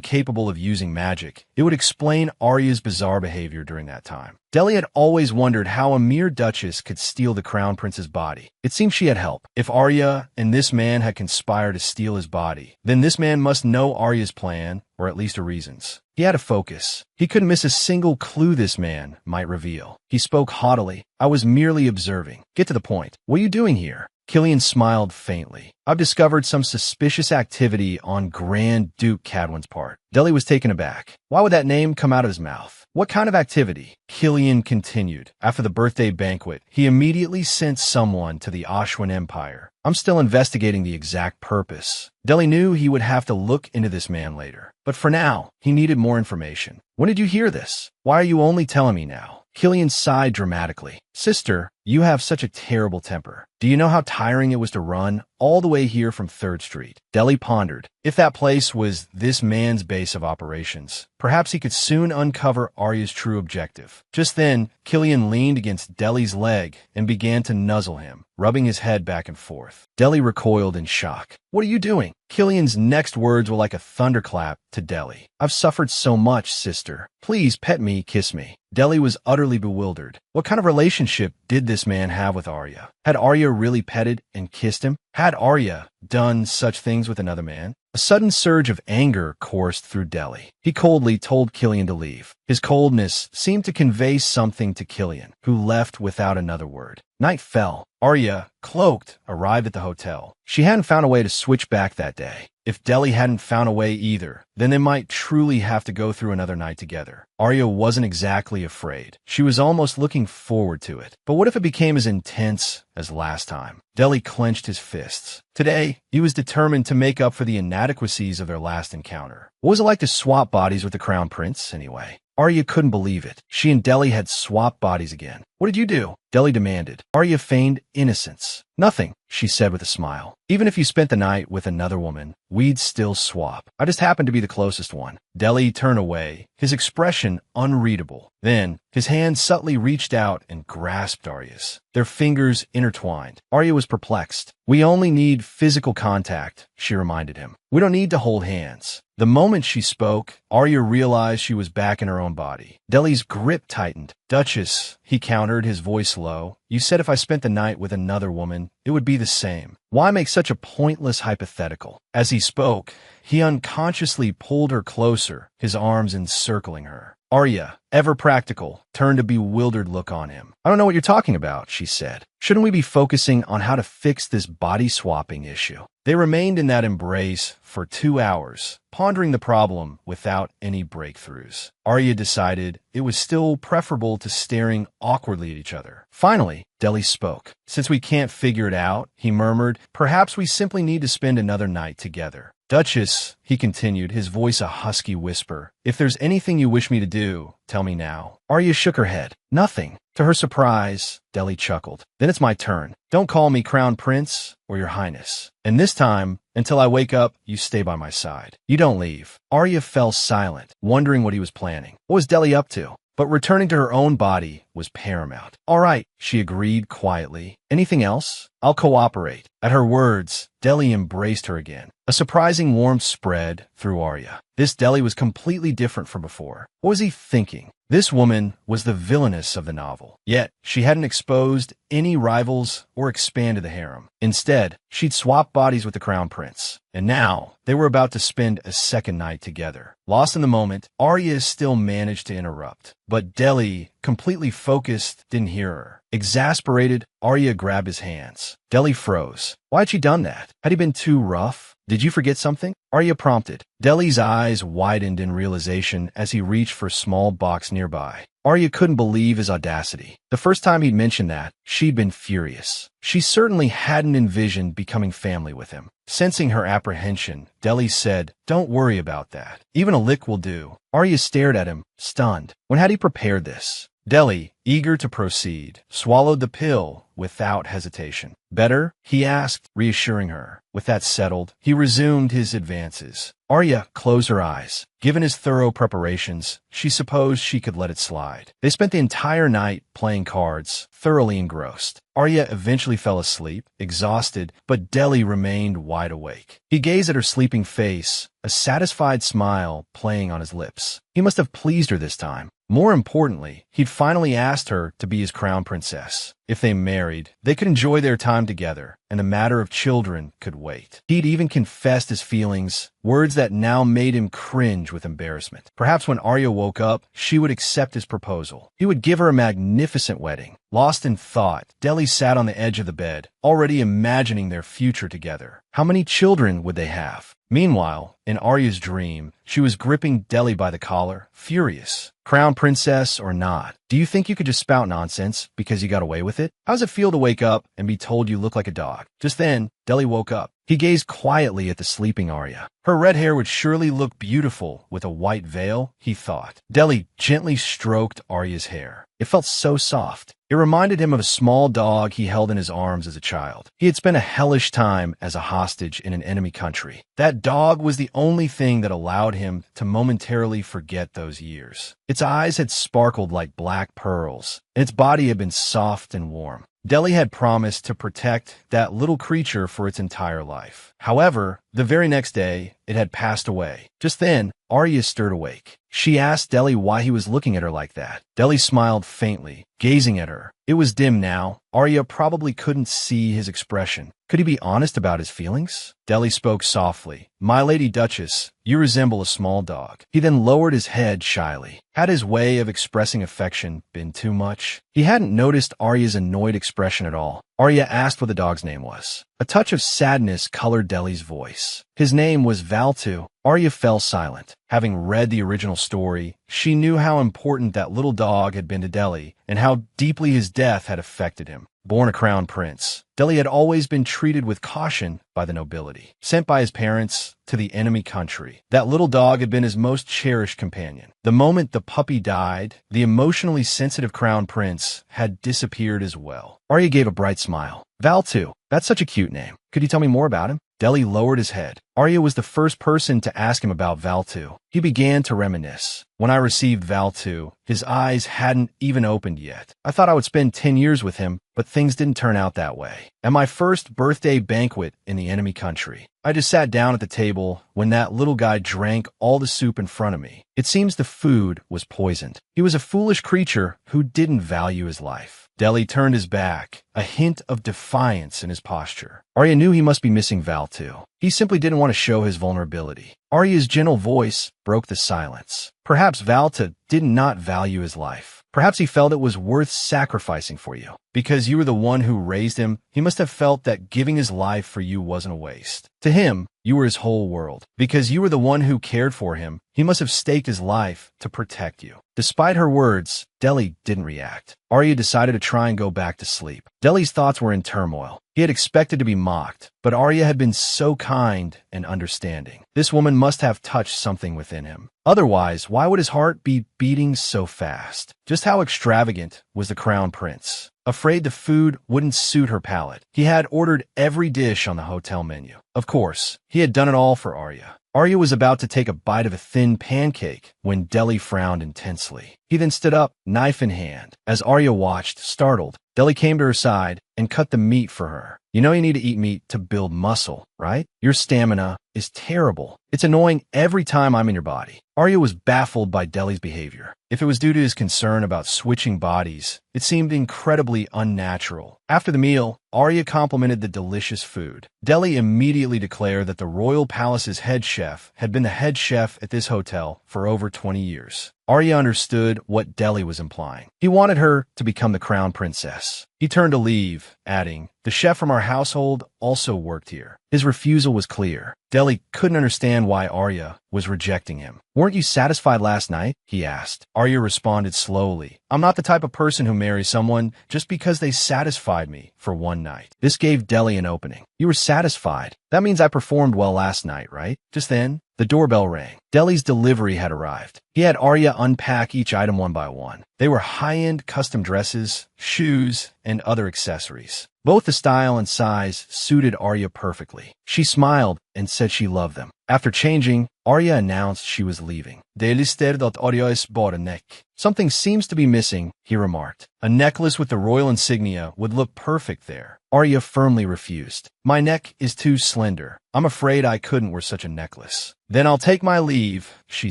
capable of using magic, it would explain Arya's bizarre behavior during that time. Deli had always wondered how a mere duchess could steal the crown prince's body. It seemed she had help. If Arya and this man had conspired to steal his body, then this man must know Arya's plan, or at least her reasons. He had a focus. He couldn't miss a single clue this man might reveal. He spoke haughtily. I was merely observing. Get to the point. What are you doing here? Killian smiled faintly. I've discovered some suspicious activity on Grand Duke Cadwin's part. Deli was taken aback. Why would that name come out of his mouth? What kind of activity? Killian continued. After the birthday banquet, he immediately sent someone to the Ashwin Empire. I'm still investigating the exact purpose. Deli knew he would have to look into this man later. But for now, he needed more information. When did you hear this? Why are you only telling me now? Killian sighed dramatically. Sister, you have such a terrible temper. Do you know how tiring it was to run all the way here from 3rd Street? Deli pondered. If that place was this man's base of operations, perhaps he could soon uncover Arya's true objective. Just then, Killian leaned against Deli's leg and began to nuzzle him, rubbing his head back and forth. Deli recoiled in shock. What are you doing? Killian's next words were like a thunderclap to Deli. I've suffered so much, sister. Please pet me, kiss me. Deli was utterly bewildered. What kind of relationship did this man have with Arya? Had Arya really petted and kissed him? Had Arya done such things with another man? A sudden surge of anger coursed through Deli. He coldly told Killian to leave. His coldness seemed to convey something to Killian, who left without another word. Night fell. Arya, cloaked, arrived at the hotel. She hadn't found a way to switch back that day. If Deli hadn't found a way either, then they might truly have to go through another night together. Arya wasn't exactly afraid. She was almost looking forward to it. But what if it became as intense as last time? Deli clenched his fists. Today, he was determined to make up for the inadequacies of their last encounter. What was it like to swap bodies with the Crown Prince, anyway? Arya couldn't believe it. She and Deli had swapped bodies again. What did you do? Deli demanded. Arya feigned innocence. Nothing, she said with a smile. Even if you spent the night with another woman, we'd still swap. I just happened to be the closest one. Deli turned away, his expression unreadable. Then, his hand subtly reached out and grasped Arya's. Their fingers intertwined. Arya was perplexed. We only need physical contact, she reminded him. We don't need to hold hands. The moment she spoke, Arya realized she was back in her own body. Deli's grip tightened. Duchess, he countered, his voice low. You said if I spent the night with another woman, it would be the same. Why make such a pointless hypothetical? As he spoke, he unconsciously pulled her closer, his arms encircling her. Arya, ever practical, turned a bewildered look on him. I don't know what you're talking about, she said. Shouldn't we be focusing on how to fix this body-swapping issue? They remained in that embrace for 2 hours, pondering the problem without any breakthroughs. Arya decided it was still preferable to staring awkwardly at each other. Finally, Deli spoke. Since we can't figure it out, he murmured, perhaps we simply need to spend another night together. Duchess, he continued, his voice a husky whisper, if there's anything you wish me to do, tell me now. Arya shook her head. Nothing. To her surprise, Deli chuckled. Then it's my turn. Don't call me Crown Prince or Your Highness. And this time, until I wake up, you stay by my side. You don't leave. Arya fell silent, wondering what he was planning. What was Deli up to? But returning to her own body was paramount. All right, she agreed quietly. Anything else? I'll cooperate. At her words, Deli embraced her again. A surprising warmth spread through Arya. This Deli was completely different from before. What was he thinking? This woman was the villainess of the novel. Yet, she hadn't exposed any rivals or expanded the harem. Instead, she'd swapped bodies with the Crown Prince. And now, they were about to spend a second night together. Lost in the moment, Arya still managed to interrupt. But Deli, completely focused, didn't hear her. Exasperated, Arya grabbed his hands. Deli froze. Why had she done that? Had he been too rough? Did you forget something? Arya prompted. Deli's eyes widened in realization as he reached for a small box nearby. Arya couldn't believe his audacity. The first time he'd mentioned that, she'd been furious. She certainly hadn't envisioned becoming family with him. Sensing her apprehension, Deli said, don't worry about that. Even a lick will do. Arya stared at him, stunned. When had he prepared this? Deli, eager to proceed, swallowed the pill without hesitation. Better? He asked, reassuring her. With that settled, he resumed his advances. Arya closed her eyes. Given his thorough preparations, she supposed she could let it slide. They spent the entire night playing cards, thoroughly engrossed. Arya eventually fell asleep, exhausted, but Deli remained wide awake. He gazed at her sleeping face, a satisfied smile playing on his lips. He must have pleased her this time. More importantly, he'd finally asked her to be his crown princess. If they married, they could enjoy their time together, and the matter of children could wait. He'd even confessed his feelings, words that now made him cringe with embarrassment. Perhaps when Arya woke up, she would accept his proposal. He would give her a magnificent wedding. Lost in thought, Deli sat on the edge of the bed, already imagining their future together. How many children would they have? Meanwhile, in Arya's dream, she was gripping Deli by the collar, furious. Crown princess or not, do you think you could just spout nonsense because you got away with it? How does it feel to wake up and be told you look like a dog? Just then, Deli woke up. He gazed quietly at the sleeping Arya. Her red hair would surely look beautiful with a white veil, he thought. Deli gently stroked Arya's hair. It felt so soft. It reminded him of a small dog he held in his arms as a child. He had spent a hellish time as a hostage in an enemy country. That dog was the only thing that allowed him to momentarily forget those years. Its eyes had sparkled like black pearls, and its body had been soft and warm. Deli had promised to protect that little creature for its entire life. However, the very next day, it had passed away. Just then, Arya stirred awake. She asked Deli why he was looking at her like that. Deli smiled faintly, gazing at her. It was dim now. Arya probably couldn't see his expression. Could he be honest about his feelings? Deli spoke softly. "My Lady Duchess, you resemble a small dog." He then lowered his head shyly. Had his way of expressing affection been too much? He hadn't noticed Arya's annoyed expression at all. Arya asked what the dog's name was. A touch of sadness colored Deli's voice. His name was Valtu. Arya fell silent. Having read the original story, she knew how important that little dog had been to Deli and how deeply his death had affected him. Born a crown prince, Deli had always been treated with caution by the nobility. Sent by his parents to the enemy country, that little dog had been his most cherished companion. The moment the puppy died, the emotionally sensitive crown prince had disappeared as well. Arya gave a bright smile. "Valtu, that's such a cute name. Could you tell me more about him?" Deli lowered his head. Arya was the first person to ask him about Valtu. He began to reminisce. "When I received Valtu, his eyes hadn't even opened yet. I thought I would spend 10 years with him, but things didn't turn out that way. At my first birthday banquet in the enemy country, I just sat down at the table when that little guy drank all the soup in front of me. It seems the food was poisoned. He was a foolish creature who didn't value his life." Deli turned his back, a hint of defiance in his posture. Arya knew he must be missing Valtu. He simply didn't want to show his vulnerability. Arya's gentle voice broke the silence. Perhaps Valtu did not value his life. Perhaps he felt it was worth sacrificing for you. Because you were the one who raised him, he must have felt that giving his life for you wasn't a waste. To him, you were his whole world. Because you were the one who cared for him, he must have staked his life to protect you. Despite her words, Deli didn't react. Arya decided to try and go back to sleep. Deli's thoughts were in turmoil. He had expected to be mocked, but Arya had been so kind and understanding. This woman must have touched something within him. Otherwise, why would his heart be beating so fast? Just how extravagant was the crown prince? Afraid the food wouldn't suit her palate, he had ordered every dish on the hotel menu. Of course, he had done it all for Arya. Arya was about to take a bite of a thin pancake when Deli frowned intensely. He then stood up, knife in hand. As Arya watched, startled, Deli came to her side and cut the meat for her. "You know you need to eat meat to build muscle, right? Your stamina is terrible. It's annoying every time I'm in your body." Arya was baffled by Deli's behavior. If it was due to his concern about switching bodies, it seemed incredibly unnatural. After the meal, Arya complimented the delicious food. Deli immediately declared that the royal palace's head chef had been the head chef at this hotel for over 20 years. Arya understood what Deli was implying. He wanted her to become the crown princess. He turned to leave, adding, "The chef from our household also worked here." His refusal was clear. Deli couldn't understand why Arya was rejecting him. "Weren't you satisfied last night?" he asked. Arya responded slowly. "I'm not the type of person who marries someone just because they satisfied me for one night." This gave Deli an opening. "You were satisfied. That means I performed well last night, right?" Just then, the doorbell rang. Deli's delivery had arrived. He had Arya unpack each item one by one. They were high-end custom dresses, shoes, and other accessories. Both the style and size suited Arya perfectly. She smiled and said she loved them. After changing, Arya announced she was leaving. "Det lister dat Arya is bare neck." "Something seems to be missing," he remarked. "A necklace with the royal insignia would look perfect there." Arya firmly refused. "My neck is too slender. I'm afraid I couldn't wear such a necklace." "Then I'll take my leave," she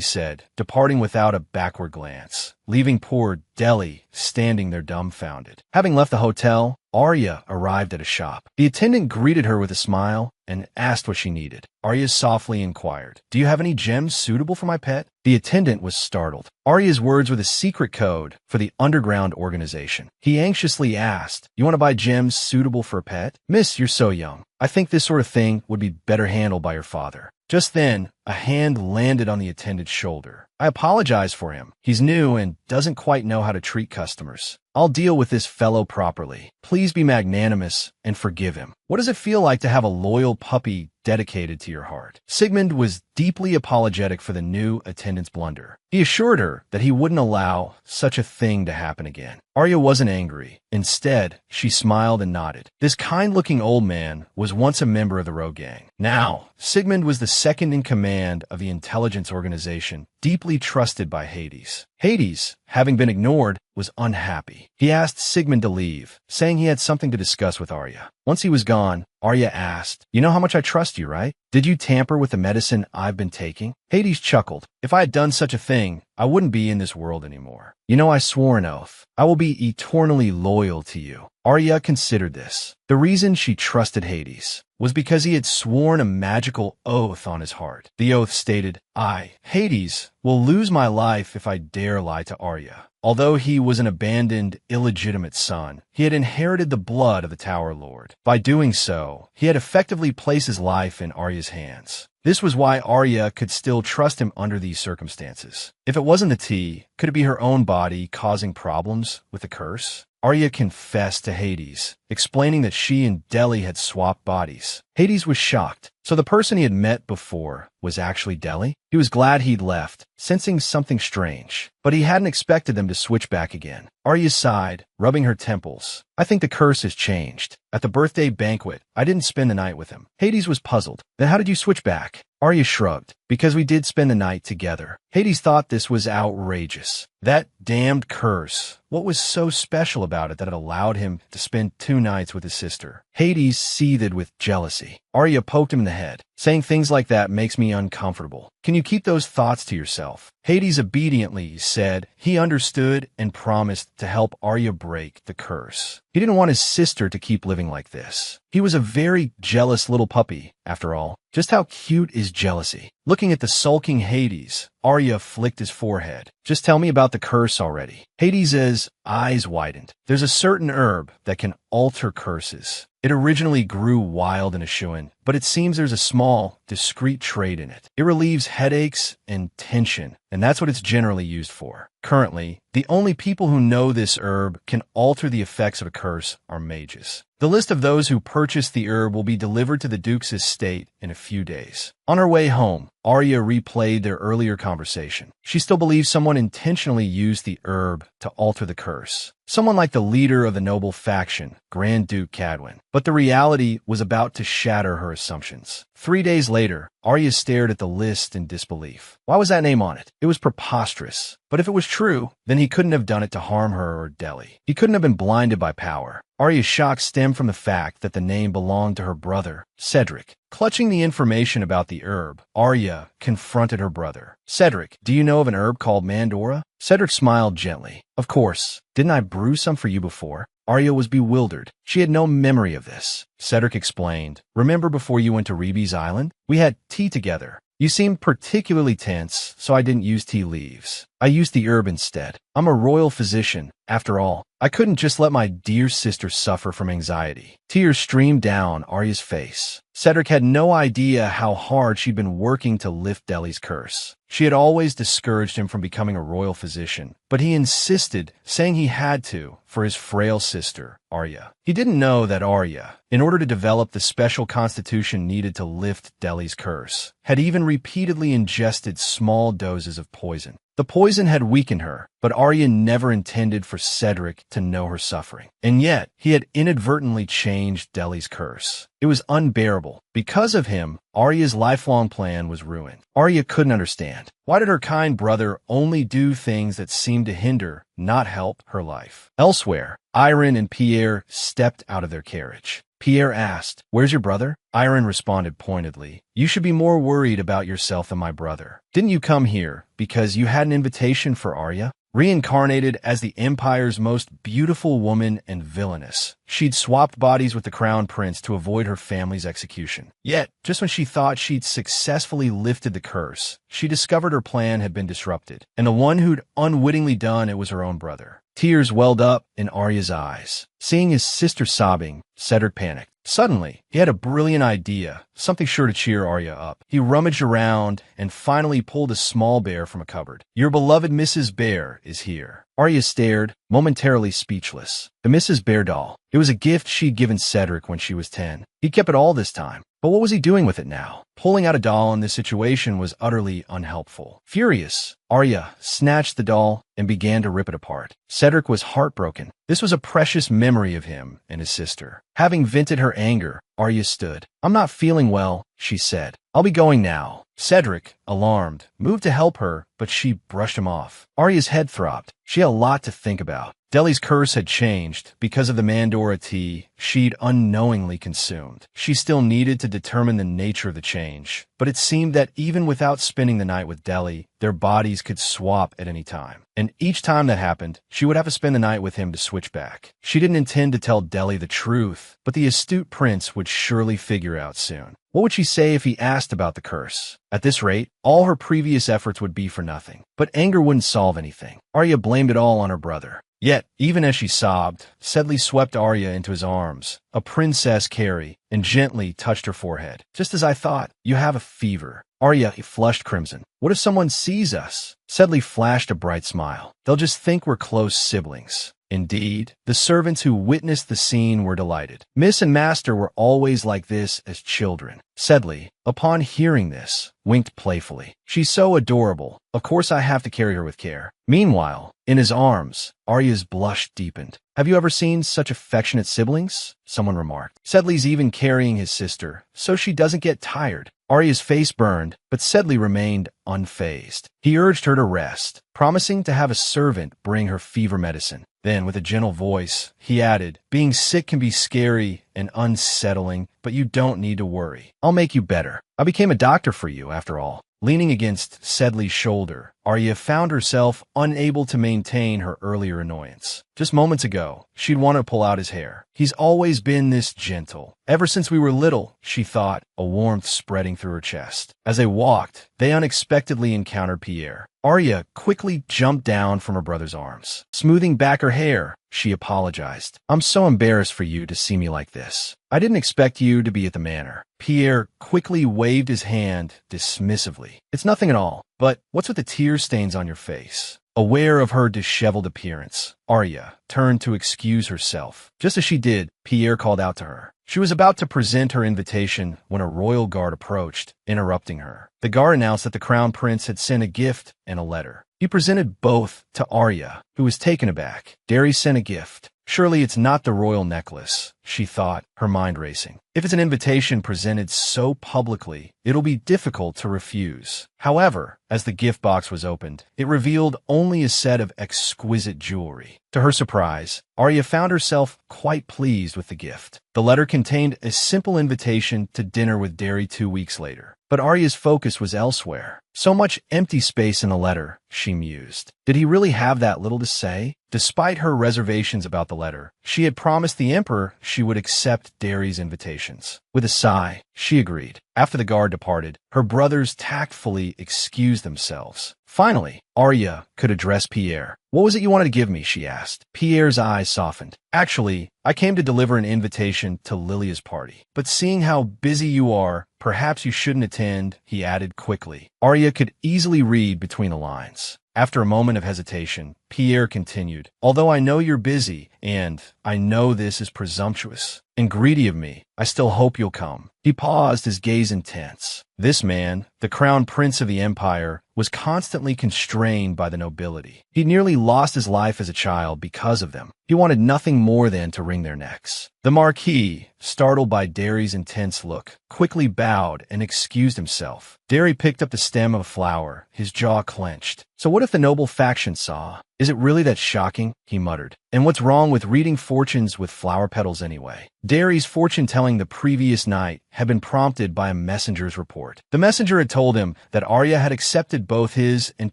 said, departing without a backward glance, leaving poor Deli standing there dumbfounded. Having left the hotel, Arya arrived at a shop. The attendant greeted her with a smile and asked what she needed. Arya softly inquired, "Do you have any gems suitable for my pet?" The attendant was startled. Arya's words were the secret code for the underground organization. He anxiously asked, "You want to buy gems suitable for a pet?" "Miss, you're so young. I think this sort of thing would be better handled by your father. Just then, a hand landed on the attendant's shoulder. I apologize for him. He's new and doesn't quite know how to treat customers. I'll deal with this fellow properly. Please be magnanimous and forgive him. What does it feel like to have a loyal puppy dedicated to your heart? Sigmund was deeply apologetic for the new attendant's blunder. He assured her that he wouldn't allow such a thing to happen again. Arya wasn't angry. Instead, she smiled and nodded. This kind-looking old man was once a member of the rogue gang. Now, Sigmund was the second in command of the intelligence organization, deeply trusted by Hades. Hades, having been ignored, was unhappy. He asked Sigmund to leave, saying he had something to discuss with Arya. Once he was gone, Arya asked, "You know how much I trust you, right? Did you tamper with the medicine I've been taking?" Hades chuckled. "If I had done such a thing, I wouldn't be in this world anymore. You know, I swore an oath. I will be eternally loyal to you." Arya considered this. The reason she trusted Hades was because he had sworn a magical oath on his heart. The oath stated, "I, Hades, will lose my life if I dare lie to Arya." Although he was an abandoned, illegitimate son, he had inherited the blood of the Tower Lord. By doing so, he had effectively placed his life in Arya's hands. This was why Arya could still trust him under these circumstances. If it wasn't the tea, could it be her own body causing problems with the curse? Arya confessed to Hades, explaining that she and Deli had swapped bodies. Hades was shocked. So the person he had met before was actually Deli? He was glad he'd left, sensing something strange, but he hadn't expected them to switch back again. Arya sighed, rubbing her temples. "I think the curse has changed. At the birthday banquet, I didn't spend the night with him." Hades was puzzled. "Then how did you switch back?" Arya shrugged. "Because we did spend the night together." Hades thought this was outrageous. That damned curse. What was so special about it that it allowed him to spend 2 nights with his sister? Hades seethed with jealousy. Arya poked him in the head. "Saying things like that makes me uncomfortable. Can you keep those thoughts to yourself?" Hades obediently said he understood and promised to help Arya break the curse. He didn't want his sister to keep living like this. He was a very jealous little puppy, after all. Just how cute is jealousy? Looking at the sulking Hades, Arya flicked his forehead. "Just tell me about the curse already." Hades' eyes widened. "There's a certain herb that can alter curses. It originally grew wild in Ashuan, but it seems there's a small, discreet trait in it. It relieves headaches and tension, and that's what it's generally used for. Currently, the only people who know this herb can alter the effects of a curse are mages. The list of those who purchased the herb will be delivered to the Duke's estate in a few days." On her way home, Arya replayed their earlier conversation. She still believes someone intentionally used the herb to alter the curse. Someone like the leader of the noble faction, Grand Duke Cadwin. But the reality was about to shatter her assumptions. 3 days later, Arya stared at the list in disbelief. Why was that name on it? It was preposterous. But if it was true, then he couldn't have done it to harm her or Deli. He couldn't have been blinded by power. Arya's shock stemmed from the fact that the name belonged to her brother, Cedric. Clutching the information about the herb, Arya confronted her brother. "Cedric, do you know of an herb called Mandora?" Cedric smiled gently. "Of course. Didn't I brew some for you before?" Arya was bewildered. She had no memory of this. Cedric explained, "Remember before you went to Reeby's Island? We had tea together. You seemed particularly tense, so I didn't use tea leaves. I used the herb instead. I'm a royal physician. After all, I couldn't just let my dear sister suffer from anxiety." Tears streamed down Arya's face. Cedric had no idea how hard she'd been working to lift Deli's curse. She had always discouraged him from becoming a royal physician, but he insisted, saying he had to, for his frail sister, Arya. He didn't know that Arya, in order to develop the special constitution needed to lift Deli's curse, had even repeatedly ingested small doses of poison. The poison had weakened her, but Arya never intended for Cedric to know her suffering. And yet, he had inadvertently changed Deli's curse. It was unbearable. Because of him, Arya's lifelong plan was ruined. Arya couldn't understand. Why did her kind brother only do things that seemed to hinder, not help, her life? Elsewhere, Iron and Pierre stepped out of their carriage. Pierre asked, "Where's your brother?" Iron responded pointedly, "You should be more worried about yourself than my brother. Didn't you come here because you had an invitation for Arya?" Reincarnated as the Empire's most beautiful woman and villainous, she'd swapped bodies with the Crown Prince to avoid her family's execution. Yet, just when she thought she'd successfully lifted the curse, she discovered her plan had been disrupted, and the one who'd unwittingly done it was her own brother. Tears welled up in Arya's eyes. Seeing his sister sobbing, Cedric panicked. Suddenly, he had a brilliant idea, something sure to cheer Arya up. He rummaged around and finally pulled a small bear from a cupboard. "Your beloved Mrs. Bear is here." Arya stared, momentarily speechless. The Mrs. Bear doll. It was a gift she'd given Cedric when she was 10. He kept it all this time. But what was he doing with it now? Pulling out a doll in this situation was utterly unhelpful. Furious, Arya snatched the doll and began to rip it apart. Cedric was heartbroken. This was a precious memory of him and his sister. Having vented her anger, Arya stood. "I'm not feeling well," she said. "I'll be going now." Cedric, alarmed, moved to help her, but she brushed him off. Arya's head throbbed. She had a lot to think about. Deli's curse had changed because of the Mandora tea she'd unknowingly consumed. She still needed to determine the nature of the change, but it seemed that even without spending the night with Deli, their bodies could swap at any time. And each time that happened, she would have to spend the night with him to switch back. She didn't intend to tell Deli the truth, but the astute prince would surely figure out soon. What would she say if he asked about the curse? At this rate, all her previous efforts would be for nothing. But anger wouldn't solve anything. Arya blamed it all on her brother. Yet, even as she sobbed, Sedley swept Arya into his arms, a princess Carrie, and gently touched her forehead. "Just as I thought, you have a fever." Arya flushed crimson. "What if someone sees us?" Sedley flashed a bright smile. "They'll just think we're close siblings." Indeed, the servants who witnessed the scene were delighted. Miss and Master were always like this as children. Sedley, upon hearing this, winked playfully. "She's so adorable. Of course I have to carry her with care." Meanwhile, in his arms, Arya's blush deepened. "Have you ever seen such affectionate siblings?" someone remarked. "Sedley's even carrying his sister, so she doesn't get tired." Arya's face burned, but Sedley remained unfazed. He urged her to rest, promising to have a servant bring her fever medicine. Then, with a gentle voice, he added, "Being sick can be scary and unsettling, but you don't need to worry. I'll make you better. I became a doctor for you, after all." Leaning against Sedley's shoulder, Arya found herself unable to maintain her earlier annoyance. Just moments ago, she'd want to pull out his hair. "He's always been this gentle. Ever since we were little," she thought, a warmth spreading through her chest. As they walked, they unexpectedly encountered Pierre. Arya quickly jumped down from her brother's arms. Smoothing back her hair, she apologized. "I'm so embarrassed for you to see me like this. I didn't expect you to be at the manor." Pierre quickly waved his hand dismissively. "It's nothing at all. But what's with the tear stains on your face?" Aware of her disheveled appearance, Arya turned to excuse herself. Just as she did, Pierre called out to her. She was about to present her invitation when a royal guard approached, interrupting her. The guard announced that the crown prince had sent a gift and a letter. He presented both to Arya, who was taken aback. "Derry sent a gift. Surely it's not the royal necklace," she thought, her mind racing. "If it's an invitation presented so publicly, it'll be difficult to refuse." However, as the gift box was opened, it revealed only a set of exquisite jewelry. To her surprise, Arya found herself quite pleased with the gift. The letter contained a simple invitation to dinner with Derry 2 weeks later. But Arya's focus was elsewhere. So much empty space in the letter, she mused. Did he really have that little to say? Despite her reservations about the letter, she had promised the Emperor she would accept Derry's invitations. With a sigh, she agreed. After the guard departed, her brothers tactfully excused themselves. Finally, Arya could address Pierre. "What was it you wanted to give me?" she asked. Pierre's eyes softened. "Actually, I came to deliver an invitation to Lilia's party. But seeing how busy you are, perhaps you shouldn't attend," he added quickly. Arya could easily read between the lines. After a moment of hesitation, Pierre continued, "Although I know you're busy, and I know this is presumptuous and greedy of me, I still hope you'll come." He paused, his gaze intense. This man, the crown prince of the empire, was constantly constrained by the nobility. He nearly lost his life as a child because of them. He wanted nothing more than to wring their necks. The Marquis, startled by Derry's intense look, quickly bowed and excused himself. Derry picked up the stem of a flower, his jaw clenched. "So what if the noble faction saw? Is it really that shocking?" he muttered. "And what's wrong with reading fortunes with flower petals anyway?" Derry's fortune-telling the previous night had been prompted by a messenger's report. The messenger had told him that Arya had accepted both his and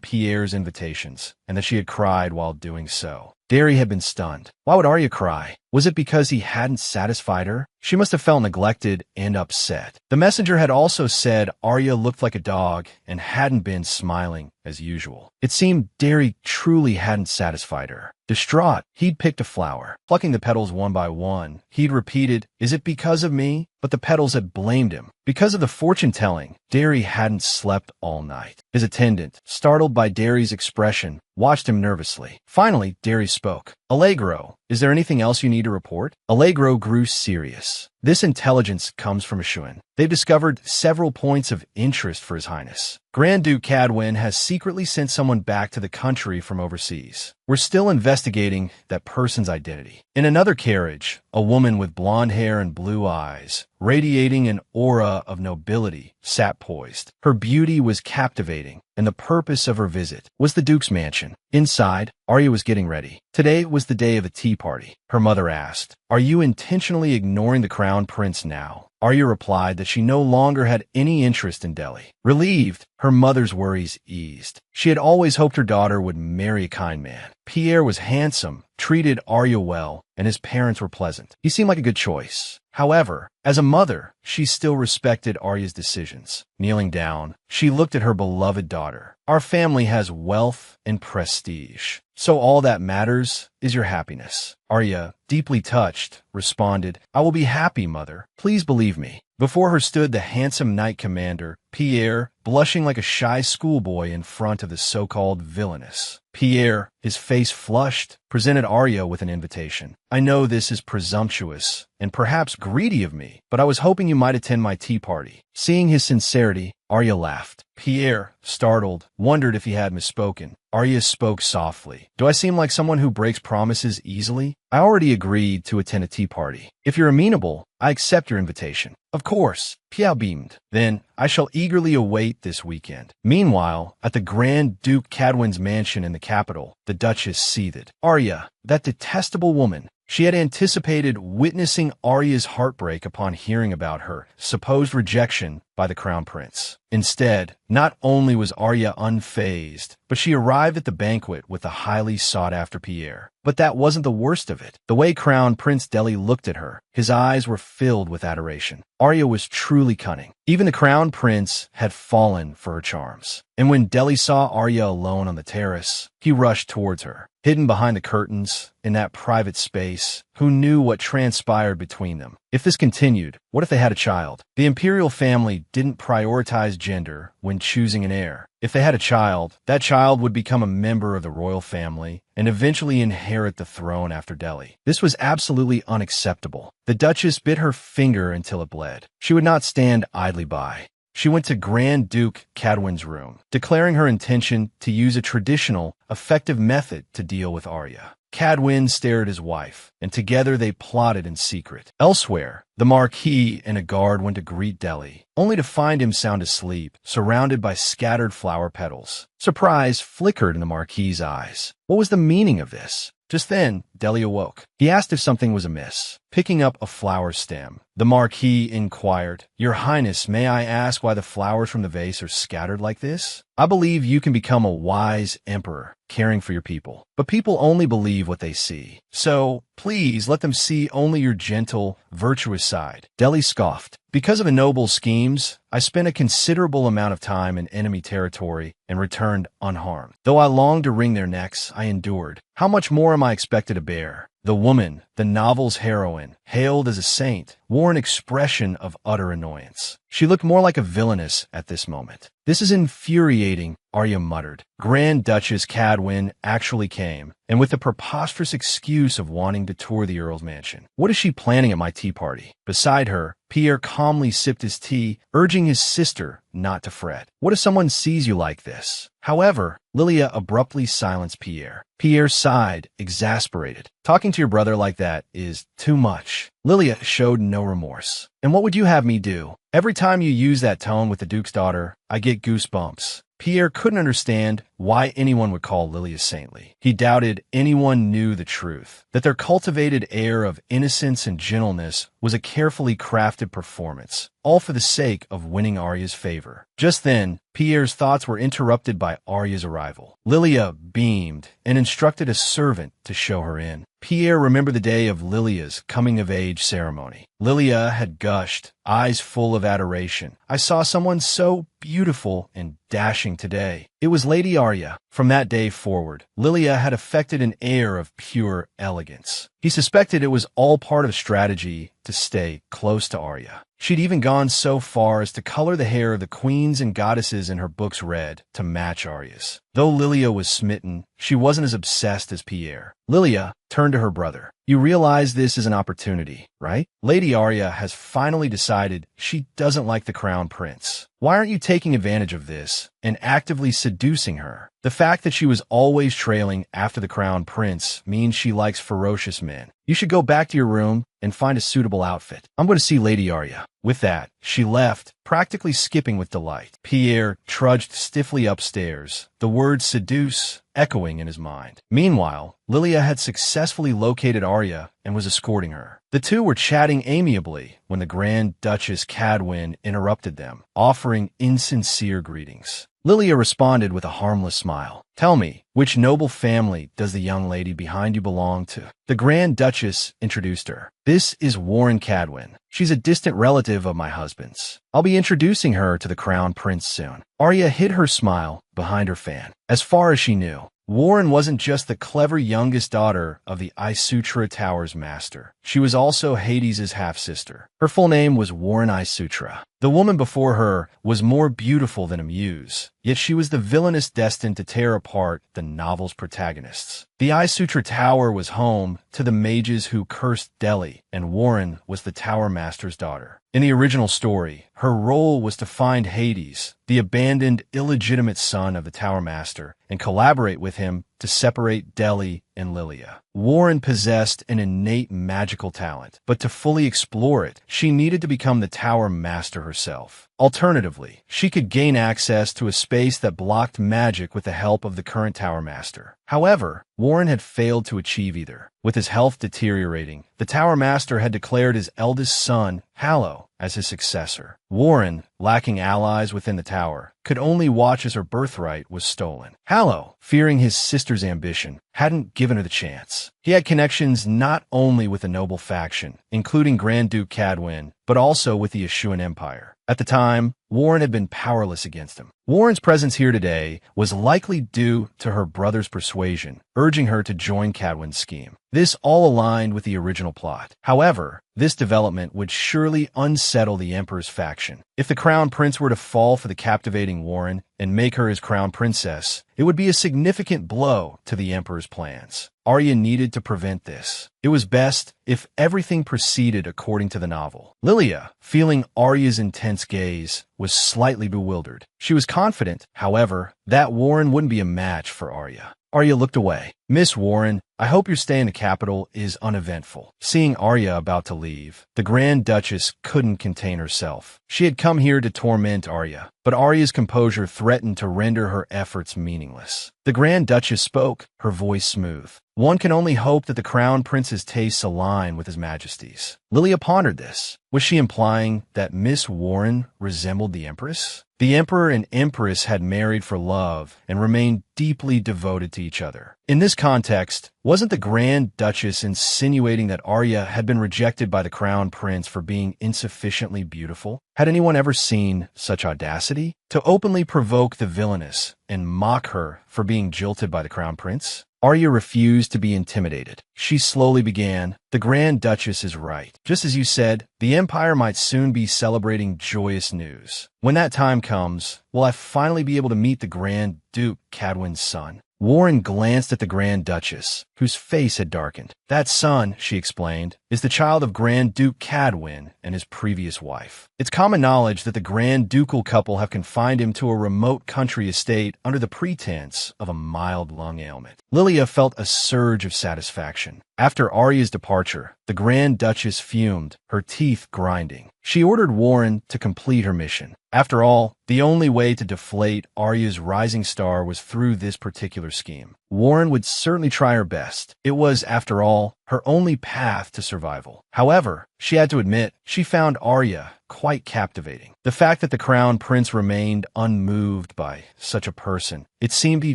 Pierre's invitations, and that she had cried while doing so. Derry had been stunned. Why would Arya cry? Was it because he hadn't satisfied her? She must have felt neglected and upset. The messenger had also said Arya looked like a dog and hadn't been smiling as usual. It seemed Derry truly hadn't satisfied her. Distraught, he'd picked a flower. Plucking the petals one by one, he'd repeated, "Is it because of me?" But the petals had blamed him. Because of the fortune-telling, Derry hadn't slept all night. His attendant, startled by Derry's expression, watched him nervously. Finally, Derry spoke. "Allegro, is there anything else you need to report?" Allegro grew serious. This intelligence comes from Ashuan. They've discovered several points of interest for His Highness. Grand Duke Cadwyn has secretly sent someone back to the country from overseas. We're still investigating that person's identity. In another carriage, a woman with blonde hair and blue eyes, radiating an aura of nobility, sat poised. Her beauty was captivating, and the purpose of her visit was the Duke's mansion. Inside, Arya was getting ready. Today was the day of a tea party. Her mother asked, "Are you intentionally ignoring the Crown Prince now?" Arya replied that she no longer had any interest in Delhi. Relieved, her mother's worries eased. She had always hoped her daughter would marry a kind man. Pierre was handsome, treated Arya well, and his parents were pleasant. He seemed like a good choice. However, as a mother, she still respected Arya's decisions. Kneeling down, she looked at her beloved daughter. "Our family has wealth and prestige, so all that matters is your happiness." Arya, deeply touched, responded, "I will be happy, mother. Please believe me." Before her stood the handsome knight commander, Pierre, blushing like a shy schoolboy in front of the so-called villainess. Pierre, his face flushed, presented Arya with an invitation. "I know this is presumptuous and perhaps greedy of me, but I was hoping you might attend my tea party." Seeing his sincerity, Arya laughed. Pierre, startled, wondered if he had misspoken. Arya spoke softly. "Do I seem like someone who breaks promises easily? I already agreed to attend a tea party. If you're amenable, I accept your invitation." "Of course," Pierre beamed. "Then I shall eagerly await this weekend." Meanwhile, at the Grand Duke Cadwyn's mansion in the capital, the Duchess seethed. Arya, that detestable woman. She had anticipated witnessing Arya's heartbreak upon hearing about her supposed rejection by the Crown Prince. Instead, not only was Arya unfazed, but she arrived at the banquet with the highly sought-after Pierre. But that wasn't the worst of it. The way Crown Prince Delhi looked at her, his eyes were filled with adoration. Arya was truly cunning. Even the Crown Prince had fallen for her charms. And when Delhi saw Arya alone on the terrace, he rushed towards her. Hidden behind the curtains, in that private space, who knew what transpired between them? If this continued, what if they had a child? The imperial family didn't prioritize gender when choosing an heir. If they had a child, that child would become a member of the royal family and eventually inherit the throne after Delhi. This was absolutely unacceptable. The Duchess bit her finger until it bled. She would not stand idly by. She went to Grand Duke Cadwyn's room, declaring her intention to use a traditional, effective method to deal with Arya. Cadwyn stared at his wife, and together they plotted in secret. Elsewhere, the Marquis and a guard went to greet Delhi, only to find him sound asleep, surrounded by scattered flower petals. Surprise flickered in the Marquis's eyes. What was the meaning of this? Just then, Delhi awoke. He asked if something was amiss. Picking up a flower stem, the Marquis inquired, "Your Highness, may I ask why the flowers from the vase are scattered like this?" "I believe you can become a wise emperor, caring for your people. But people only believe what they see. So, please let them see only your gentle, virtuous side." Delhi scoffed. "Because of a noble's schemes, I spent a considerable amount of time in enemy territory and returned unharmed. Though I longed to wring their necks, I endured. How much more am I expected to bear?" The woman, the novel's heroine, hailed as a saint, wore an expression of utter annoyance. She looked more like a villainess at this moment. "This is infuriating," Arya muttered. Grand Duchess Cadwyn actually came, and with the preposterous excuse of wanting to tour the Earl's mansion. What is she planning at my tea party? Beside her, Pierre calmly sipped his tea, urging his sister not to fret. "What if someone sees you like this?" However, Lilia abruptly silenced Pierre. Pierre sighed, exasperated. "Talking to your brother like that is too much." Lilia showed no remorse. "And what would you have me do? Every time you use that tone with the Duke's daughter, I get goosebumps." Pierre couldn't understand why anyone would call Lilia saintly. He doubted anyone knew the truth, that their cultivated air of innocence and gentleness was a carefully crafted performance, all for the sake of winning Arya's favor. Just then, Pierre's thoughts were interrupted by Arya's arrival. Lilia beamed and instructed a servant to show her in. Pierre remembered the day of Lilia's coming-of-age ceremony. Lilia had gushed, eyes full of adoration. "I saw someone so beautiful and dashing today." It was Lady Arya. From that day forward, Lilia had affected an air of pure elegance. He suspected it was all part of a strategy to stay close to Arya. She'd even gone so far as to color the hair of the queens and goddesses in her books red to match Arya's. Though Lilia was smitten, she wasn't as obsessed as Pierre. Lilia turned to her brother. "You realize this is an opportunity, right? Lady Arya has finally decided she doesn't like the crown prince. Why aren't you taking advantage of this and actively seducing her? The fact that she was always trailing after the crown prince means she likes ferocious men. You should go back to your room and find a suitable outfit. I'm going to see Lady Arya." With that, she left, practically skipping with delight. Pierre trudged stiffly upstairs, the word seduce echoing in his mind. Meanwhile, Lilia had successfully located Arya and was escorting her. The two were chatting amiably when the Grand Duchess Cadwyn interrupted them, offering insincere greetings. Lilia responded with a harmless smile. "Tell me, which noble family does the young lady behind you belong to?" The Grand Duchess introduced her. "This is Warren Cadwyn. She's a distant relative of my husband's. I'll be introducing her to the crown prince soon." Arya hid her smile behind her fan. As far as she knew, Warren wasn't just the clever youngest daughter of the Isutra Tower's master. She was also Hades' half-sister. Her full name was Warren Isutra. The woman before her was more beautiful than a muse, yet she was the villainess destined to tear apart the novel's protagonists. The Isutra Tower was home to the mages who cursed Delhi, and Warren was the Tower Master's daughter. In the original story, her role was to find Hades, the abandoned, illegitimate son of the Tower Master, and collaborate with him to separate Delhi and Lilia. Warren possessed an innate magical talent, but to fully explore it, she needed to become the Tower Master herself. Alternatively, she could gain access to a space that blocked magic with the help of the current Tower Master. However, Warren had failed to achieve either. With his health deteriorating, the Tower Master had declared his eldest son, Hallow, as his successor. Warren, lacking allies within the tower, could only watch as her birthright was stolen. Hallow, fearing his sister's ambition, hadn't given her the chance. He had connections not only with the noble faction, including Grand Duke Cadwyn, but also with the Ashuan Empire. At the time, Warren had been powerless against him. Warren's presence here today was likely due to her brother's persuasion, urging her to join Cadwyn's scheme. This all aligned with the original plot. However, this development would surely unsettle the Emperor's faction. If the Crown Prince were to fall for the captivating Warren and make her his Crown Princess, it would be a significant blow to the Emperor's plans. Arya needed to prevent this. It was best if everything proceeded according to the novel. Lilia, feeling Arya's intense gaze, was slightly bewildered. She was confident, however, that Warren wouldn't be a match for Arya. Arya looked away. "Miss Warren, I hope your stay in the capital is uneventful." Seeing Arya about to leave, the Grand Duchess couldn't contain herself. She had come here to torment Arya, but Arya's composure threatened to render her efforts meaningless. The Grand Duchess spoke, her voice smooth. "One can only hope that the Crown Prince's tastes align with His Majesty's." Lilia pondered this. Was she implying that Miss Warren resembled the Empress? The Emperor and Empress had married for love and remained deeply devoted to each other. In this context, wasn't the Grand Duchess insinuating that Arya had been rejected by the Crown Prince for being insufficiently beautiful? Had anyone ever seen such audacity? To openly provoke the villainess and mock her for being jilted by the Crown Prince? Arya refused to be intimidated. She slowly began, "The Grand Duchess is right. Just as you said, the Empire might soon be celebrating joyous news. When that time comes, will I finally be able to meet the Grand Duke Cadwyn's son?" Warren glanced at the Grand Duchess, whose face had darkened. "That son," she explained, "is the child of Grand Duke Cadwyn and his previous wife. It's common knowledge that the Grand Ducal couple have confined him to a remote country estate under the pretense of a mild lung ailment." Lilia felt a surge of satisfaction. After Arya's departure, the Grand Duchess fumed, her teeth grinding. She ordered Warren to complete her mission. After all, the only way to deflate Arya's rising star was through this particular scheme. Warren would certainly try her best. It was, after all, her only path to survival. However, she had to admit, she found Arya quite captivating. The fact that the crown prince remained unmoved by such a person, it seemed he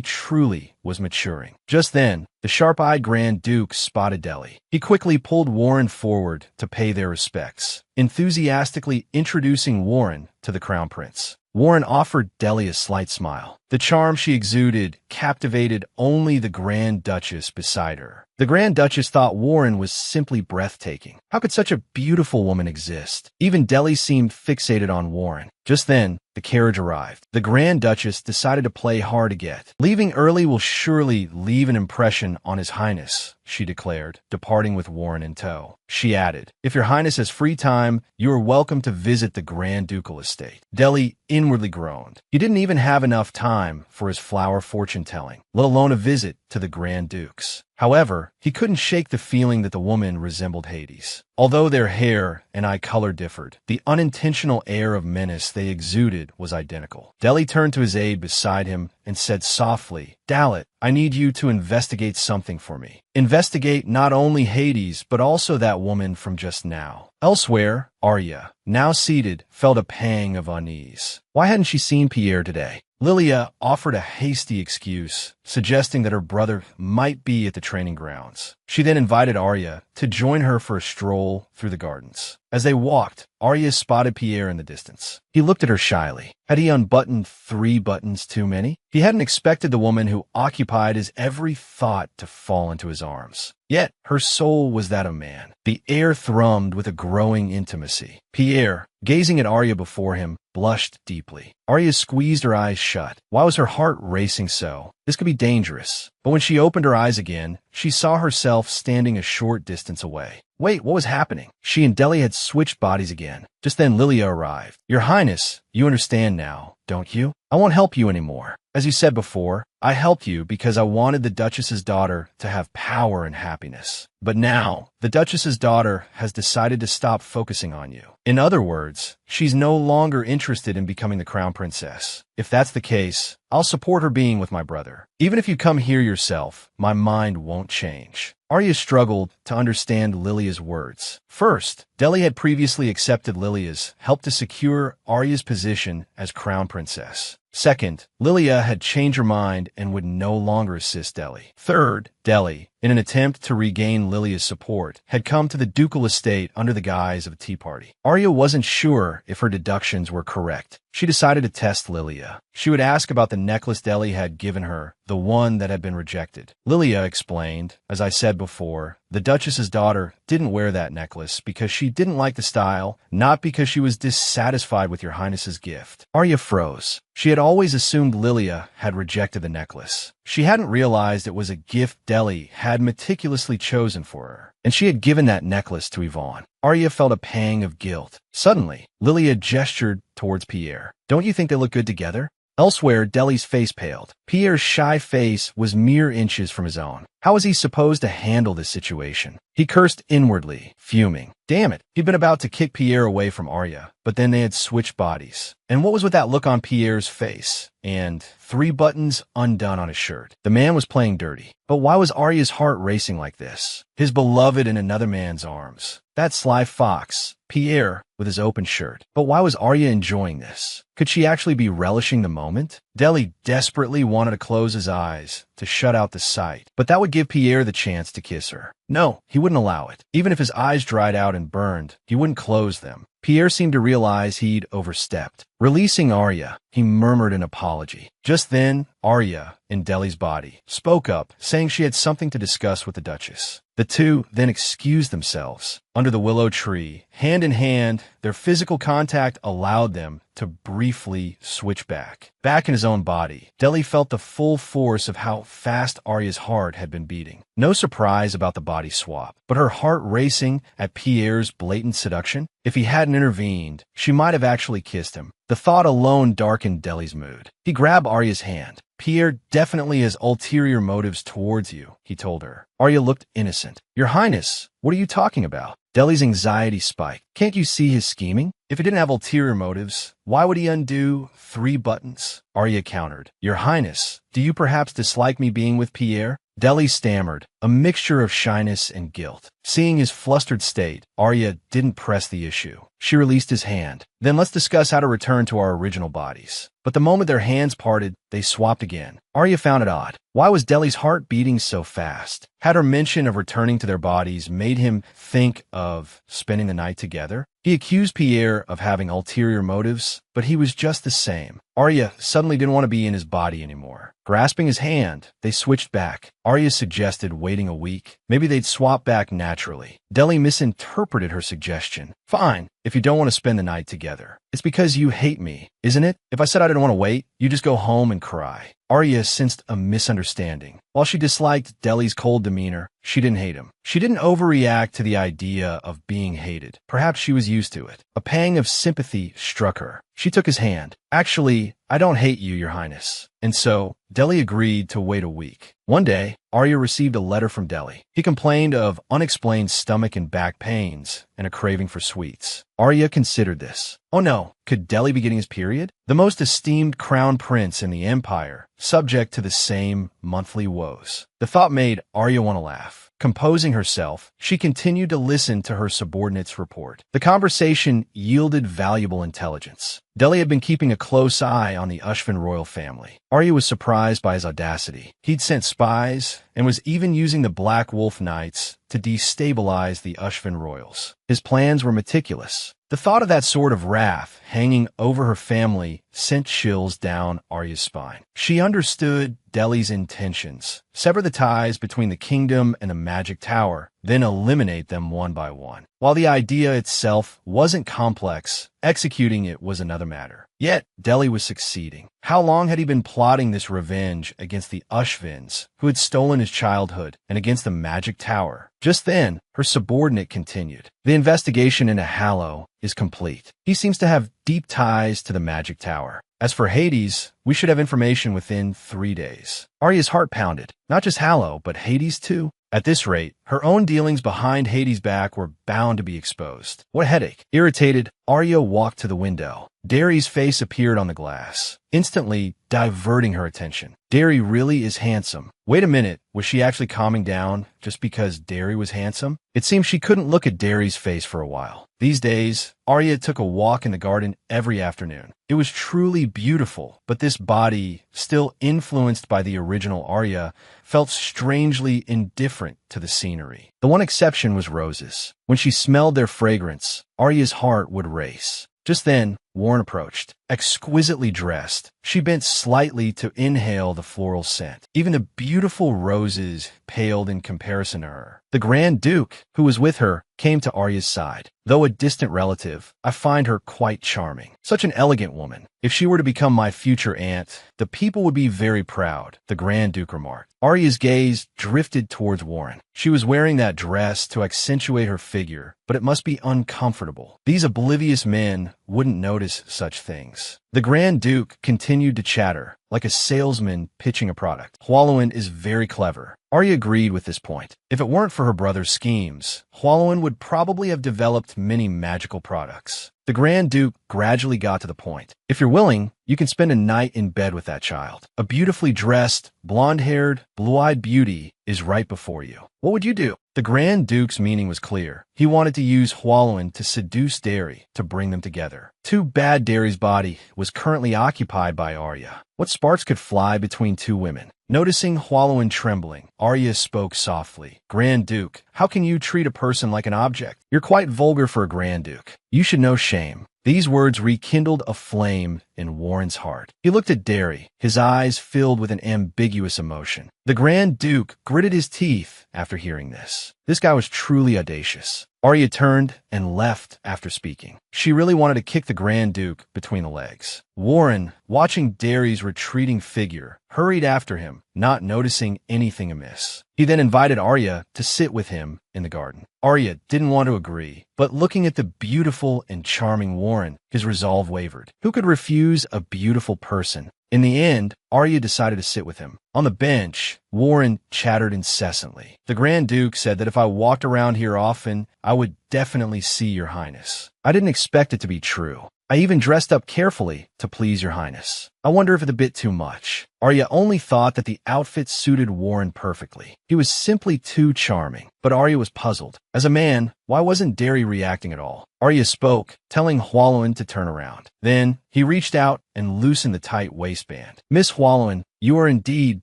truly was maturing. Just then, the sharp-eyed Grand Duke spotted Delhi. He quickly pulled Warren forward to pay their respects, enthusiastically introducing Warren to the crown prince. Warren offered Delhi a slight smile. The charm she exuded captivated only the Grand Duchess beside her. The Grand Duchess thought Warren was simply breathtaking. How could such a beautiful woman exist? Even Delhi seemed fixated on Warren. Just then, the carriage arrived. The Grand Duchess decided to play hard to get. Leaving early will surely leave an impression on His Highness, she declared, departing with Warren in tow. She added, if Your Highness has free time, you are welcome to visit the Grand Ducal estate. Delhi inwardly groaned. He didn't even have enough time for his flower fortune-telling, let alone a visit to the Grand Dukes. However, he couldn't shake the feeling that the woman resembled Hades. Although their hair and eye color differed, the unintentional air of menace they exuded was identical. Delhi turned to his aide beside him and said softly, Dalit, I need you to investigate something for me. Investigate not only Hades, but also that woman from just now. Elsewhere, Arya, now seated, felt a pang of unease. Why hadn't she seen Pierre today? Lilia offered a hasty excuse, suggesting that her brother might be at the training grounds. She then invited Arya to join her for a stroll through the gardens. As they walked, Arya spotted Pierre in the distance. He looked at her shyly. Had he unbuttoned 3 buttons too many? He hadn't expected the woman who occupied his every thought to fall into his arms. Yet, her soul was that of man. The air thrummed with a growing intimacy. Pierre, gazing at Arya before him, blushed deeply. Arya squeezed her eyes shut. Why was her heart racing so? This could be dangerous. But when she opened her eyes again, she saw herself standing a short distance away. Wait, what was happening? She and Delhi had switched bodies again. Just then Lilia arrived. Your Highness, you understand now, don't you? I won't help you anymore. As you said before, I helped you because I wanted the Duchess's daughter to have power and happiness. But now, the Duchess's daughter has decided to stop focusing on you. In other words, she's no longer interested in becoming the crown princess. If that's the case, I'll support her being with my brother. Even if you come here yourself, my mind won't change. Arya struggled to understand Lilia's words. First, Delhi had previously accepted Lilia's help to secure Arya's position as crown princess. Second, Lilia had changed her mind and would no longer assist Delhi. Third, Delhi, in an attempt to regain Lilia's support, had come to the ducal estate under the guise of a tea party. Arya wasn't sure if her deductions were correct. She decided to test Lilia. She would ask about the necklace Delhi had given her, the one that had been rejected. Lilia explained, as I said before, the Duchess's daughter didn't wear that necklace because she didn't like the style, not because she was dissatisfied with Your Highness's gift. Arya froze. She had always assumed Lilia had rejected the necklace. She hadn't realized it was a gift Delhi had meticulously chosen for her, and she had given that necklace to Yvonne. Arya felt a pang of guilt. Suddenly, Lilia gestured towards Pierre. Don't you think they look good together? Elsewhere, Delhi's face paled. Pierre's shy face was mere inches from his own. How was he supposed to handle this situation? He cursed inwardly, fuming. Damn it, he'd been about to kick Pierre away from Arya, but then they had switched bodies. And what was with that look on Pierre's face? And 3 buttons undone on his shirt. The man was playing dirty. But why was Arya's heart racing like this? His beloved in another man's arms. That sly fox, Pierre, with his open shirt. But why was Arya enjoying this? Could she actually be relishing the moment? Delhi desperately wanted to close his eyes to shut out the sight, but that would give Pierre the chance to kiss her. No, he wouldn't allow it. Even if his eyes dried out and burned, he wouldn't close them. Pierre seemed to realize he'd overstepped. Releasing Arya, he murmured an apology. Just then, Arya, in Delhi's body, spoke up, saying she had something to discuss with the Duchess. The two then excused themselves. Under the willow tree, hand in hand, their physical contact allowed them to briefly switch back. Back in his own body, Delhi felt the full force of how fast Arya's heart had been beating. No surprise about the body swap, but her heart racing at Pierre's blatant seduction. If he hadn't intervened, she might have actually kissed him. The thought alone darkened Delhi's mood. He grabbed Arya's hand. Pierre definitely has ulterior motives towards you, he told her. Arya looked innocent. Your Highness, what are you talking about? Delhi's anxiety spiked. Can't you see his scheming? If he didn't have ulterior motives, why would he undo 3 buttons? Arya countered. Your Highness, do you perhaps dislike me being with Pierre? Delhi stammered, a mixture of shyness and guilt. Seeing his flustered state, Arya didn't press the issue. She released his hand. Then let's discuss how to return to our original bodies. But the moment their hands parted, they swapped again. Arya found it odd. Why was Deli's heart beating so fast? Had her mention of returning to their bodies made him think of spending the night together? He accused Pierre of having ulterior motives, but he was just the same. Arya suddenly didn't want to be in his body anymore. Grasping his hand, they switched back. Arya suggested waiting a week. Maybe they'd swap back naturally. Deli misinterpreted her suggestion. Fine, if you don't want to spend the night together. It's because you hate me, isn't it? If I said I didn't want to wait, you just go home and cry. Arya sensed a misunderstanding. While she disliked Deli's cold demeanor, she didn't hate him. She didn't overreact to the idea of being hated. Perhaps she was used to it. A pang of sympathy struck her. She took his hand. Actually, I don't hate you, Your Highness. And so, Deli agreed to wait a week. One day, Arya received a letter from Deli. He complained of unexplained stomach and back pains and a craving for sweets. Arya considered this. Oh no, could Deli be getting his period? The most esteemed crown prince in the empire, subject to the same monthly woes. The thought made Arya want to laugh. Composing herself, she continued to listen to her subordinate's report. The conversation yielded valuable intelligence. Deli had been keeping a close eye on the Ushvin royal family. Arya was surprised by his audacity. He'd sent spies and was even using the Black Wolf Knights to destabilize the Ushvin royals. His plans were meticulous. The thought of that sword of wrath hanging over her family sent chills down Arya's spine. She understood Deli's intentions. Sever the ties between the kingdom and the magic tower, then eliminate them one by one. While the idea itself wasn't complex, executing it was another matter. Yet, Deli was succeeding. How long had he been plotting this revenge against the Ushvins, who had stolen his childhood, and against the magic tower? Just then, her subordinate continued. The investigation into Hallow is complete. He seems to have deep ties to the magic tower. As for Hades, we should have information within 3 days. Arya's heart pounded. Not just Hallow, but Hades too? At this rate, her own dealings behind Hades' back were bound to be exposed. What a headache. Irritated, Arya walked to the window. Derry's face appeared on the glass, instantly diverting her attention. Derry really is handsome. Wait a minute, was she actually calming down just because Derry was handsome? It seemed she couldn't look at Derry's face for a while. These days, Arya took a walk in the garden every afternoon. It was truly beautiful, but this body, still influenced by the original Arya, felt strangely indifferent to the scenery. The one exception was roses. When she smelled their fragrance, Arya's heart would race. Just then, Warren approached. Exquisitely dressed, she bent slightly to inhale the floral scent. Even the beautiful roses paled in comparison to her. The Grand Duke, who was with her, came to Arya's side. Though a distant relative, I find her quite charming. Such an elegant woman. If she were to become my future aunt, the people would be very proud, the Grand Duke remarked. Arya's gaze drifted towards Warren. She was wearing that dress to accentuate her figure, but it must be uncomfortable. These oblivious men wouldn't notice such things. The Grand Duke continued to chatter, like a salesman pitching a product. Hwallowen is very clever. Arya agreed with this point. If it weren't for her brother's schemes, Hwallowen would probably have developed many magical products. The Grand Duke gradually got to the point. If you're willing, you can spend a night in bed with that child. A beautifully dressed, blonde-haired, blue-eyed beauty is right before you. What would you do? The Grand Duke's meaning was clear. He wanted to use Hwallowen to seduce Derry, to bring them together. Too bad Derry's body was currently occupied by Arya. What sparks could fly between two women? Noticing Hwallowen trembling, Arya spoke softly. Grand Duke, how can you treat a person like an object? You're quite vulgar for a Grand Duke. You should know shame. These words rekindled a flame in Warren's heart. He looked at Derry, his eyes filled with an ambiguous emotion. The Grand Duke gritted his teeth after hearing this. This guy was truly audacious. Arya turned and left after speaking. She really wanted to kick the Grand Duke between the legs. Warren, watching Derry's retreating figure, hurried after him, not noticing anything amiss. He then invited Arya to sit with him in the garden. Arya didn't want to agree, but looking at the beautiful and charming Warren, his resolve wavered. Who could refuse a beautiful person? In the end, Arya decided to sit with him. On the bench, Warren chattered incessantly. The Grand Duke said that if I walked around here often, I would definitely see your highness. I didn't expect it to be true. I even dressed up carefully to please your highness. I wonder if it's a bit too much. Arya only thought that the outfit suited Warren perfectly. He was simply too charming. But Arya was puzzled. As a man, why wasn't Derry reacting at all? Arya spoke, telling Hwallowen to turn around. Then, he reached out and loosened the tight waistband. Miss Hwallowen, you are indeed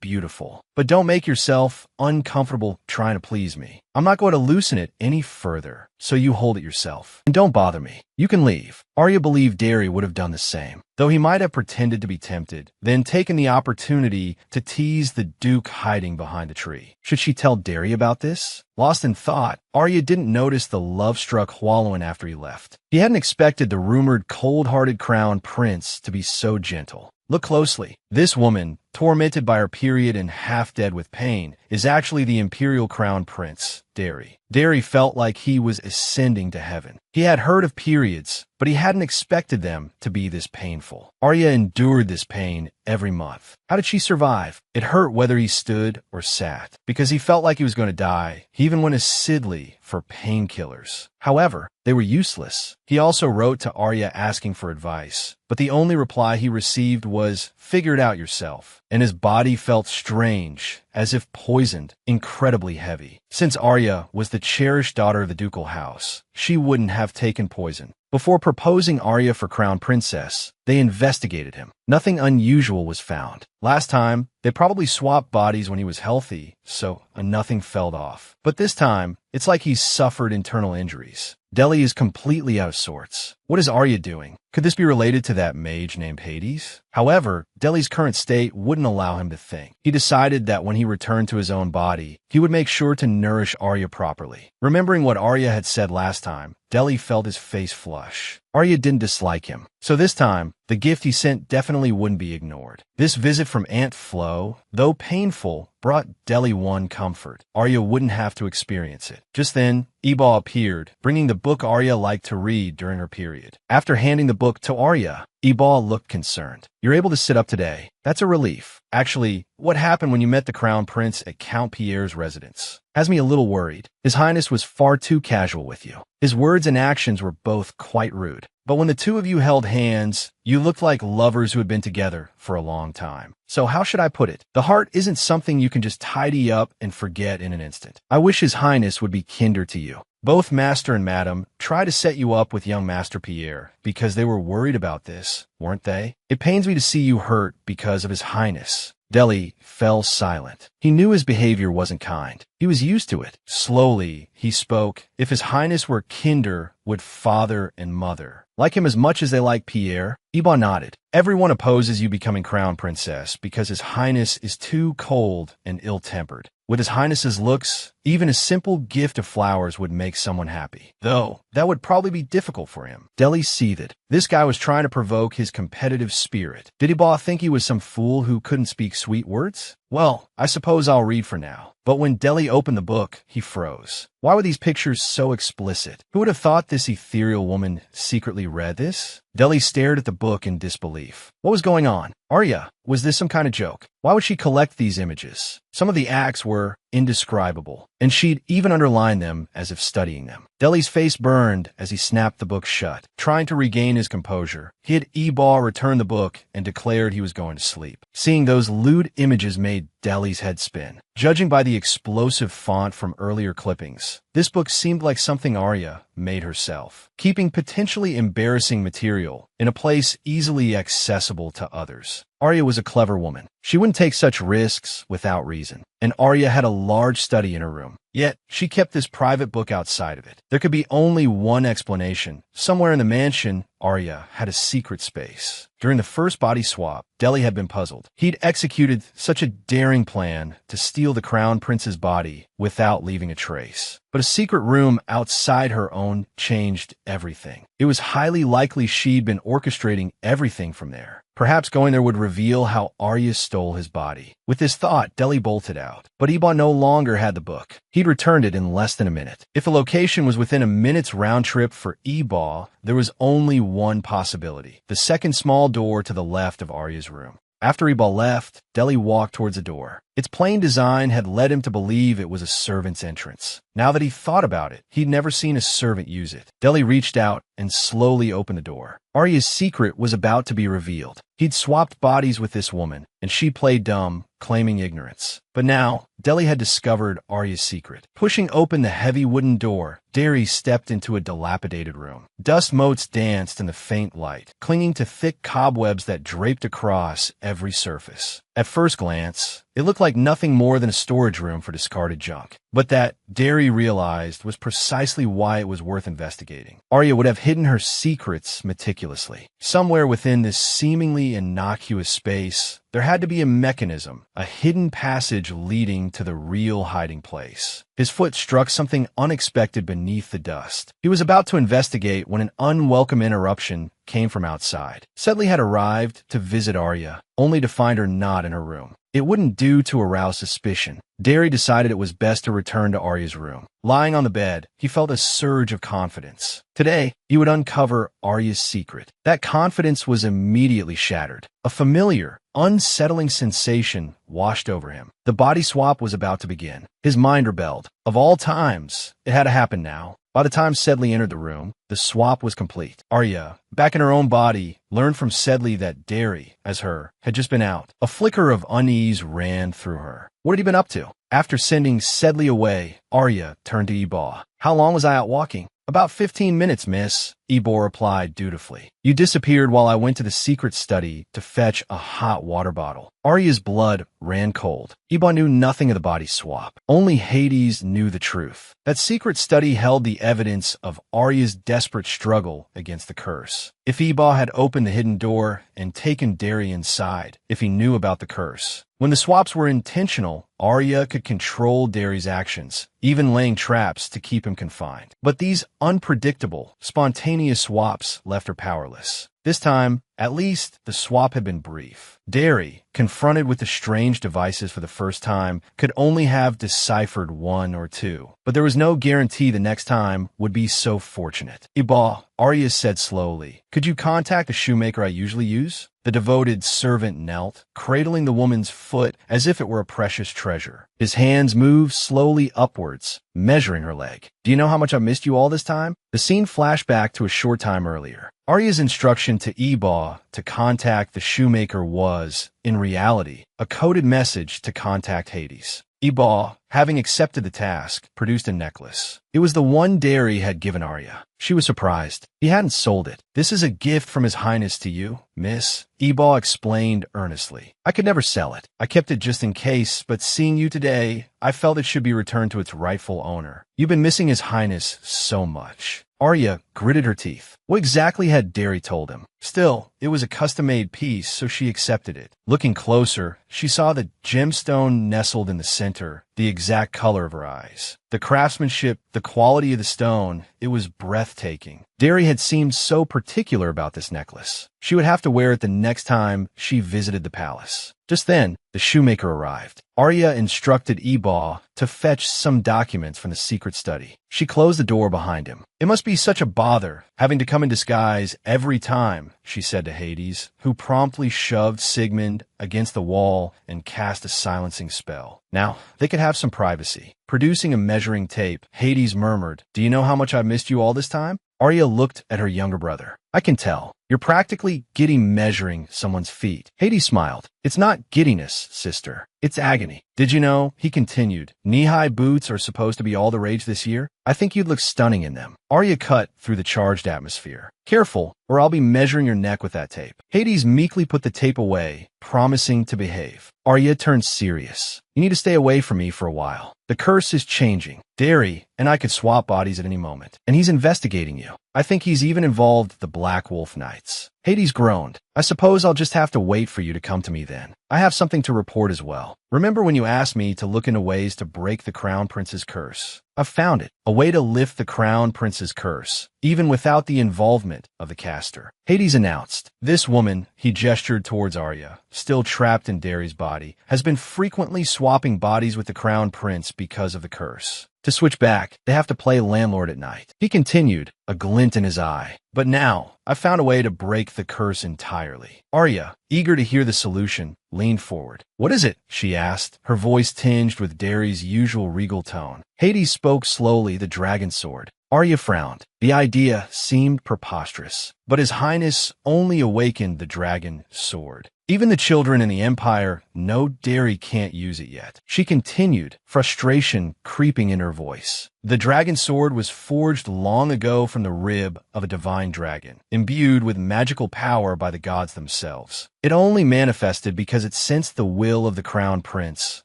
beautiful. But don't make yourself uncomfortable trying to please me. I'm not going to loosen it any further, so you hold it yourself. And don't bother me. You can leave. Arya believed Derry would have done the same, though he might have pretended to be tempted, then taken the opportunity to tease the Duke hiding behind the tree. Should she tell Derry about this? Lost in thought, Arya didn't notice the love-struck Hwallowen after he left. He hadn't expected the rumored cold-hearted crown prince to be so gentle. Look closely. This woman, tormented by her period and half dead with pain, is actually the imperial crown prince, Derry. Derry felt like he was ascending to heaven. He had heard of periods, but he hadn't expected them to be this painful. Arya endured this pain every month. How did she survive? It hurt whether he stood or sat, because he felt like he was going to die. He even went to Sidley for painkillers. However, they were useless. He also wrote to Arya asking for advice, but the only reply he received was, "Figure it out yourself." And his body felt strange, as if poisoned, incredibly heavy. Since Arya was the cherished daughter of the ducal house, she wouldn't have taken poison. Before proposing Arya for crown princess, they investigated him. Nothing unusual was found. Last time, they probably swapped bodies when he was healthy, so nothing fell off. But this time, it's like he's suffered internal injuries. Delhi is completely out of sorts. What is Arya doing? Could this be related to that mage named Hades? However, Delhi's current state wouldn't allow him to think. He decided that when he returned to his own body, he would make sure to nourish Arya properly. Remembering what Arya had said last time, Delhi felt his face flush. Arya didn't dislike him, so this time, the gift he sent definitely wouldn't be ignored. This visit from Aunt Flo, though painful, brought Delhi one comfort. Arya wouldn't have to experience it. Just then, Eba appeared, bringing the book Arya liked to read during her period. After handing the book to Arya, Eba looked concerned. "You're able to sit up today. That's a relief. Actually, what happened when you met the Crown Prince at Count Pierre's residence has me a little worried. His Highness was far too casual with you. His words and actions were both quite rude. But when the two of you held hands, you looked like lovers who had been together for a long time. So how should I put it? The heart isn't something you can just tidy up and forget in an instant. I wish His Highness would be kinder to you. Both Master and Madam tried to set you up with young Master Pierre because they were worried about this, weren't they? It pains me to see you hurt because of His Highness." Delhi fell silent. He knew his behavior wasn't kind. He was used to it. Slowly, he spoke. "If His Highness were kinder with father and mother, like him as much as they like Pierre?" Eba nodded. "Everyone opposes you becoming crown princess because His Highness is too cold and ill-tempered. With His Highness's looks, even a simple gift of flowers would make someone happy. Though, that would probably be difficult for him." Delhi seethed. This guy was trying to provoke his competitive spirit. Did Eba think he was some fool who couldn't speak sweet words? Well, I suppose I'll read for now. But when Delhi opened the book, he froze. Why were these pictures so explicit? Who would have thought this ethereal woman secretly read this? Delhi stared at the book in disbelief. What was going on? Arya, was this some kind of joke? Why would she collect these images? Some of the acts were indescribable, and she'd even underlined them as if studying them. Delhi's face burned as he snapped the book shut. Trying to regain his composure, he had Eba return the book and declared he was going to sleep. Seeing those lewd images made Delhi's head spin. Judging by the explosive font from earlier clippings, this book seemed like something Arya made herself, keeping potentially embarrassing material in a place easily accessible to others. Arya was a clever woman. She wouldn't take such risks without reason. And Arya had a large study in her room. Yet, she kept this private book outside of it. There could be only one explanation. Somewhere in the mansion, Arya had a secret space. During the first body swap, Delhi had been puzzled. He'd executed such a daring plan to steal the crown prince's body without leaving a trace. But a secret room outside her own changed everything. It was highly likely she'd been orchestrating everything from there. Perhaps going there would reveal how Arya stole his body. With this thought, Delhi bolted out. But Eba no longer had the book. He'd returned it in less than a minute. If the location was within a minute's round trip for Eba, there was only one possibility. The second small door to the left of Arya's room. After Ebal left, Deli walked towards the door. Its plain design had led him to believe it was a servant's entrance. Now that he thought about it, he'd never seen a servant use it. Deli reached out and slowly opened the door. Arya's secret was about to be revealed. He'd swapped bodies with this woman, and she played dumb, claiming ignorance. But now, Deli had discovered Arya's secret. Pushing open the heavy wooden door, Derry stepped into a dilapidated room. Dust motes danced in the faint light, clinging to thick cobwebs that draped across every surface. At first glance, it looked like nothing more than a storage room for discarded junk. But that, Derry realized, was precisely why it was worth investigating. Arya would have hidden her secrets meticulously. Somewhere within this seemingly innocuous space, there had to be a mechanism, a hidden passage leading to the real hiding place. His foot struck something unexpected beneath the dust. He was about to investigate when an unwelcome interruption came from outside. Sedley had arrived to visit Arya, only to find her not in her room. It wouldn't do to arouse suspicion. Derry decided it was best to return to Arya's room. Lying on the bed, he felt a surge of confidence. Today, he would uncover Arya's secret. That confidence was immediately shattered. A familiar, unsettling sensation washed over him. The body swap was about to begin. His mind rebelled. Of all times, it had to happen now. By the time Sedley entered the room, the swap was complete. Arya, back in her own body, learned from Sedley that Derry, as her, had just been out. A flicker of unease ran through her. What had he been up to? After sending Sedley away, Arya turned to Ebal. How long was I out walking? About 15 minutes, miss, Ebal replied dutifully. You disappeared while I went to the secret study to fetch a hot water bottle. Arya's blood ran cold. Ebal knew nothing of the body swap. Only Hades knew the truth. That secret study held the evidence of Arya's desperate struggle against the curse. If Ebal had opened the hidden door and taken Derry inside, if he knew about the curse. When the swaps were intentional, Arya could control Derry's actions, even laying traps to keep him confined. But these unpredictable, spontaneous swaps left her powerless. This time, at least, the swap had been brief. Derry, confronted with the strange devices for the first time, could only have deciphered one or two. But there was no guarantee the next time would be so fortunate. Ebal, Arya said slowly, could you contact the shoemaker I usually use? The devoted servant knelt, cradling the woman's foot as if it were a precious treasure. His hands moved slowly upwards, measuring her leg. Do you know how much I missed you all this time? The scene flashed back to a short time earlier. Arya's instruction to Ebal to contact the shoemaker was, in reality, a coded message to contact Hades. Ebal, having accepted the task, produced a necklace. It was the one Derry had given Arya. She was surprised. He hadn't sold it. This is a gift from His Highness to you, miss, Ebal explained earnestly. I could never sell it. I kept it just in case, but seeing you today, I felt it should be returned to its rightful owner. You've been missing His Highness so much. Arya gritted her teeth. What exactly had Derry told him? Still, it was a custom-made piece, so she accepted it. Looking closer, she saw the gemstone nestled in the center, the exact color of her eyes. The craftsmanship, the quality of the stone, it was breathtaking. Derry had seemed so particular about this necklace. She would have to wear it the next time she visited the palace. Just then, the shoemaker arrived. Arya instructed Ebal to fetch some documents from the secret study. She closed the door behind him. It must be such a bother, having to come in disguise every time, she said to Hades, who promptly shoved Sigmund against the wall and cast a silencing spell. Now, they could have some privacy. Producing a measuring tape, Hades murmured, Do you know how much I've missed you all this time? Arya looked at her younger brother. I can tell. You're practically giddy measuring someone's feet. Hades smiled. It's not giddiness, sister. It's agony. Did you know, he continued, knee-high boots are supposed to be all the rage this year? I think you'd look stunning in them. Arya cut through the charged atmosphere. Careful, or I'll be measuring your neck with that tape. Hades meekly put the tape away, promising to behave. Arya turned serious. You need to stay away from me for a while. The curse is changing. Derry and I could swap bodies at any moment, and he's investigating you. I think he's even involved the Black Wolf Knights. Hades groaned. I suppose I'll just have to wait for you to come to me then. I have something to report as well. Remember when you asked me to look into ways to break the Crown Prince's curse? I've found it. A way to lift the Crown Prince's curse, even without the involvement of the caster. Hades announced, This woman, he gestured towards Arya, still trapped in Derry's body, has been frequently swapped swapping bodies with the crown prince because of the curse. To switch back, they have to play landlord at night. He continued, a glint in his eye. But now, I've found a way to break the curse entirely. Arya, eager to hear the solution, leaned forward. What is it? She asked, her voice tinged with Derry's usual regal tone. Hades spoke slowly, the dragon sword. Arya frowned. The idea seemed preposterous, but His Highness only awakened the dragon sword. Even the children in the Empire know Derry can't use it yet. She continued, frustration creeping in her voice. The dragon sword was forged long ago from the rib of a divine dragon, imbued with magical power by the gods themselves. It only manifested because it sensed the will of the crown prince,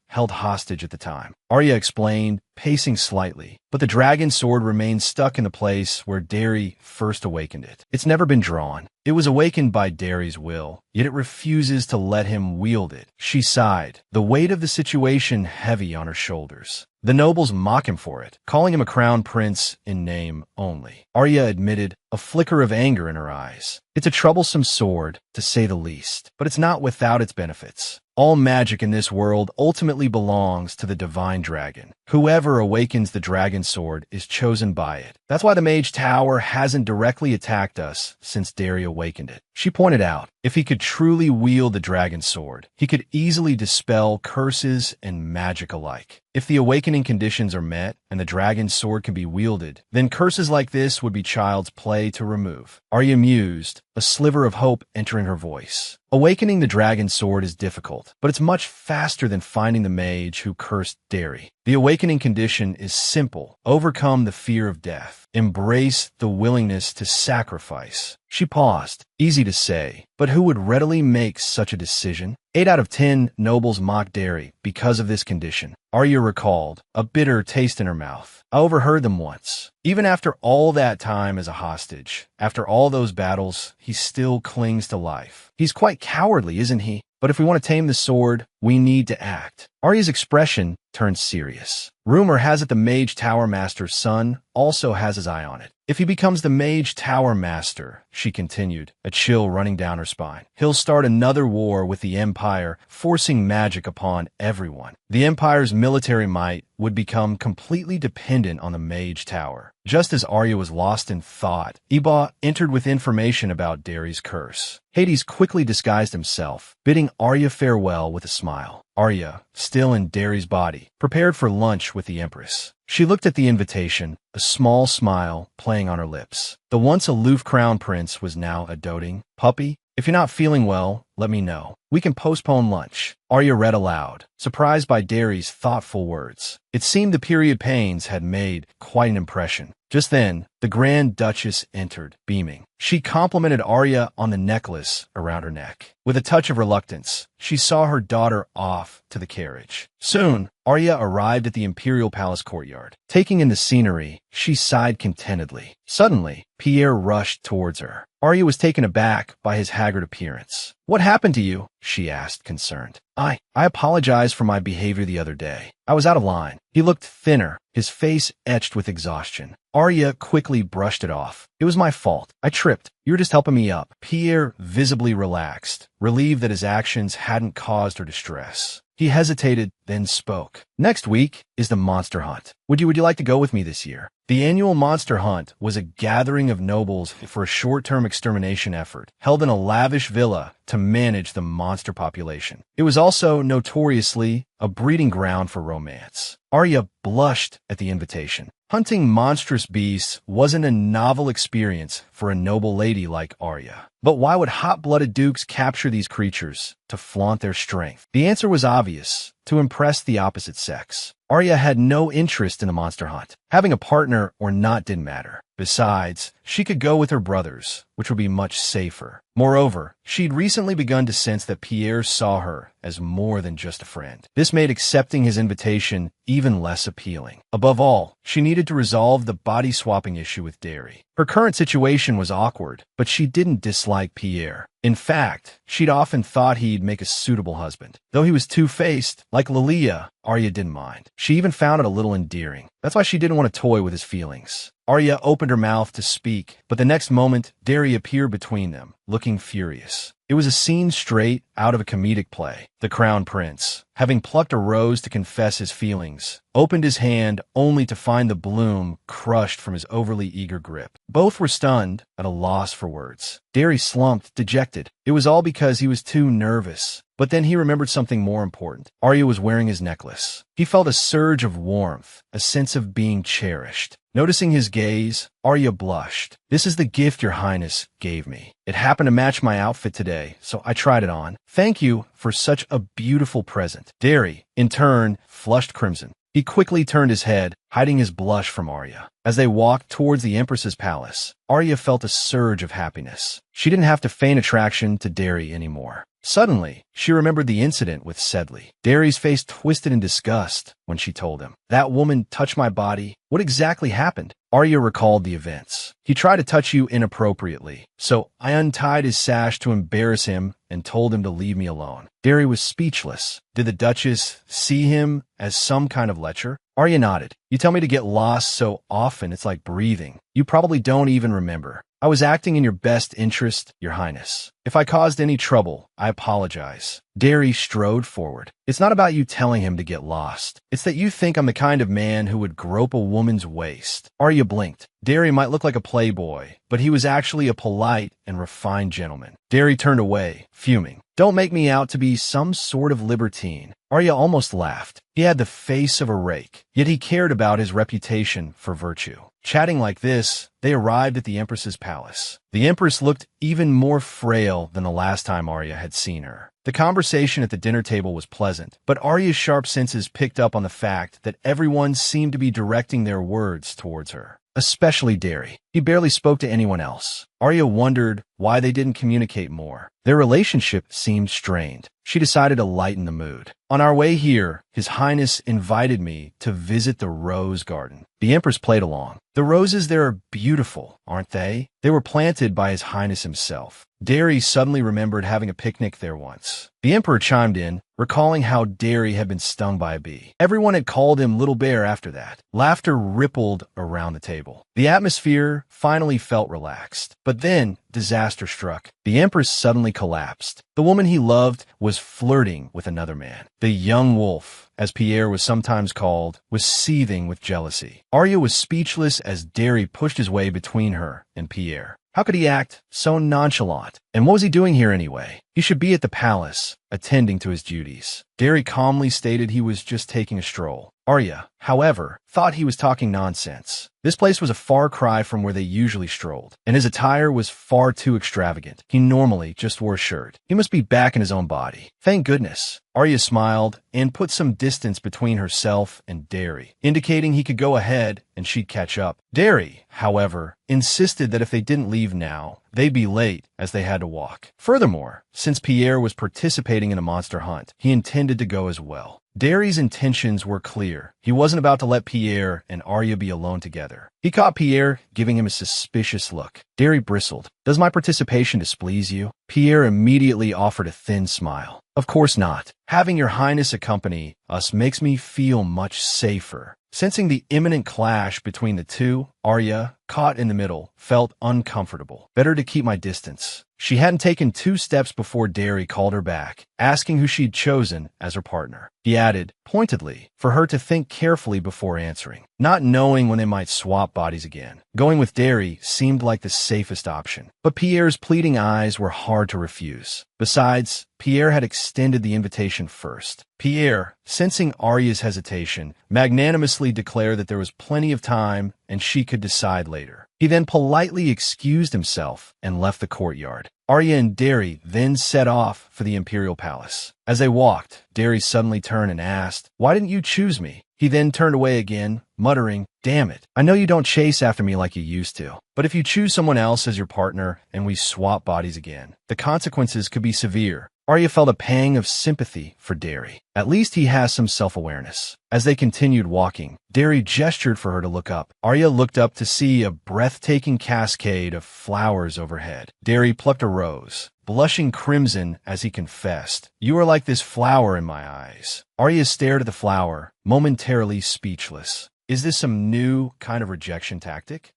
held hostage at the time. Arya explained, pacing slightly, but the dragon sword remained stuck in the place where Derry first awakened it. It's never been drawn. It was awakened by Derry's will, yet it refuses to let him wield it. She sighed, the weight of the situation heavy on her shoulders. The nobles mock him for it, calling him a crown prince in name only. Arya admitted, a flicker of anger in her eyes. It's a troublesome sword, to say the least, but it's not without its benefits. All magic in this world ultimately belongs to the divine dragon. Whoever awakens the dragon sword is chosen by it. That's why the Mage Tower hasn't directly attacked us since Derry awakened it. She pointed out, if he could truly wield the dragon sword, he could easily dispel curses and magic alike. If the awakening conditions are met and the dragon sword can be wielded, then curses like this would be child's play to remove. Arya mused, a sliver of hope entering her voice. Awakening the dragon sword is difficult, but it's much faster than finding the mage who cursed Derry. The awakening condition is simple. Overcome the fear of death. Embrace the willingness to sacrifice. She paused. Easy to say, but who would readily make such a decision? 8 out of 10 nobles mocked Derry because of this condition. Arya recalled, a bitter taste in her mouth. I overheard them once. Even after all that time as a hostage, after all those battles, he still clings to life. He's quite cowardly, isn't he? But if we want to tame the sword, we need to act. Arya's expression turned serious. Rumor has it the Mage Tower Master's son also has his eye on it. If he becomes the Mage Tower Master, she continued, a chill running down her spine, he'll start another war with the Empire, forcing magic upon everyone. The Empire's military might would become completely dependent on the Mage Tower. Just as Arya was lost in thought, Iba entered with information about Derry's curse. Hades quickly disguised himself, bidding Arya farewell with a smile. Arya, still in Derry's body, prepared for lunch with the Empress. She looked at the invitation, a small smile playing on her lips. The once aloof crown prince was now a doting puppy. If you're not feeling well, let me know. We can postpone lunch. Arya read aloud, surprised by Derry's thoughtful words. It seemed the period pains had made quite an impression. Just then, the Grand Duchess entered, beaming. She complimented Arya on the necklace around her neck. With a touch of reluctance, she saw her daughter off to the carriage. Soon, Arya arrived at the Imperial Palace courtyard. Taking in the scenery, she sighed contentedly. Suddenly, Pierre rushed towards her. Arya was taken aback by his haggard appearance. What happened to you? She asked, concerned. I apologize for my behavior the other day. I was out of line. He looked thinner, his face etched with exhaustion. Arya quickly brushed it off. It was my fault. I tripped. You were just helping me up. Pierre visibly relaxed, relieved that his actions hadn't caused her distress. He hesitated, then spoke. Next week is the monster hunt. Would you like to go with me this year? The annual monster hunt was a gathering of nobles for a short-term extermination effort, held in a lavish villa to manage the monster population. It was also, notoriously, a breeding ground for romance. Arya blushed at the invitation. Hunting monstrous beasts wasn't a novel experience for a noble lady like Arya. But why would hot-blooded dukes capture these creatures? To flaunt their strength. The answer was obvious. To impress the opposite sex. Arya had no interest in the monster hunt. Having a partner or not didn't matter. Besides, she could go with her brothers, which would be much safer. Moreover, she'd recently begun to sense that Pierre saw her as more than just a friend. This made accepting his invitation even less appealing. Above all, she needed to resolve the body-swapping issue with Derry. Her current situation was awkward, but she didn't dislike Pierre. In fact, she'd often thought he'd make a suitable husband. Though he was two-faced, like Lilia, Arya didn't mind. She even found it a little endearing. That's why she didn't want to toy with his feelings. Arya opened her mouth to speak, but the next moment, Derry appeared between them, looking furious. It was a scene straight out of a comedic play. The Crown Prince, having plucked a rose to confess his feelings, opened his hand only to find the bloom crushed from his overly eager grip. Both were stunned, at a loss for words. Derry slumped, dejected. It was all because he was too nervous. But then he remembered something more important. Arya was wearing his necklace. He felt a surge of warmth, a sense of being cherished. Noticing his gaze, Arya blushed. "This is the gift your highness gave me. It happened to match my outfit today, so I tried it on. Thank you for such a beautiful present." Derry, in turn, flushed crimson. He quickly turned his head, hiding his blush from Arya. As they walked towards the Empress's palace, Arya felt a surge of happiness. She didn't have to feign attraction to Derry anymore. Suddenly, she remembered the incident with Sedley. Derry's face twisted in disgust when she told him, "That woman touched my body. What exactly happened?" Arya recalled the events. "He tried to touch you inappropriately, so I untied his sash to embarrass him and told him to leave me alone." Derry was speechless. Did the Duchess see him as some kind of lecher? Arya nodded. "You tell me to get lost so often it's like breathing. You probably don't even remember. I was acting in your best interest, your highness. If I caused any trouble, I apologize." Derry strode forward. "It's not about you telling him to get lost. It's that you think I'm the kind of man who would grope a woman's waist." Arya blinked. Derry might look like a playboy, but he was actually a polite and refined gentleman. Derry turned away, fuming. "Don't make me out to be some sort of libertine." Arya almost laughed. He had the face of a rake, yet he cared about his reputation for virtue. Chatting like this, they arrived at the Empress's palace. The Empress looked even more frail than the last time Arya had seen her. The conversation at the dinner table was pleasant, but Arya's sharp senses picked up on the fact that everyone seemed to be directing their words towards her. Especially Derry. He barely spoke to anyone else. Arya wondered why they didn't communicate more. Their relationship seemed strained. She decided to lighten the mood. "On our way here, His Highness invited me to visit the rose garden." The Empress played along. "The roses there are beautiful, aren't they? They were planted by His Highness himself." Derry suddenly remembered having a picnic there once. The Emperor chimed in, recalling how Derry had been stung by a bee. Everyone had called him Little Bear after that. Laughter rippled around the table. The atmosphere finally felt relaxed. But then, disaster struck. The Empress suddenly collapsed. The woman he loved was flirting with another man. The young wolf, as Pierre was sometimes called, was seething with jealousy. Arya was speechless as Derry pushed his way between her and Pierre. How could he act so nonchalant? And what was he doing here anyway? He should be at the palace, attending to his duties. Derry calmly stated he was just taking a stroll. Arya, however, thought he was talking nonsense. This place was a far cry from where they usually strolled, and his attire was far too extravagant. He normally just wore a shirt. He must be back in his own body. Thank goodness. Arya smiled and put some distance between herself and Derry, indicating he could go ahead and she'd catch up. Derry, however, insisted that if they didn't leave now, they'd be late as they had to walk. Furthermore, since Pierre was participating in a monster hunt, he intended to go as well. Derry's intentions were clear. He wasn't about to let Pierre and Arya be alone together. He caught Pierre giving him a suspicious look. Derry bristled. "Does my participation displease you?" Pierre immediately offered a thin smile. "Of course not. Having your highness accompany us makes me feel much safer." Sensing the imminent clash between the two, Arya, caught in the middle, felt uncomfortable. "Better to keep my distance." She hadn't taken 2 steps before Derry called her back, asking who she'd chosen as her partner. He added, pointedly, for her to think carefully before answering, not knowing when they might swap bodies again. Going with Derry seemed like the safest option, but Pierre's pleading eyes were hard to refuse. Besides, Pierre had extended the invitation first. Pierre, sensing Arya's hesitation, magnanimously declared that there was plenty of time and she could decide later. He then politely excused himself and left the courtyard. Arya and Derry then set off for the Imperial Palace. As they walked, Derry suddenly turned and asked, "Why didn't you choose me?" He then turned away again, muttering, "Damn it, I know you don't chase after me like you used to. But if you choose someone else as your partner and we swap bodies again, the consequences could be severe." Arya felt a pang of sympathy for Derry. At least he has some self-awareness. As they continued walking, Derry gestured for her to look up. Arya looked up to see a breathtaking cascade of flowers overhead. Derry plucked a rose, blushing crimson as he confessed, "You are like this flower in my eyes." Arya stared at the flower, momentarily speechless. Is this some new kind of rejection tactic?